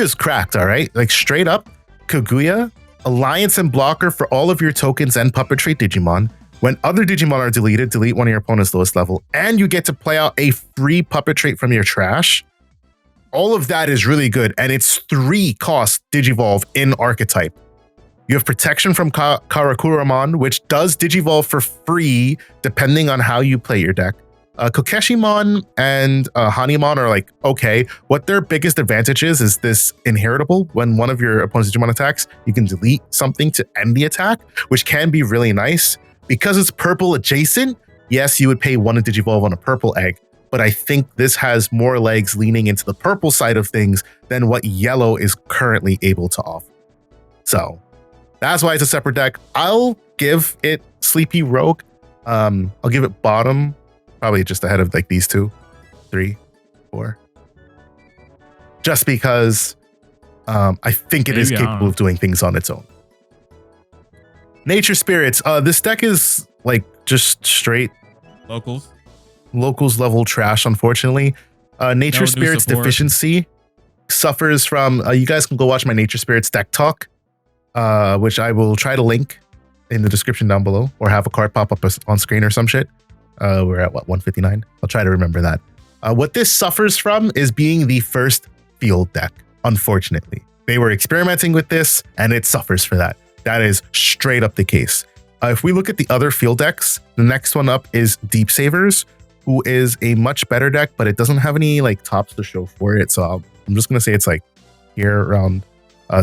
is cracked, all right? Like, straight up, Kaguya, Alliance and Blocker for all of your tokens and Puppetry Digimon. When other Digimon are deleted, delete one of your opponent's lowest level, and you get to play out a free puppet trait from your trash. All of that is really good, and it's 3 cost Digivolve in Archetype. You have protection from Karakuramon, which does Digivolve for free, depending on how you play your deck. Kokeshimon and Hanimon are like, okay, what their biggest advantage is this inheritable. When one of your opponent's Digimon attacks, you can delete something to end the attack, which can be really nice. Because it's purple adjacent, yes, you would pay 1 to Digivolve on a purple egg, but I think this has more legs leaning into the purple side of things than what yellow is currently able to offer. So that's why it's a separate deck. I'll give it Sleepy Rogue. I'll give it bottom, probably just ahead of like these 2, 3, 4. Just because I think it is capable of doing things on its own. Nature Spirits. This deck is like just straight locals level trash, unfortunately. Nature Spirits deficiency suffers from, you guys can go watch my Nature Spirits deck talk, which I will try to link in the description down below, or have a card pop up on screen or some shit. We're at what, 159? I'll try to remember that. What this suffers from is being the first field deck, unfortunately. They were experimenting with this and it suffers for that. That is straight up the case. If we look at the other field decks, the next one up is Deep Savers, who is a much better deck, but it doesn't have any like tops to show for it. So I'm just going to say it's like here around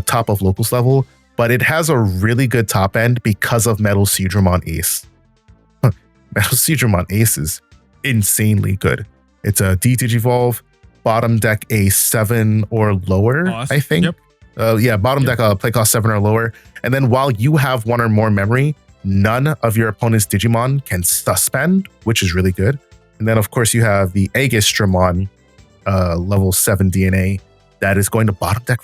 top of locals level, but it has a really good top end because of MarineAngemon Ace. MarineAngemon Ace is insanely good. It's a D-Digivolve, bottom deck a 7 or lower, I think. Yep. Yeah, bottom deck play cost 7 or lower. And then while you have 1 or more memory, none of your opponent's Digimon can suspend, which is really good. And then of course you have the Aegistramon level 7 DNA that is going to bottom deck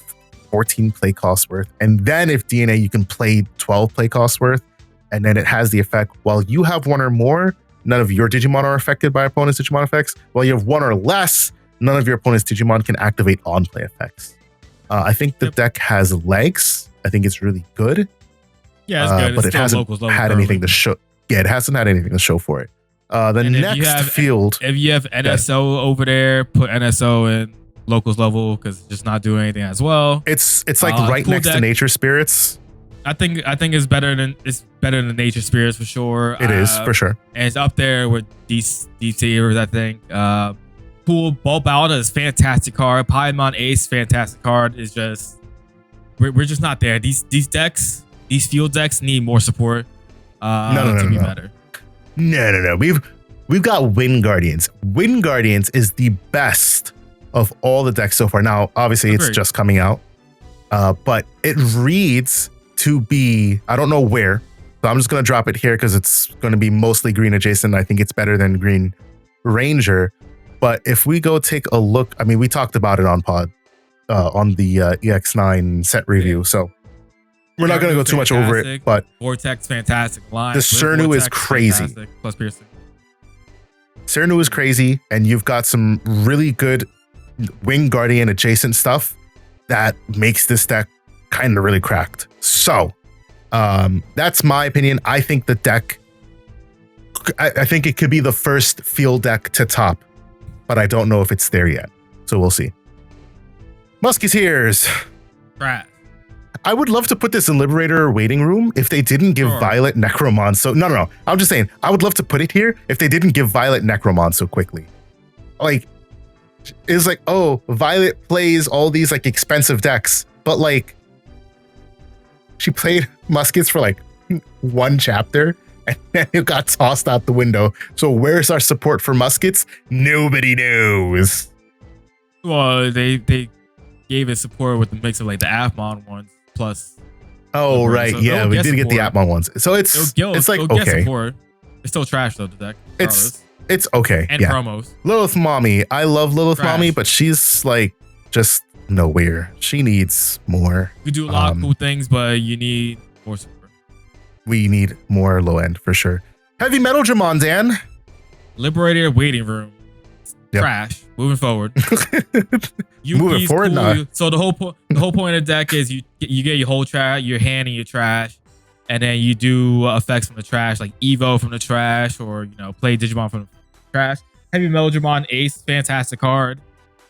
14 play cost worth. And then if DNA, you can play 12 play cost worth. And then it has the effect, while you have 1 or more, none of your Digimon are affected by opponent's Digimon effects. While you have 1 or less, none of your opponent's Digimon can activate on play effects. I think the deck has legs. I think it's really good. Yeah, it's good. But it hasn't had anything to show. Yeah, it hasn't had anything to show for it. The next field. If you have NSO over there, put NSO in locals level because it's just not doing anything as well. It's like right next to Nature Spirits. I think it's better than Nature Spirits for sure. It is for sure, and it's up there with these Savers. I think. Cool. Bulbalda is fantastic card. Rapidmon Ace, fantastic card. Is just we're just not there. These decks, these field decks need more support to be better. No. We've got Wind Guardians. Wind Guardians is the best of all the decks so far. Now, obviously, it's just coming out, but it reads to be, I don't know where, so I'm just gonna drop it here because it's going to be mostly green adjacent. I think it's better than Green Ranger. But if we go take a look, I mean, we talked about it on pod, on the EX9 set review, so we're not going to go too much over it. But Vortex, fantastic line. The Cernu is crazy. Plus piercing. Cernu is crazy, and you've got some really good Wing Guardian adjacent stuff that makes this deck kind of really cracked. So that's my opinion. I think the deck, I think it could be the first field deck to top, but I don't know if it's there yet. So we'll see. Musketeers. Right. I would love to put this in Liberator waiting room if they didn't give Violet Necromon. So no. I'm just saying, I would love to put it here if they didn't give Violet Necromon so quickly. Like, it's like, oh, Violet plays all these like expensive decks, but like she played Muskets for like 1 chapter and then it got tossed out the window. So where's our support for Muskets? Nobody knows. Well, they gave it support with the mix of like the Alphamon ones plus. Oh, right. So yeah, we did get the Alphamon ones. So it's like, okay. It's still trash though. The deck. It's okay. And promos. Lilith Mommy. I love Lilith Trash. Mommy, but she's like just nowhere. She needs more. You do a lot of cool things, but you need more support. We need more low end for sure. Heavy Metal Dramon, Dan. Liberator waiting room. Yep. Trash. Moving forward. Moving forward, cool. So the whole point of the deck is you get your whole trash, your hand and your trash, and then you do effects from the trash, like Evo from the trash, or play Digimon from the trash. Heavy Millenniummon Ace, fantastic card.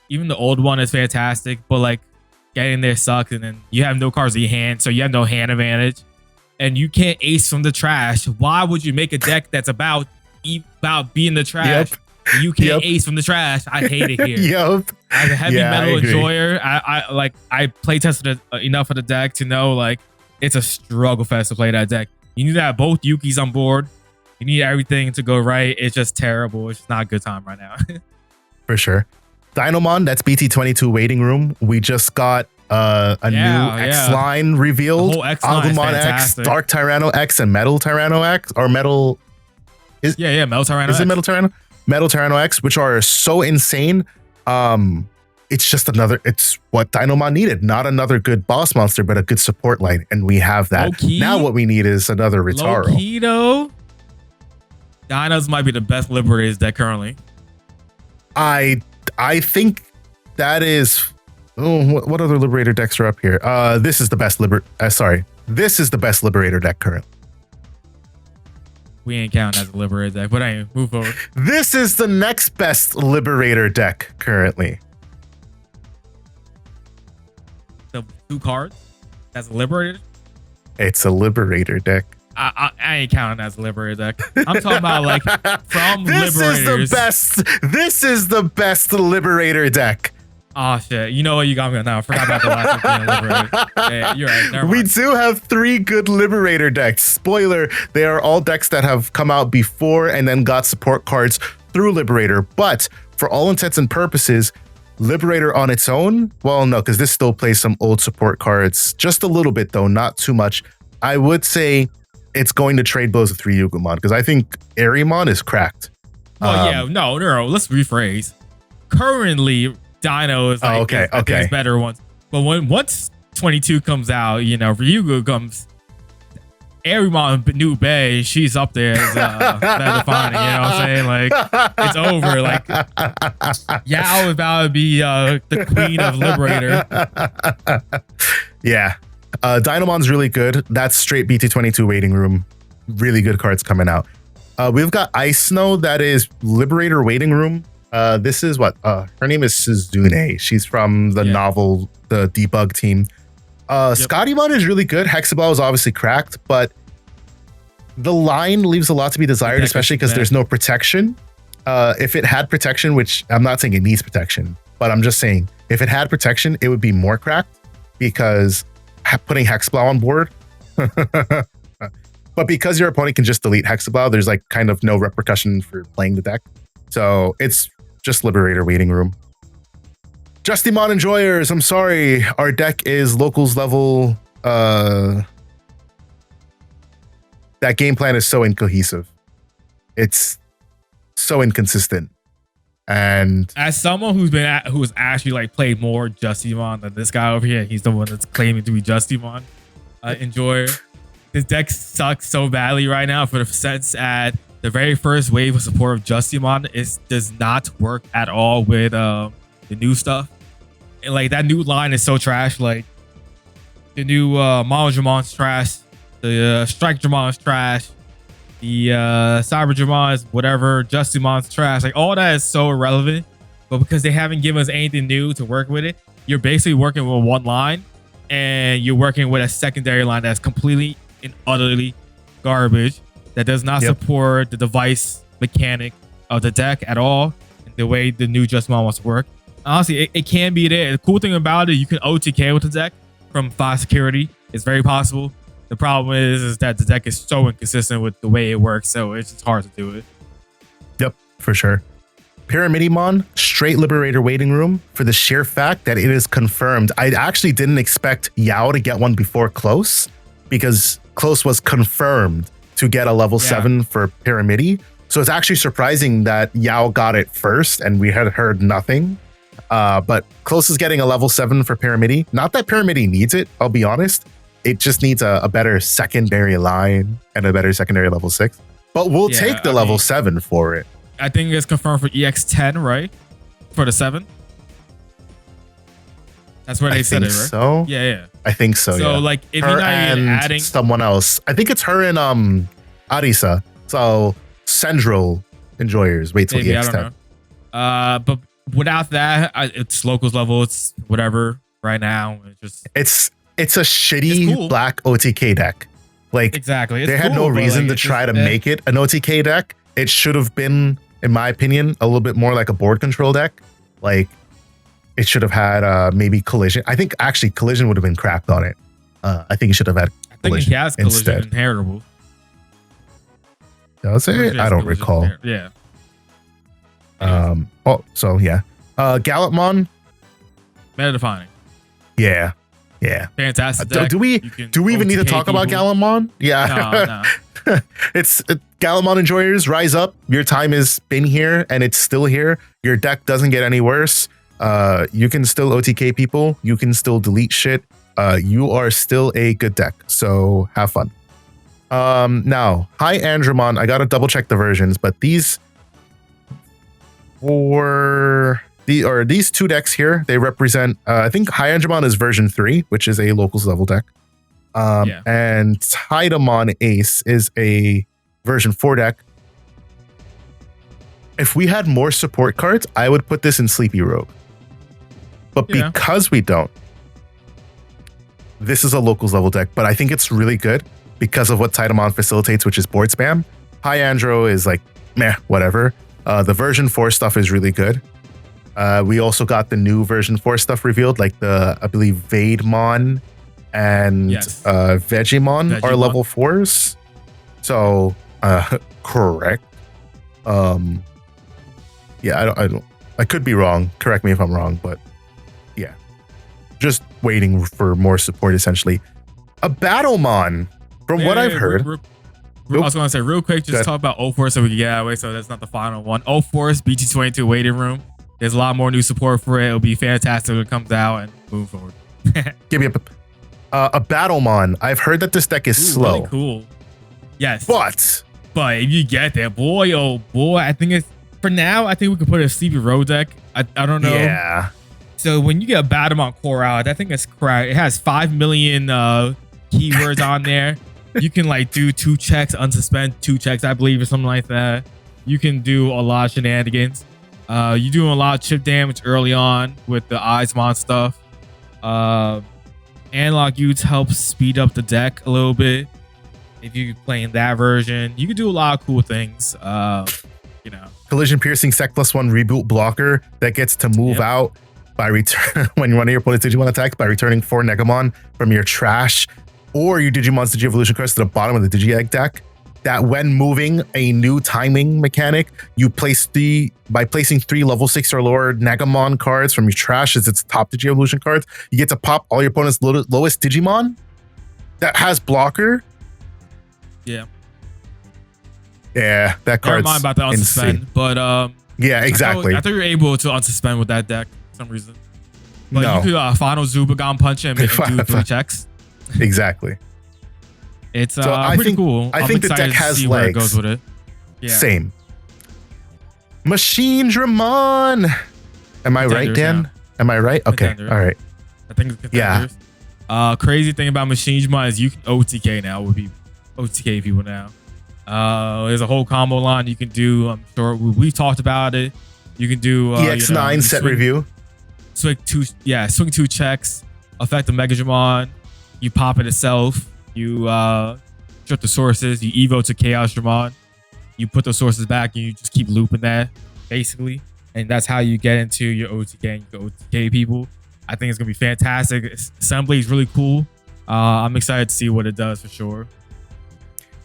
Even the old one is fantastic, but like getting there sucks, and then you have no cards in your hand, so you have no hand advantage, and you can't ace from the trash. Why would you make a deck that's about being the trash? Yep. You can't ace from the trash. I hate it here. Yep. As a heavy metal enjoyer, I play tested enough of the deck to know like it's a struggle fest to play that deck. You need to have both Yukis on board. You need everything to go right. It's just terrible. It's just not a good time right now. For sure. Dinomon, that's BT22 waiting room. We just got a new X line revealed. The whole X line Agumon X, Dark Tyranno X, and Metal Tyranno X, or Metal. Metal Tyranno. Is it Metal Tyranno? Metal Tyranno X, which are so insane. It's just it's what Dinomon needed. Not another good boss monster, but a good support line, and we have that. Now what we need is another Ritaro. Low-key though, Dinos might be the best Liberators deck currently. I think that is. Oh, what other Liberator decks are up here? This is the best This is the best Liberator deck currently. We ain't counting as a Liberator deck, but anyway, move forward. This is the next best Liberator deck currently. The 2 cards as a Liberator? It's a Liberator deck. I ain't counting as a Liberator deck. I'm talking about like from Liberators. This is the best Liberator deck. Oh shit! You know what? You got me now. I forgot about the last 15 Liberator. Yeah, you're right. Never mind. We do have 3 good Liberator decks. Spoiler: they are all decks that have come out before and then got support cards through Liberator. But for all intents and purposes, Liberator on its own, well, no, because this still plays some old support cards, just a little bit though, not too much. I would say it's going to trade blows with Ryugumon because I think Arimon is cracked. Well, no. Let's rephrase. Currently, Dino is like okay. Better ones, but once 22 comes out, Ryugu comes. Arimon new Bay, she's up there as better defining. You know what I'm saying? Like it's over. Like Yao is about to be the queen of Liberator. Yeah, Dinomon's really good. That's straight BT22 waiting room. Really good cards coming out. We've got Ice Snow. That is Liberator waiting room. This is what her name is Suzune. She's from the novel, the Debug team. Scottymon is really good. Hexaball is obviously cracked, but the line leaves a lot to be desired, especially because there's no protection. If it had protection, which I'm not saying it needs protection, but I'm just saying if it had protection, it would be more cracked because putting Hexaball on board. But because your opponent can just delete Hexaball, there's like kind of no repercussion for playing the deck. So it's just Liberator waiting room. Justimon enjoyers, I'm sorry. Our deck is locals level. That game plan is so incohesive. It's so inconsistent. And as someone who's actually like played more Justimon than this guy over here, he's the one that's claiming to be Justimon enjoyer. This deck sucks so badly right now for the sense that the very first wave of support of Justimon does not work at all with the new stuff. And like that new line is so trash. Like the new Monodramon's trash, the Strike-Dramon's trash, the Cyber-Dramon's whatever, Justimon's trash. Like all that is so irrelevant. But because they haven't given us anything new to work with it, you're basically working with one line and you're working with a secondary line that's completely and utterly garbage that does not support the device mechanic of the deck at all, and the way the new Justimon wants to work. Honestly, it can be there. The cool thing about it, you can OTK with the deck from 5 security. It's very possible. The problem is that the deck is so inconsistent with the way it works, so it's just hard to do it. Yep, for sure. Pyramidimon, straight Liberator waiting room for the sheer fact that it is confirmed. I actually didn't expect Yao to get one before Close, because Close was confirmed to get a level 7 for Pyramidi. So it's actually surprising that Yao got it first and we had heard nothing. But Close is getting a level 7 for Pyramidi. Not that Pyramidi needs it, I'll be honest. It just needs a better secondary line and a better secondary level 6. But we'll take the level 7 for it. I think it's confirmed for EX10, right? For the 7. That's where they said it, right? So yeah. I think so. So like, if her you're not even and adding someone else, I think it's her and Arisa. So Central enjoyers. Wait till maybe, EX10. I don't know. But without that, it's locals level. It's whatever right now. It's a shitty black OTK deck. Like exactly, they had no reason to try to make it an OTK deck. It should have been, in my opinion, a little bit more like a board control deck. Like it should have had maybe Collision. I think actually Collision would have been crapped on it. I think it should have had Collision. I think he has Collision instead. inheritable. Does it? I don't recall. Yeah. So yeah. Gallantmon. Meta defining. Yeah. Fantastic deck. Do we even need to talk about Gallantmon? Yeah. No. It's Gallantmon enjoyers, rise up. Your time has been here and it's still here. Your deck doesn't get any worse. You can still OTK people. You can still delete shit. You are still a good deck. So have fun. Now, hi Andromon. I gotta double check the versions, but these two decks here, they represent I think High Andromon is version 3, which is a locals level deck. And Tidon Ace is a version 4 deck. If we had more support cards, I would put this in Sleepy Rogue. But because we don't, this is a locals level deck, but I think it's really good because of what Tidon facilitates, which is board spam. High Andro is like, meh, whatever. The version 4 stuff is really good. We also got the new version 4 stuff revealed, like I believe Vademon and Vegemon are level 4s. So, correct. I could be wrong. Correct me if I'm wrong, but yeah. Just waiting for more support, essentially. A Battlemon, from what I've heard. I was going to say real quick, just talk about O-Force so we can get out of the way, so that's not the final one. O-Force, BT22 waiting room. There's a lot more new support for it. It'll be fantastic when it comes out and move forward. Give me a Battlemon. I've heard that this deck is slow. Really cool. Yes. But if you get there, boy, oh boy, I think it's, for now, I think we could put a Sleepy Road deck. I don't know. Yeah. So when you get a Battlemon core out, I think it's correct. It has 5 million keywords on there. You can like do 2 checks, unsuspend 2 checks, I believe, or something like that. You can do a lot of shenanigans. You're doing a lot of chip damage early on with the Examon stuff. Analog Utes helps speed up the deck a little bit. If you're playing that version, you can do a lot of cool things. Collision Piercing Sec +1 reboot blocker that gets to move out by return when one of your opponent's Digimon attacks by returning 4 Negamon from your trash or your Digimon's Digi-Evolution cards to the bottom of the Digi-Egg deck. That when moving a new timing mechanic, you place by placing 3 level 6 or lower Negamon cards from your trash as its top Digi-Evolution cards, you get to pop all your opponent's lowest Digimon that has blocker. Yeah, that card's never mind about the unsuspend, insane. But yeah, exactly. I thought you were able to unsuspend with that deck for some reason. But you could final Zubagon punch him and do 3 checks. Exactly. It's so pretty cool. I think the deck has legs. Where it goes with it. Yeah. Same. MarineAngemon. Am I right, Dan? Now. Am I right? Okay. All right. I think it's contenders. Yeah. Crazy thing about MarineAngemon is you can OTK now. Would be OTK people now. There's a whole combo line you can do. I'm sure we've talked about it. You can do EX9 set review. Swing 2 checks. Affect the Megamon. You pop it itself. You strip the sources. You evo to Chaosdramon. You put those sources back and you just keep looping that basically. And that's how you get into your OTK and you can OTK people. I think it's gonna be fantastic. Assembly is really cool. I'm excited to see what it does for sure.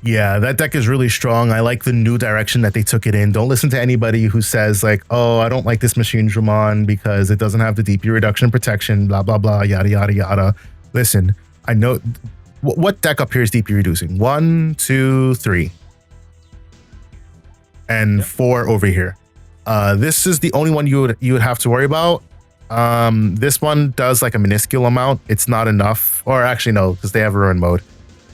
Yeah, that deck is really strong. I like the new direction that they took it in. Don't listen to anybody who says like, oh, I don't like this MarineAngemon because it doesn't have the DP reduction protection, blah, blah, blah, yada, yada, yada. Listen, I know what deck up here is DP reducing? 1, 2, 3. And 4 over here. This is the only one you would have to worry about. This one does like a minuscule amount. It's not enough, or actually no, because they have ruin mode.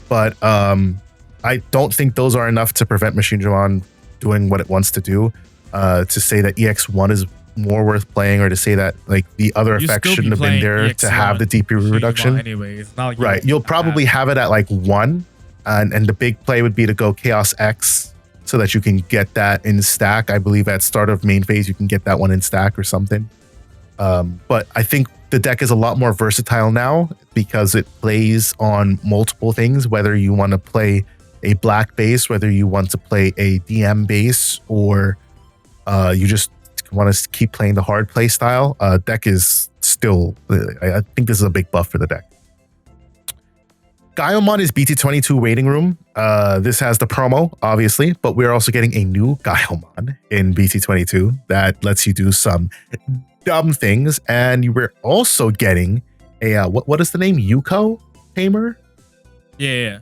But I don't think those are enough to prevent MarineAngemon doing what it wants to do. To say that EX1 is more worth playing, or to say that like the other effects shouldn't have been there to have the DP reduction. Anyway, it's not like right. You'll probably have it at like 1, and the big play would be to go Chaos X so that you can get that in stack. I believe at start of main phase you can get that one in stack or something. But I think the deck is a lot more versatile now because it plays on multiple things, whether you want to play a black base, whether you want to play a DM base, or you just want to keep playing the hard play style. Deck is still, I think this is a big buff for the deck. Gallantmon is BT22 waiting room. This has the promo, obviously, but we're also getting a new Gallantmon in BT22 that lets you do some dumb things. And we're also getting a, what is the name? Yuko Tamer? Yeah.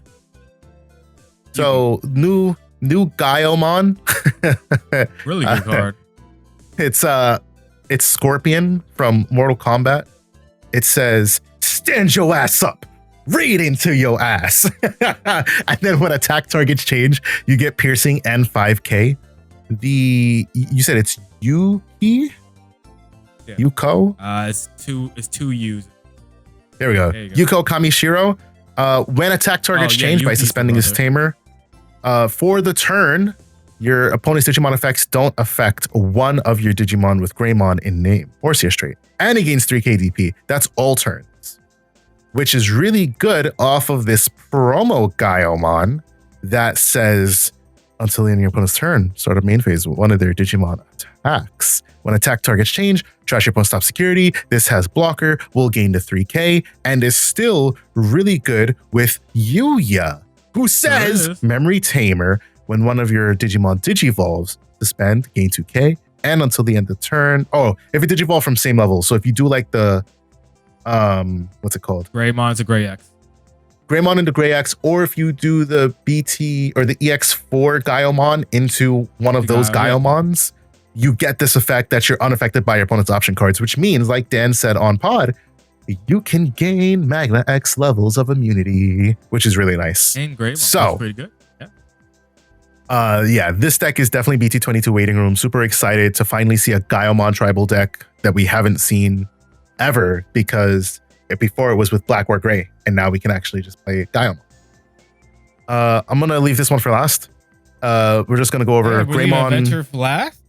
So new Gallantmon. Really good card. It's Scorpion from Mortal Kombat. It says, stand your ass up, right into your ass. And then when attack targets change, you get piercing and 5k. You said it's Yuki? Yeah. Yuko? It's two U's. There we go. Yuko Kamishiro. When attack targets change by suspending his tamer, for the turn, your opponent's Digimon effects don't affect one of your Digimon with Greymon in name or CS trait. And he gains 3k DP. That's all turns. Which is really good off of this promo Gallantmon that says, until the end of your opponent's turn, start of main phase, one of their Digimon attacks. When attack targets change, trash your opponent's top security. This has blocker, will gain to 3k, and is still really good with Yuya, who says Memory Tamer. When one of your Digimon Digivolves, suspend, gain 2k, and until the end of the turn. Oh, if it Digivolve from same level. So if you do like the, what's it called? Greymon to Grey X. Greymon into Grey X, or if you do the BT or the EX4 Gallantmon into one of those Gallantmons, you get this effect that you're unaffected by your opponent's option cards, which means, like Dan said on pod, you can gain Magna X levels of immunity, which is really nice. And Greymon, so that's pretty good. Yeah, this deck is definitely BT22 waiting room. Super excited to finally see a Gallantmon tribal deck that we haven't seen ever, because before it was with black or gray, and now we can actually just play Gallantmon. I'm gonna leave this one for last. We're just gonna go over Greymon. Adventure for last?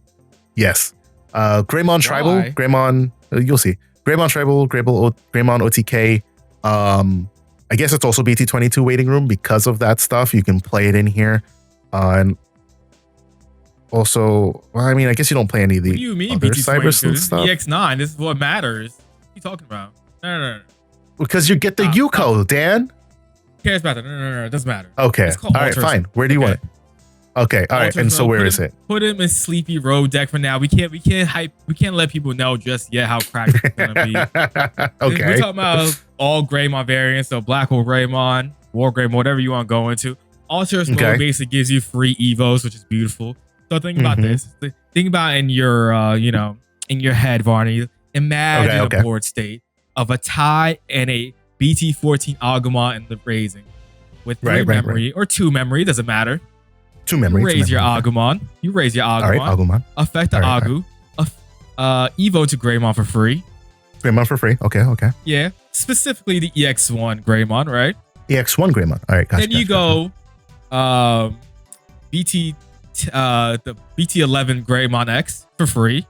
Yes. Greymon tribal, Why? Greymon. You'll see. Greymon tribal, Greymon OTK. I guess it's also BT22 waiting room because of that stuff. You can play it in here. And also, well, I mean, I guess you don't play any of the What do you mean other BT22? stuff. EX9, this is what matters. What are you talking about? No. Because you get the Yuko, Dan. Who cares about that? No. It doesn't matter. Okay. All right, fine. Where do you want it? Okay. All right. And so where is it? Put him in Sleepy Road deck for now. We can't let people know just yet how cracked it's gonna be. Okay. We're talking about all Greymon variants, so Black Hole Greymon, War Greymon, whatever you want to go into. Alterous mode basically gives you free evos, which is beautiful. So think about this. Think about in your in your head, Varney. Imagine a board state of a tie and a BT14 Agumon in the raising with 3 memory or 2 memory, doesn't matter. 2 memory. You raise your Agumon. You raise your Agumon. All right, Agumon. Affect the Agu. Evo to Greymon for free. Greymon for free. Okay. Yeah. Specifically the EX1 Greymon, right? EX1 Greymon. All right, gotcha. Then you go the BT11 Greymon X for free.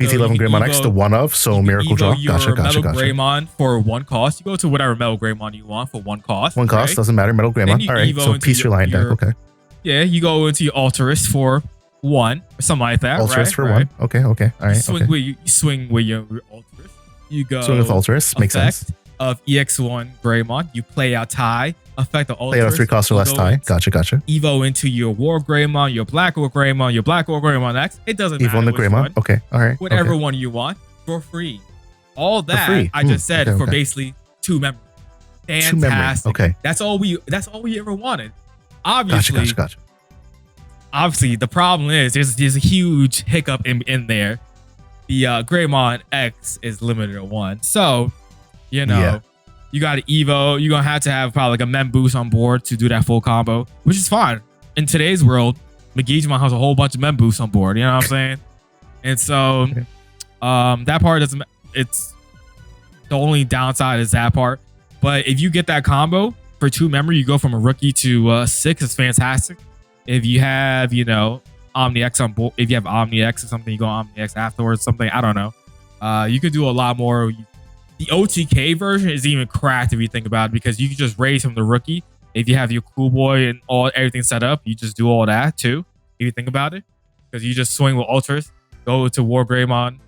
BT11 Greymon X, the one of, so Miracle Draw. Gotcha. Metal Greymon for 1 cost. You go to whatever Metal Greymon you want for 1 cost. 1 cost, doesn't matter. Metal Greymon. All right, so Peace Reliant deck. Okay. Yeah, you go into your Alterous for 1 or something like that. Alterous for 1. Okay. All right. You swing with your Alterous. You go swing with Alterous. Makes sense. Of EX1 Greymon. You play out tie. Effect the Alterous. Play out a 3 cost or less tie. Gotcha. Evo into your War Greymon, your Black War Greymon, your Black War Greymon X. It doesn't matter. Evo on the Greymon. Okay. All right. Whatever one you want for free. All that I just said for basically 2 memory. fantastic. Okay. That's all we ever wanted. Obviously, Gotcha. obviously the problem is there's a huge hiccup in there. The Greymon X is limited to 1. So, you know, you got an Evo, you're gonna have to have probably like a Mem boost on board to do that full combo, which is fine. In today's world, Magnamon has a whole bunch of Mem boosts on board, you know what I'm saying? And so that part doesn't, it's the only downside is that part. But if you get that combo for 2 memory, you go from a rookie to 6, it's fantastic. If you have, you know, Omni X on board, if you have Omni X or something, you go Omni X afterwards, something, I don't know. You could do a lot more. The OTK version is even cracked if you think about it, because you can just raise from the rookie. If you have your cool boy and everything set up, you just do all that too. If you think about it, because you just swing with ultras, go to War Greymon,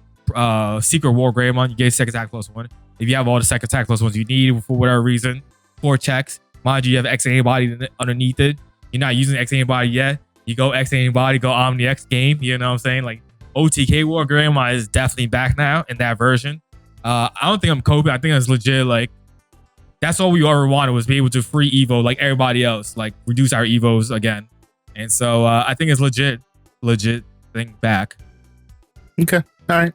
Secret War Greymon, you get second attack +1. If you have all the second attack +1s you need for whatever reason, 4 checks. Mind you have X antibody underneath it. You're not using X antibody yet. You go X antibody, go Omni X game. You know what I'm saying? Like OTK War Greymon is definitely back now in that version. I don't think I'm coping. I think it's legit. Like that's all we ever wanted, was be able to free Evo like everybody else, like reduce our Evos again. And so I think it's legit thing back. Okay. All right.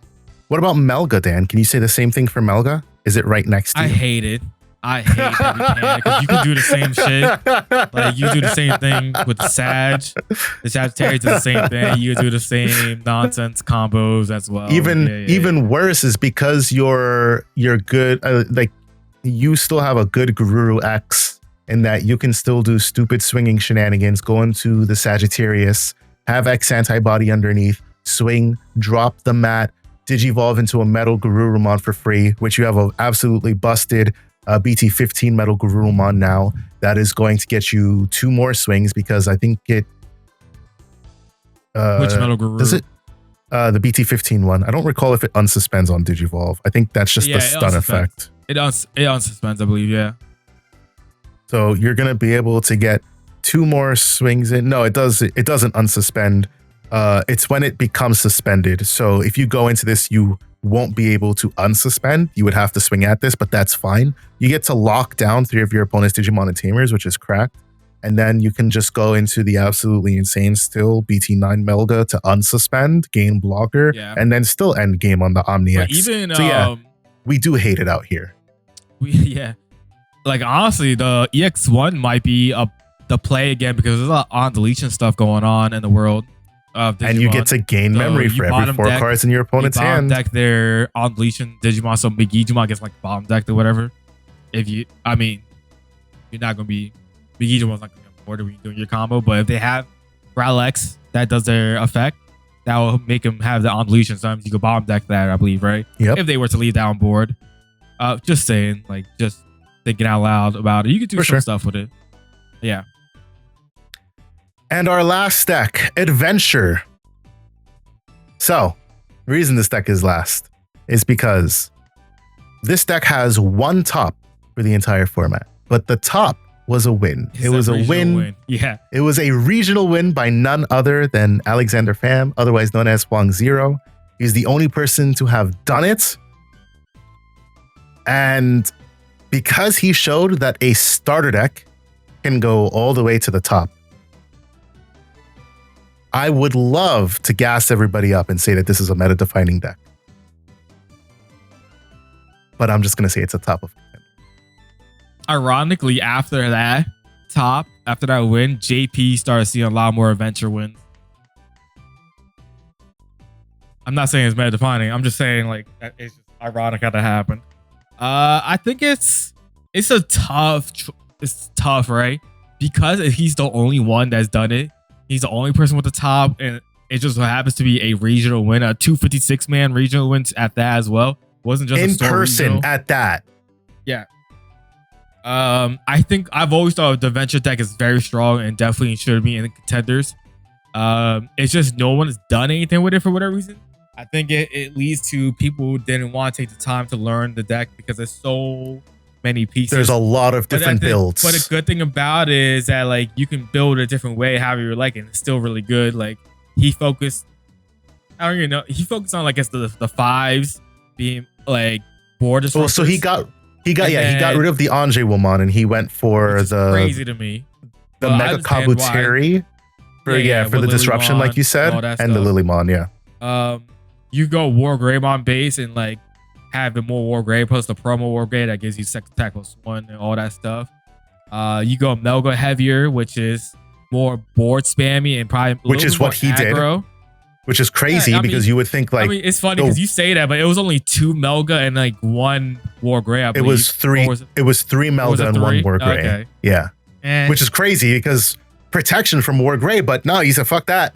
What about Melga, Dan? Can you say the same thing for Melga? Is it right next to you? I hate it. I hate that you can, because you can do the same shit. Like you do the same thing with the Sag. The Sagittarius does the same thing. You do the same nonsense combos as well. Even worse is because you're good. Like you still have a good Guru X in that you can still do stupid swinging shenanigans. Go into the Sagittarius, have X antibody underneath, swing, drop the mat, digivolve into a Metal Garurumon for free, which you have a absolutely busted BT15 Metal Garurumon now. That is going to get you 2 more swings, because I think it. Which Metal Garurumon? Does it? The BT15 one. I don't recall if it unsuspends on Digivolve. I think that's just the stun effect. It unsuspends, I believe. Yeah. So you're gonna be able to get 2 more swings in. No, it does. It doesn't unsuspend. It's when it becomes suspended. So if you go into this, you won't be able to unsuspend. You would have to swing at this, but that's fine. You get to lock down 3 of your opponent's Digimon and Tamers, which is cracked. And then you can just go into the absolutely insane still BT9 Melga to unsuspend, gain blocker, and then still end game on the Omni X. Even, so yeah, we do hate it out here. Like honestly, the EX1 might be the play again, because there's a lot of on deletion stuff going on in the world. And you get to gain memory for every 4 cards in your opponent's hand. Deck their on deletion Digimon, so Magnamon gets like bottom decked or whatever. You're not gonna be Magnamon not gonna be on board when you're doing your combo, but if they have Ralex that does their effect, that will make them have the on deletion. Sometimes you can bottom deck that, I believe, right? Yep. If they were to leave that on board, just saying, like just thinking out loud about it, you could do some stuff with it. Yeah. And our last deck, Adventure. So, the reason this deck is last is because this deck has 1 top for the entire format, but the top was a win. It was a win. Yeah. It was a regional win by none other than Alexander Pham, otherwise known as Huang Zero. He's the only person to have done it. And because he showed that a starter deck can go all the way to the top, I would love to gas everybody up and say that this is a meta-defining deck. But I'm just going to say it's a top of 10. Ironically, after that win, JP started seeing a lot more adventure wins. I'm not saying it's meta-defining. I'm just saying like it's just ironic how that happened. I think it's tough, right? Because if he's the only one that's done it, he's the only person with the top, and it just happens to be a regional win, a 256-man regional win at that as well. Wasn't just in a person regional. At that. Yeah. I think I've always thought the adventure deck is very strong and definitely should be in the contenders. It's just no one has done anything with it for whatever reason. I think it leads to people who didn't want to take the time to learn the deck because there's so many pieces. There's a lot of different builds. But a good thing about it is that like you can build a different way, however you like it, and it's still really good. Like he focused, I don't even know. He focused on like the 5s being like board disruptors. Well, so he He got he got rid of the Angemon and he went for the crazy to me. The Mega Kabuteri for the disruption, like you said, and the Lilymon, you go War Greymon base and like have the more War Grey plus the promo War Grey that gives you second attack +1 and all that stuff. You go Melga heavier, which is more board spammy and probably which is what he did. Which is crazy because you would think like it's funny because you say that, but it was only 2 Melga and like 1 War Grey. I believe. It was 3. It was 3 Melga and 1 War Grey. Okay. Yeah, which is crazy because protection from War Grey, but no, he said fuck that.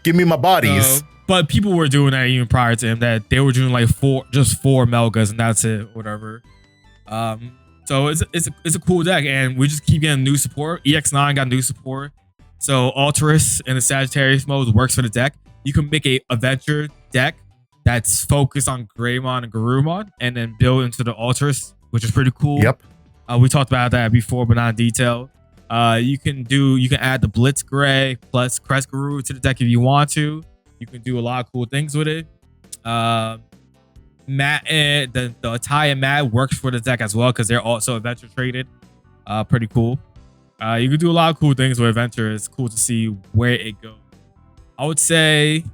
Give me my bodies. But people were doing that even prior to him. That they were doing like 4 Melgas and that's it, whatever. So it's a cool deck, and we just keep getting new support. EX9 got new support, so Alterus in the Sagittarius mode works for the deck. You can make a adventure deck that's focused on Greymon and Garurumon, and then build into the Alterus, which is pretty cool. Yep. We talked about that before, but not in detail. You can add the Blitz Gray plus Crest Guru to the deck if you want to. You can do a lot of cool things with it. Matt, the Atai and Matt works for the deck as well because they're also adventure traded. Pretty cool. You can do a lot of cool things with adventure. It's cool to see where it goes. I would say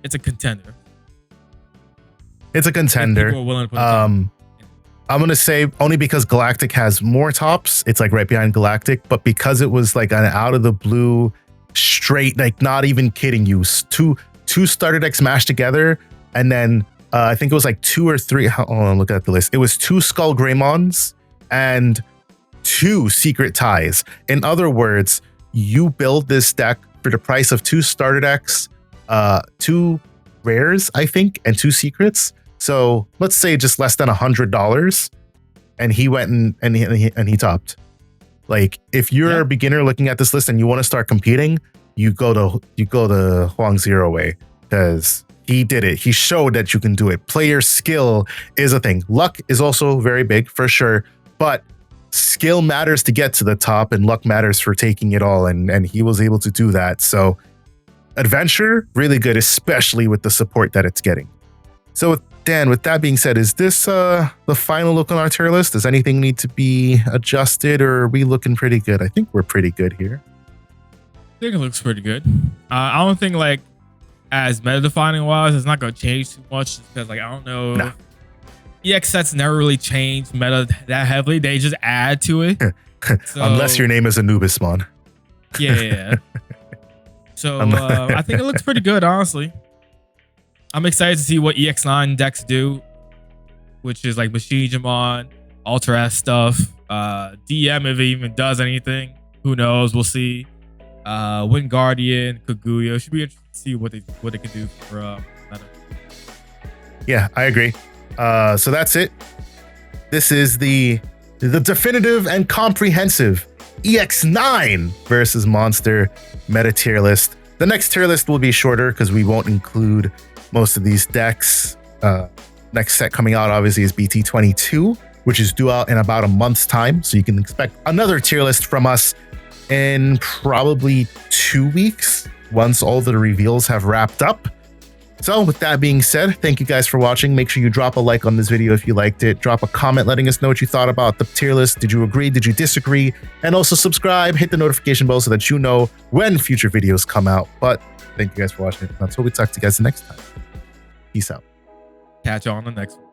it's a contender. It's a contender. I'm gonna say only because Galactic has more tops. It's like right behind Galactic, but because it was like an out of the blue, straight, like not even kidding you, two starter decks mashed together, and then I think it was like 2 or 3. Hold on, look at the list. It was 2 Skull Greymons and 2 Secret Ties. In other words, you build this deck for the price of 2 starter decks, 2 rares, I think, and 2 secrets. So let's say just less than $100, and he went and he topped. Like if you're a beginner looking at this list and you want to start competing, you go to Huang Zero way because he did it. He showed that you can do it. Player skill is a thing. Luck is also very big for sure, but skill matters to get to the top and luck matters for taking it all. And he was able to do that. So adventure, really good, especially with the support that it's getting. So Dan, with that being said, is this the final look on our tier list? Does anything need to be adjusted, or are we looking pretty good? I think we're pretty good here. I think it looks pretty good. I don't think like as meta defining wise, it's not going to change too much because like I don't know. Nah. EX sets never really changed meta that heavily. They just add to it. So, unless your name is Anubismon. Yeah. So I think it looks pretty good, honestly. I'm excited to see what EX9 decks do, which is like MarineAngemon, Ultra S stuff. DM if it even does anything. Who knows? We'll see. Wind Guardian, Kaguya. Should be interesting to see what they can do for meta. Yeah, I agree. So that's it. This is the definitive and comprehensive EX9 versus Monster meta tier list. The next tier list will be shorter because we won't include most of these decks. Next set coming out obviously is BT22, which is due out in about a month's time. So you can expect another tier list from us in probably 2 weeks once all the reveals have wrapped up. So with that being said, thank you guys for watching. Make sure you drop a like on this video if you liked it. Drop a comment letting us know what you thought about the tier list. Did you agree? Did you disagree? And also subscribe, hit the notification bell so that you know when future videos come out. But thank you guys for watching. Until we talk to you guys the next time. Peace out. Catch you on the next one.